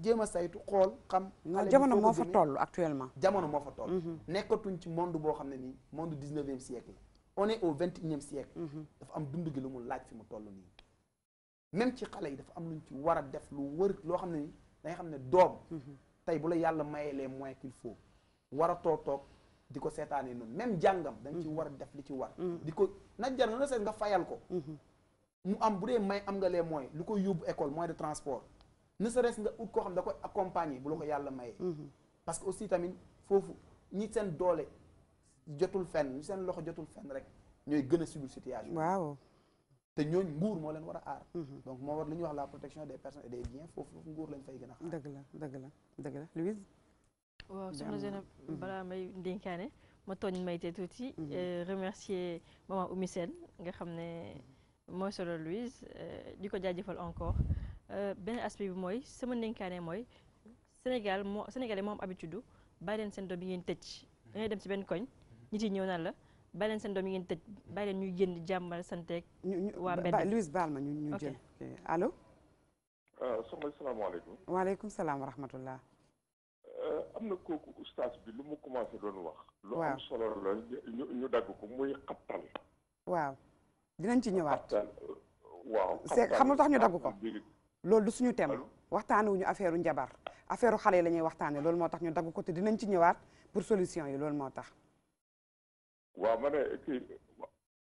jéem a saytu xool xam jamono moo fa toll actuellement jamono moo fa toll nekkatuñ ci monde boo xam ne nii monde 19e siècle on est au 21e siècle dafa am dund gi lu mu laaj fi mu toll nii même ci xale yi dafa am luñ ci war a def lu wër loo xam ne ni da nga xam ne doom tey bu la yàlla mayee les moyens qu'il faut war a toog di ko seetaanee noonu même jàngam da nga ci war a def li ci war di ko na jar na seet nga fayal ko mu am bu dee may am nga les moyens lu koy yóbbu école moyen de transport ne serait-ce nga ut koo xam da koy accompagner bu la ko yàlla mayee parce que aussi tamit foofu ñi seen doole jotul fenn ñi seen loxo jotul fenn rek ñooy gën a subir situation waaw te ñooñ nguur moo leen war a aar donc moo war li ñuy wax la protection des personnes et des biens foofu nguur lañ fay gën a xaar dëgg la Louise waaw soxna Zeynab balaa may ndénkaane ma tooñ mayte tuuti remercier maman Oumy Sène nga xam ne mooy solo Louise di ko jaajëfal encore benn aspect bi mooy sama ndénkaane mooy Sénégalais moo am habitude bàyyi leen seen doom yi ngeen tëj da ngay dem ci benn koñ nit yi ñëw naan la bàyyi leen seen doom yi ngeen tëj bàyyi leen ñuy génn jàmmal santeeg waa mbedd Louise baal ma ñu jël allo soxna salaamaaleykum. waaleykum salaam wa rahmatullah. am na kooku ustaas bi lu mu commencé doon wax. lu waaw am solo la ñu dagg ko muy xabtal. waaw dinañ ci ñëwaat. waaw c'est xam lu tax ñu dagg ko. loolu du suñu thème. waxtaanewuñu affaire njabar affaire xale yi la ñuy waxtaanee loolu moo tax ñu dagg ko te dinañ ci ñëwaat pour solution yi loolu moo tax. waaw ma ne kii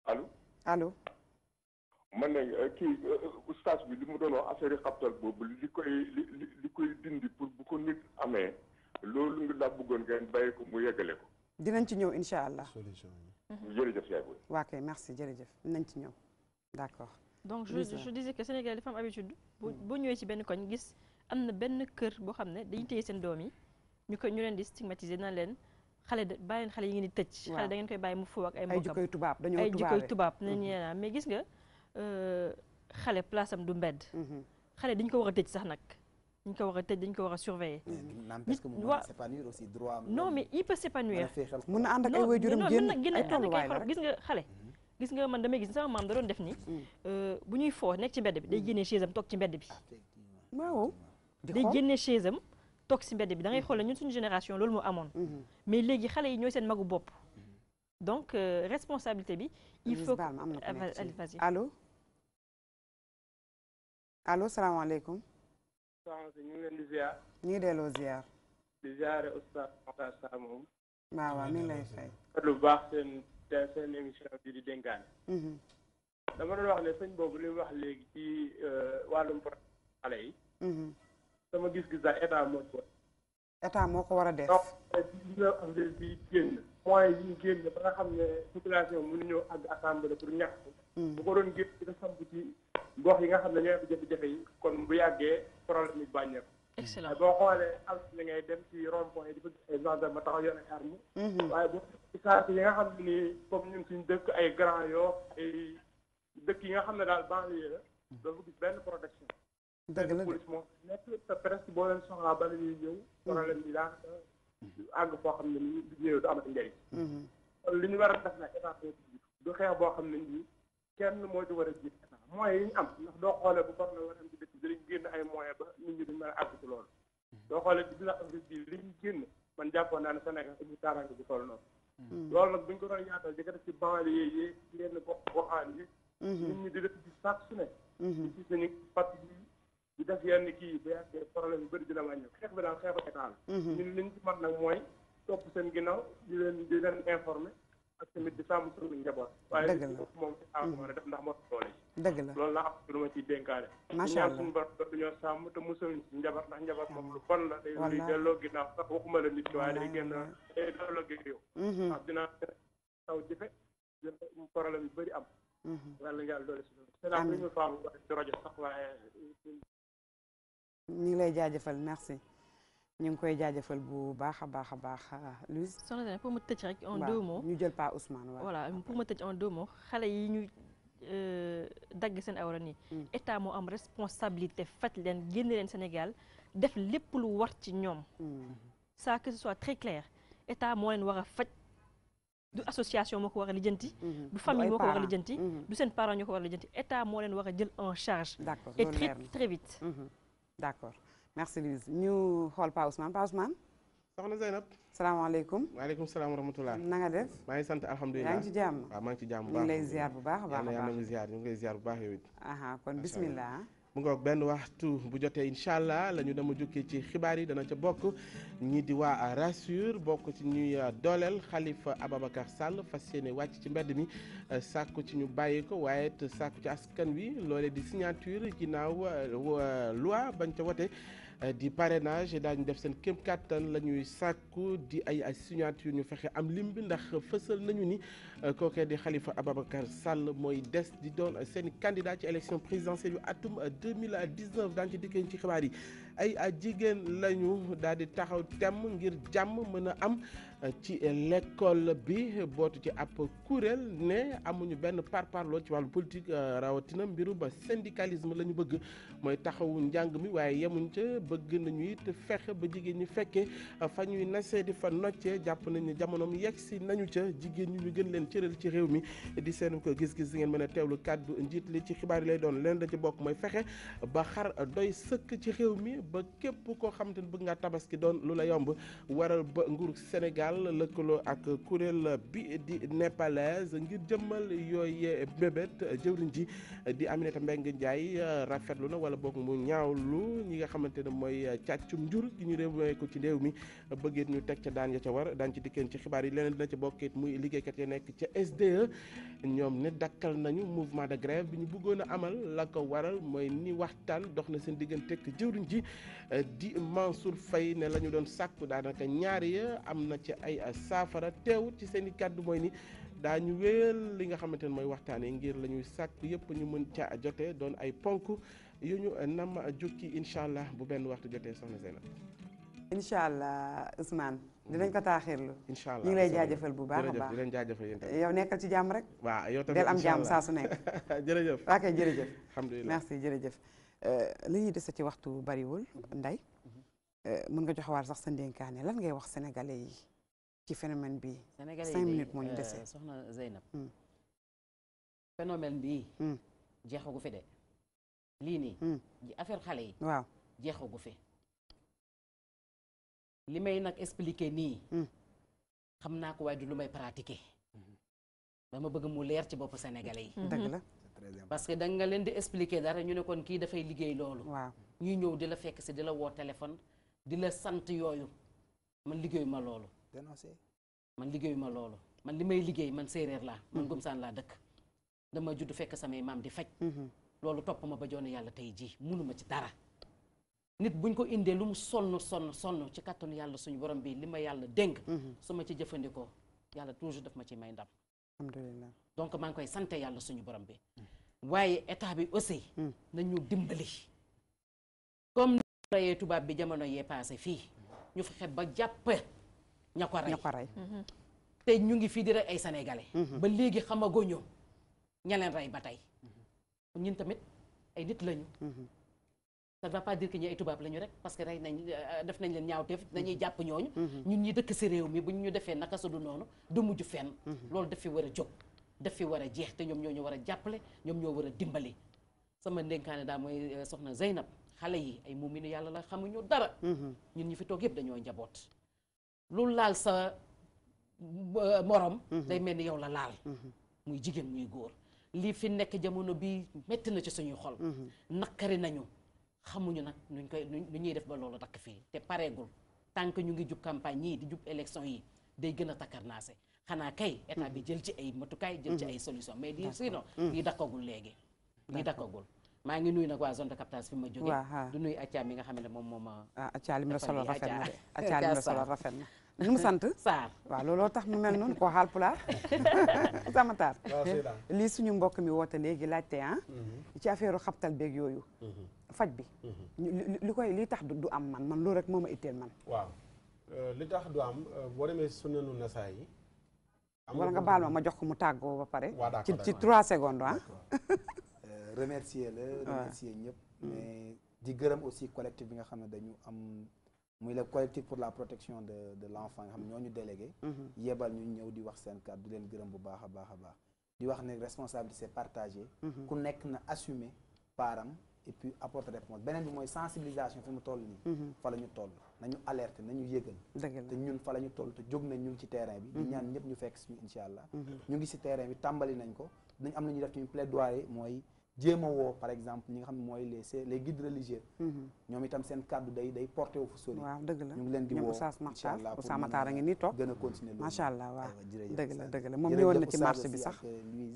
allo. allo. man ne kii ustaas bi li mu doon wax affaire yi xabtal boobu li koy dindi pour bu ko nit amee loolu nga la bëggoon ngeen bàyyi ko mu yeggale ko. dinañ ci ñëw incha allah. solution yi. jërëjëf yaay booy. waa kay merci jërëjëf dinañ ci ñëw d'accord. donc je disais que Sénégal dafa am habitude boo ñëwee ci benn koñ gis am na benn kër boo xam ne dañuy téye seen doom yi ñu leen di stigmatiser naan leen xale bàyyi leen xale yi ngeen di tëj. xale da ngeen koy bàyyi mu foo ak ay mbokkam ay jikkoy tubaab dañoo ay jikkoy tubaab nañ leen mais gis nga xale place am du mbedd. xale dañ ko war a tëj sax nag. dañ ko war a tëj dañ ko war a surveiller. n'empêche que mu mën a s'épanouir aussi droit. non mais il peut s'épanouir. mën na ànd ak ay waajuram génn ay tolluwaay la rek gis nga xale. gis nga man damay gis sama maam da doon def ni bu ñuy foo nekk ci mbedd bi day génnee chaise am toog ci mbedd bi. waaw day génnee chaise am toog ci mbedd bi da ngay xool ñun suñu génération loolu moo amoon. mais léegi xale yi ñooy seen magu bopp. donc responsabilité bi. il faut que vas-y allo. allo salaamaaleykum. soxna si ñu ngi leen di ziar. ñu ngi delloo ziar. di ziare Oustaz Makhtar Sarr moom. waaw mi ngi lay fay. lu baax seen émission bi di dénkaane. dama doon wax ne sëñ boobu li mu wax léegi ci wàllum xale yi. sama gis-gis daal état moo ko war a def. donc li nga xam ne bi génn. moyens yi ñu génn ba nga xam ne population mënu ñëw àgg assemblée pour ñaxtu. bu ko doon génn dina samp ci gox yi nga xam ne ñooy jafe-jafe yi kon bu yàggee problème yi bàññeeku. excellent boo xoolee al li ngay dem ci rond point yi di fa gis ay gendarme ba taxaw yor ay armes. waaye bu ci saa yi nga xam ne nii comme ñun suñu dëkk ay Grand Yoff ay dëkk yi nga xam ne daal banlieue la doo fa gis benn protection. dëgg la police moo nekk te presque boo leen soxlaa bala ñuy ñëw. problème bi daanaka àgg foo xam ne nii du ñëw du amati njëriñ. kon li ñu war a def nag état du xeex boo xam ne nii kenn moo ci war a jiit état moyens yi ñu am ndax doo xoolee bu corona war am ci dëkk bi dañ génn ay moyens ba nit ñi duñ mën a àgg ci loolu. doo xoolee ci biir Afrique bi li ñu génn man jàppoon naa ne Sénégal amu taaraange bu toll noonu. loolu nag buñ ko doon yaatal di ko def ci banlieue yi yenn goxaan yi. nit ñi di def ci sax su ne. di gis nañu pàcc bi di def yenn kii ba yàggee problème yu bëri dina wàññi xeex bi daal xeexu état la. ñun liñ ci mën nag mooy topp seen ginnaaw di leen informer ak tamit di sàmm suñu njaboot. waaye moom ci àll def ndax moo doole ci. dëgg la loolu la am lu ma ciy dénkaane. macha allah suñu borom dañoo sàmm te musal ñu ci njaboot ndax njaboot moom lu bon la. day delloo ginnaaw sax waxuma la nit ki waaye day génn day delloo ginnaaw. ndax dinaa taw jafe problème yu bëri am. wala yàlla doole si loolu. c'est la première fois mu wax ci rajo sax waaye. ñu ngi lay jaajëfal merci ñu ngi koy jaajëfal bu baax a baax a baax Louise. soxna pour ma tëj rek en 2 mots. ñu jël pas Ousmane waaw. voilà pour ma tëj en 2 mots xale yi ñu dagg seen awra nii. état moo am responsabilité faj leen génne leen Sénégal def lépp lu war ci ñoom. ça que ce soit très clair état moo leen war a faj. du association moo ko war a lijjanti. du famille moo ko war a lijjanti. du seen parents ñoo ko war a lijjanti état moo leen war a jël en charge. d'accord et très très vite. d'accord merci Louise ñu xool Pa Ousmane Pa Ousmane. soxna Zeynab. salaamaaleykum. waaleykum salaam wa rahmatulah. na nga def. maa ngi sant alhamdulilah. yaa ngi ci jàmm. waaw maa ngi ci jàmm bu ñu baax ngi lay ziar bu baax a baax a baax. yàlla ñu ziar ñu ngi lay ziar bu baax yow it. kon bismillah. mu ngoog benn waxtu bu jotee incha allah la ñu dama jukkee ci xibaar yi dana ca bokk ñii di waa Rassure bokk ci ñuy dooleel Khalifa Ababacar Sall fas yéene wàcc ci mbedd mi sàkku ci ñu bàyyi ko waaye it sàkku ci askan wi loolee di signature ginnaaw loi bañ ca wote di parrainage daañu def seen kéem kàttan la ñuy sàkku di ay signature ñu fexe am lim bi ndax fësal nañu ni kookee di Khalifa Ababacar Sall mooy des di doon seen candidat ci élection présidentielle yu atum 2019 daañu ci dikkee ci xibaar yi ay jigéen lañu daal di taxaw temm ngir jàmm mën a am ci l'école bi bootu ci ab kuréel ne amuñu benn parparloo ci wàllu politique rawatina mbiru ba syndicalisme la ñu bëgg mooy taxawu njàng mi waaye yemuñ ca bëgg nañu it fexe ba jigéen ñi fekkee fa ñuy nasee di fa noccee jàpp nañ ne jamonoom yegg si nañu ca jigéen ñi ñu gën leen cëral ci réew mi di seen ko gis-gis ngeen mën a teewlu kàddu njiit li ci xibaar yi lay doon leen da ci bokk mooy fexe ba xar doy sëkk ci réew mi ba képp koo xamante ne bëgg ngaa tabaski doon lu la yomb waral ba nguuru Sénégal lëkkaloo ak kuréel bi di népalaise ngir jëmmal yooyu bébét jëwriñ ji di Aminata Mbengue Ndiaye rafetlu na wala boog mu ñaawlu ñi nga xamante ne mooy càccum njur gi ñu réew ko ci réew mi bëggee ñu teg ca daan ya ca war daan ci dikkeen ci xibaar yi leneen dina ci bokkit muy liggéeykat yi nekk ca SDE ñoom ne dakkal nañu mouvement de grève bi ñu bëggoon a amal la ko waral mooy ni waxtaan dox na seen diggante ak jëwriñ ji di Mansour Faye ne la ñu doon sàkku daanaka ñaari ya am na ci ay saafara teewut ci seen i kàddu mooy ni daañu wéyal li nga xamante ne mooy waxtaan yi ngir la ñuy sàkku yëpp ñu mën ca jotee doon ay ponk yu ñu nam jukki incha allah bu benn waxtu jotee soxna Zeynab. incha allah Ousmane dinañ ko taaxirlu. incha allah ñu ngi lay jaajëfal bu baax a baax di leen jaajëfal yéen tamit. yow nekkal ci jàmm rek. waaw yow tamit del am jàmm saa su nekk. jërëjëf ok jërëjëf. alhamdulilah merci jërëjëf. li ñuy dese ci waxtu bariwul Ndeye mën nga joxewaat sax sa ndénkaane lan ngay wax sénégalais yi ci phénomène bi. sénégalais 5 minutes moo ñu dese. soxna Zeynab. phénomène bii. jeexagu fi de. lii nii. affaire xale yi. waaw jeexagu fi. li may nag expliquer nii. xam naa ko waaye du lu may pratiquer. dama bëgg mu leer ci bopp sénégalais yi. dëgg la. parce que da nga leen di expliquer dara ñu ne kon kii dafay liggéey loolu. waaw ñuy ñëw di la fekk si di la woo téléphone di la sant yooyu man liggéeyu ma loolu. man liggéeyu ma loolu man li may liggéey man séeréer laa. man Gumsaan laa dëkk. dama judd fekk samay maam di faj. loolu topp ma ba joone yàlla tey jii munuma ci dara. nit buñ ko indee lu mu sonn ci kattanu yàlla suñu borom bi li ma yàlla dénk. su ma ci jëfandikoo yàlla toujours daf ma ci may ndam. alhamdulilah donc maa ngi koy sant yàlla suñu borom bi. waaye état bi aussi. nañu dimbali. comme ni rayee tubaab bi jamono yee passé fii ñu fexe ba jàpp ña ko rey. te ñu ngi fii di rey ay sénégalais. ba léegi xamaguñu ña leen rey ba tey. ñun tamit ay nit lañu. ça ne va pas dire que ñi ay tubaab lañu rek parce que rey nañ def nañ leen ñaawteef dañuy jàpp ñooñu. ñun ñi dëkk si réew mi bu ñu defee naka su du noonu du mujj fenn. loolu daf fi war a jóg daf fi war a jeex te ñoom ñoo ñu war a jàppale ñoom ñoo war a dimbali. sama ndénkaane daal mooy soxna Zeynab xale yi ay muuminu yàlla la xamuñu dara. ñun ñi fi toog yëpp dañoo njaboot. lu laal sa morom. day mel ni yow la laal. muy jigéen muy góor. lii fi nekk jamono bi metti na ci suñuy xol. nakkari nañu. xamuñu nag nuñ koy nu ñuy def ba loolu dakk fii te pareegul tant que ñu ngi jub campagne yii di jub élection yi day gën a takkarnaase xanaa kay état bi jël ci ay matukaay jël ci ay solution mais di sinon lii dakkagul léegi lii dakkagul maa ngi nuyu nag waa zone de captage fi ma jógee du nuyu Acca mi nga xam ne moom mooma Acca li mu la solo rafet na de Acca li mu la solo rafet na nu mu sant Sarr waaw looloo tax mu mel noonu koo xaal pulaar sama taar lii suñu mbokk mi woote léegi laajte ci affaire xabtal beeg yooyu faj bi li tax du am man loolu rek moo ma itteel man waaw li tax du am boo demee sunanu nasaa yi wala nga baal ma jox ko mu tàggoo ba pare ci 3 secondes remercier ñëpp mais di gërëm aussi collectif bi nga xam ne dañu am muy le collectif pour la protection de l'enfant nga xam ne ñoo ñu délégué yebal ñu ñëw di wax seen kàddu di leen gërëm bu baax a baax a baax di wax ne responsabilité c'est partagé ku nekk na assumer param et puis apporter réponse beneen bi mooy sensibilisation fi mu toll nii fa la ñu toll nañu alerter nañu yëgal te ñun fa la ñu toll te jóg nañ ñu ngi ci terrain bi di ñaan ñëpp ñu fekk suñu incha allah ñu ngi ci terrain bi tàmbali nañ ko dinañ am na ñu def ci plaidoyer mooy jéem a woo par exemple ñi nga xam ne mooy les guides religieux ñoom itam seen kàddu day porté wu fu sori waaw dëgg la ñu ngi leen di woo incha allah Oustaz Matar a ngi nii toog gën a continuer loolu macha allah waaw dëgg la moom ñëwoon na ci marché bi sax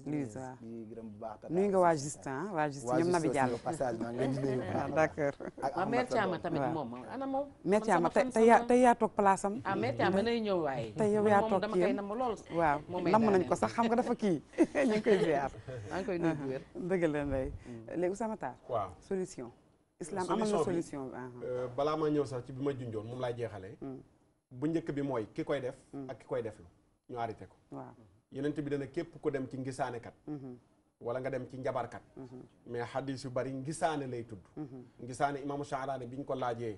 Louise waaw di gërëm bu baax nuyu nga waa Justin waa Justin ñoom Nabi Diallo passage maa ngi leen di nuyu d'accord waaw mère Thiama tamit moom ana moom mère Thiama tey yaa toog place am mère Thiama nay ñëw waaye tey yow yaa toog dama koy namm lool waaw namm nañ ko sax xam nga dafa kii ñu ngi koy ziar maa ngi koy nuyu bu wér dëgg la Ndeye léegi Oustaz Matar waaw solution islam amal na solution balaa ma ñëw sax ci bi ma junjoon moom laay jeexalee bu njëkk bi mooy ki koy def ak ki koy deflu ñu arrêté ko waaw yenent bi dana képp ko dem ci ngisaanekat wala nga dem ci njabarkat mais xadis yu bari ngisaane lay tudd ngisaane imaamu Sha'raani bi ñu ko laajee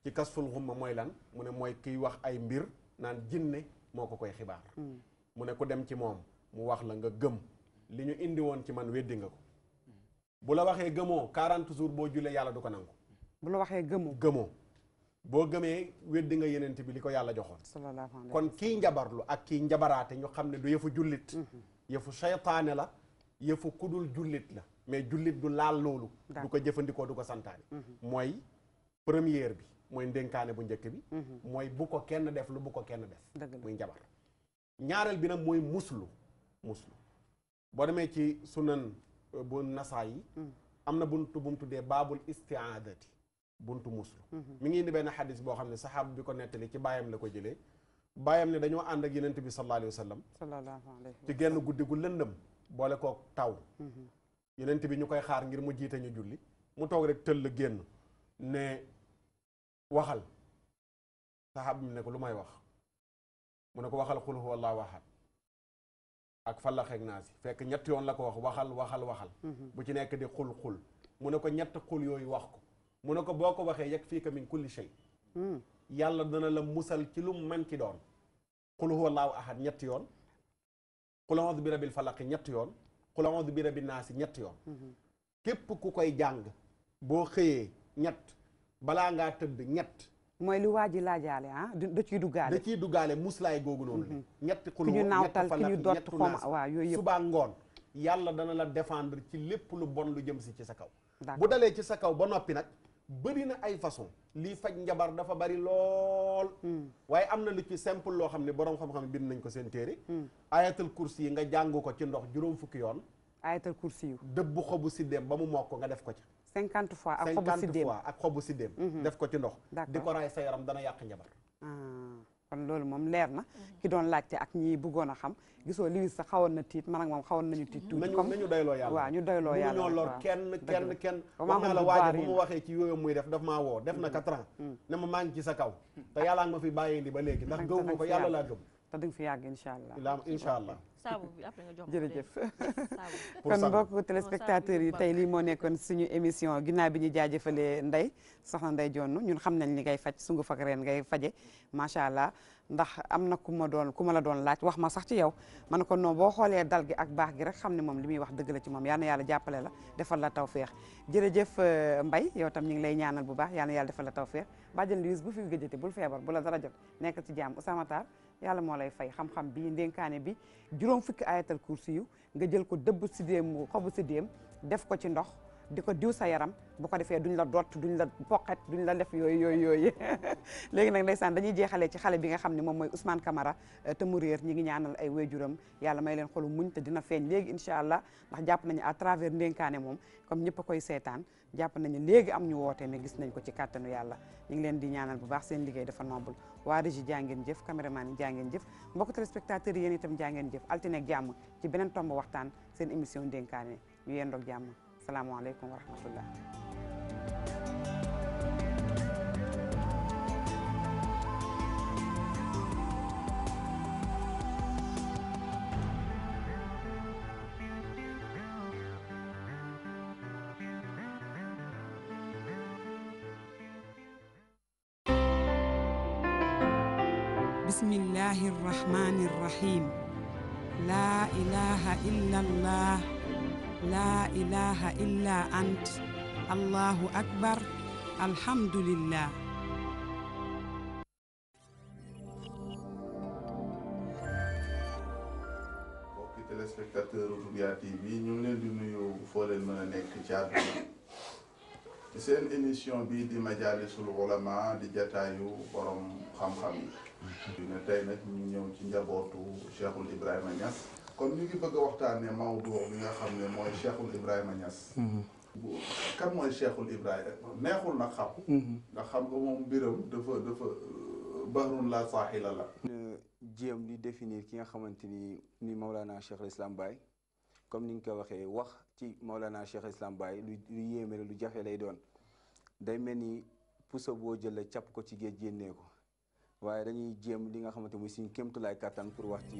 ci kasful xumma mooy lan mu ne mooy kiy wax ay mbir naan jinne moo ko koy xibaar mu ne ku dem ci moom mu wax la nga gëm li ñu indi woon ci man weddi nga ko bu la waxee gëmoo 40 jours boo julee yàlla du ko nangu bu la waxee gëmoo boo gëmee weddi nga yenent bi li ko yàlla joxoon kon kii njabarlu ak kii njabaraate ñu xam ne du yëfu jullit yëfu seytaane la yëfu kudul jullit la mais jullit du laal loolu du ko jëfandikoo du ko santaane mooy première bi mooy ndénkaane bu njëkk bi mooy bu ko kenn def lu bu ko kenn def muy njabar ñaareel bi nag mooy muslu boo demee ci sunan bu nasaa yi am na buntu bu mu tuddee baabul istiaadati buntu muslu mi ngi indi benn xadis boo xam ne saxaaba bi ko nettali ci baayam la ko jëlee baayam ne dañoo ànd ak yenent bi sallallahu alayhi wa sallam ci genn guddi gu lëndëm boole kook taw yenent bi ñu koy xaar ngir mu jiite ñu julli mu toog rek tëll génn ne waxal saxaaba bi ne ko lu may wax mu ne ko waxal xul huwa allahu ahad ak fallax ak naas fekk ñett yoon la ko wax waxal bu ci nekk di xul mu ne ko ñett xul yooyu wax ko mu ne ko boo ko waxee yakfiika min kulli shay yàlla dana la musal ci lu mën ci doon xul huwa allahu ahad ñetti yoon xul a'uudu bi rabbil falaq ñetti yoon xul a'uudu bi rabbin naas ñetti yoon képp ku koy jàng boo xëyee ñett balaa ngaa tëdd ñett mooy li waa ji laajaale da ciy duggaale muslaay googu noonu la ñetti xul ki ñu naawtal ki ñu dott xom waaw yooyu yëpp subaa ngoon yàlla dana la défendre ci lépp lu bon lu jëm si ci sa kaw bu dalee ci sa kaw ba noppi nag bëri na ay façon lii faj njabar dafa bari lool waaye am na lu ci simple loo xam ne boroom xam-xam bind nañ ko seen téere ayatul kursi yi nga jàng ko ci ndox juróom fukki yoon ayatul kursi yu dëbb xobu siddéem ba mu mokk nga def ko ci 50 fois ak xobu siddéem def ko ci ndox di ko raay sa yaram dana yàq njabar kon loolu moom leer na ki doon laajte ak ñi bëggoon a xam gisoo li sax xawoon na tiit man ak moom xawoon nañu tiit tuuti comme nañu doyloo yàlla waaw ñu doyloo yàlla ñoo lor kenn wax naa la waajo bu mu waxee ci yooyu muy def maa woo def na 4 ans ne ma maa ngi ci sa kaw te yàlla nga ma fi bàyyee di ba léegi ndax gëw ma ko yàlla laa gëm te da nga fi yàgg incha allah incha allah saabu bi après nga jox jërëjëf kon mbokk téléspectateurs yi tey lii moo nekkoon suñu émission ginnaaw bi ñu jaajëfalee Ndeye soxna Ndeye Dione ñun xam nañ li ngay faj sungu fak reen ngay faje macha allah ndax am na ku ma la doon laaj wax ma sax ci yow ma ne ko non boo xoolee dal gi ak baax gi rek xam ne moom li muy wax dëgg la ci moom yal na yàlla jàppale la defal la tawféex jërëjëf Mbaye yow tam ñu ngi lay ñaanal bu baax yal na yàlla defal la tawféex bàjjen Louise bu fi gëjëte bul feebar bu la dara jot nekk ci jàmm Ousama Tall yàlla moo lay fay xam-xam bi ndénkaane bi juróom fukki ayatal kursi yu nga jël ko dëbb sidéem xobu sidéem def ko ci ndox di ko diw sa yaram bu ko defee duñ la dott duñ la poqet duñ la def yooyu léegi nag ndeysaan dañuy jeexalee ci xale bi nga xam ne moom mooy Ousmane Camara te mu réer ñi ngi ñaanal ay wéjuram yàlla may leen xolu muñ te dina feeñ léegi incha allah ndax jàpp nañu à travers ndénkaane moom comme ñëpp a koy seetaan jàpp nañu léegi am ñu woote mais gis nañ ko ci kàttanu yàlla ñu ngi leen di ñaanal bu baax seen liggéey dafa noble waa régie jàngeen jëf caméraman yi jàngeen jëf mbokk téléspectateurs yi yéen itam jàngeen jëf altine ak jàmm ci beneen tomb waxtaan seen émission ndénkaane ñu yendoog jàmm salaamaaleykum wa rahmatullah bismillahi rrahmani rrahim la ilaha illa allah la ilaha illa ant allahu akbar alhamdulillah mbokki téléspectateur Rouya TV ñu ngi leen di nuyu foo leen mën a nekk ci àdduna ci seen émission bi di majalisul ulama di jataayu borom xam-xam yi ne tey nag ñu ñëw ci njabootu Cheikhul Ibrahima Niass kon ñu ngi bëgg a waxtaanee Maodo bi nga xam ne mooy Cheikhul Ibrahima Niass. kan mooy Cheikhul Ibrahima neexul nag xam. nga xam nga moom mbiram dafa bahrun la saaxila la. jéem di définir ki nga xamante ni Maulana Cheikh Islam Baye comme ni nga ko waxee wax ci Maulana Cheikh Islam Baye lu yéeme lu jafe lay doon day mel ni puso boo jëlee capp ko ci géej génnee ko waaye dañuy jéem li nga xamante muy suñu kéemtulaay kattan pour wax ci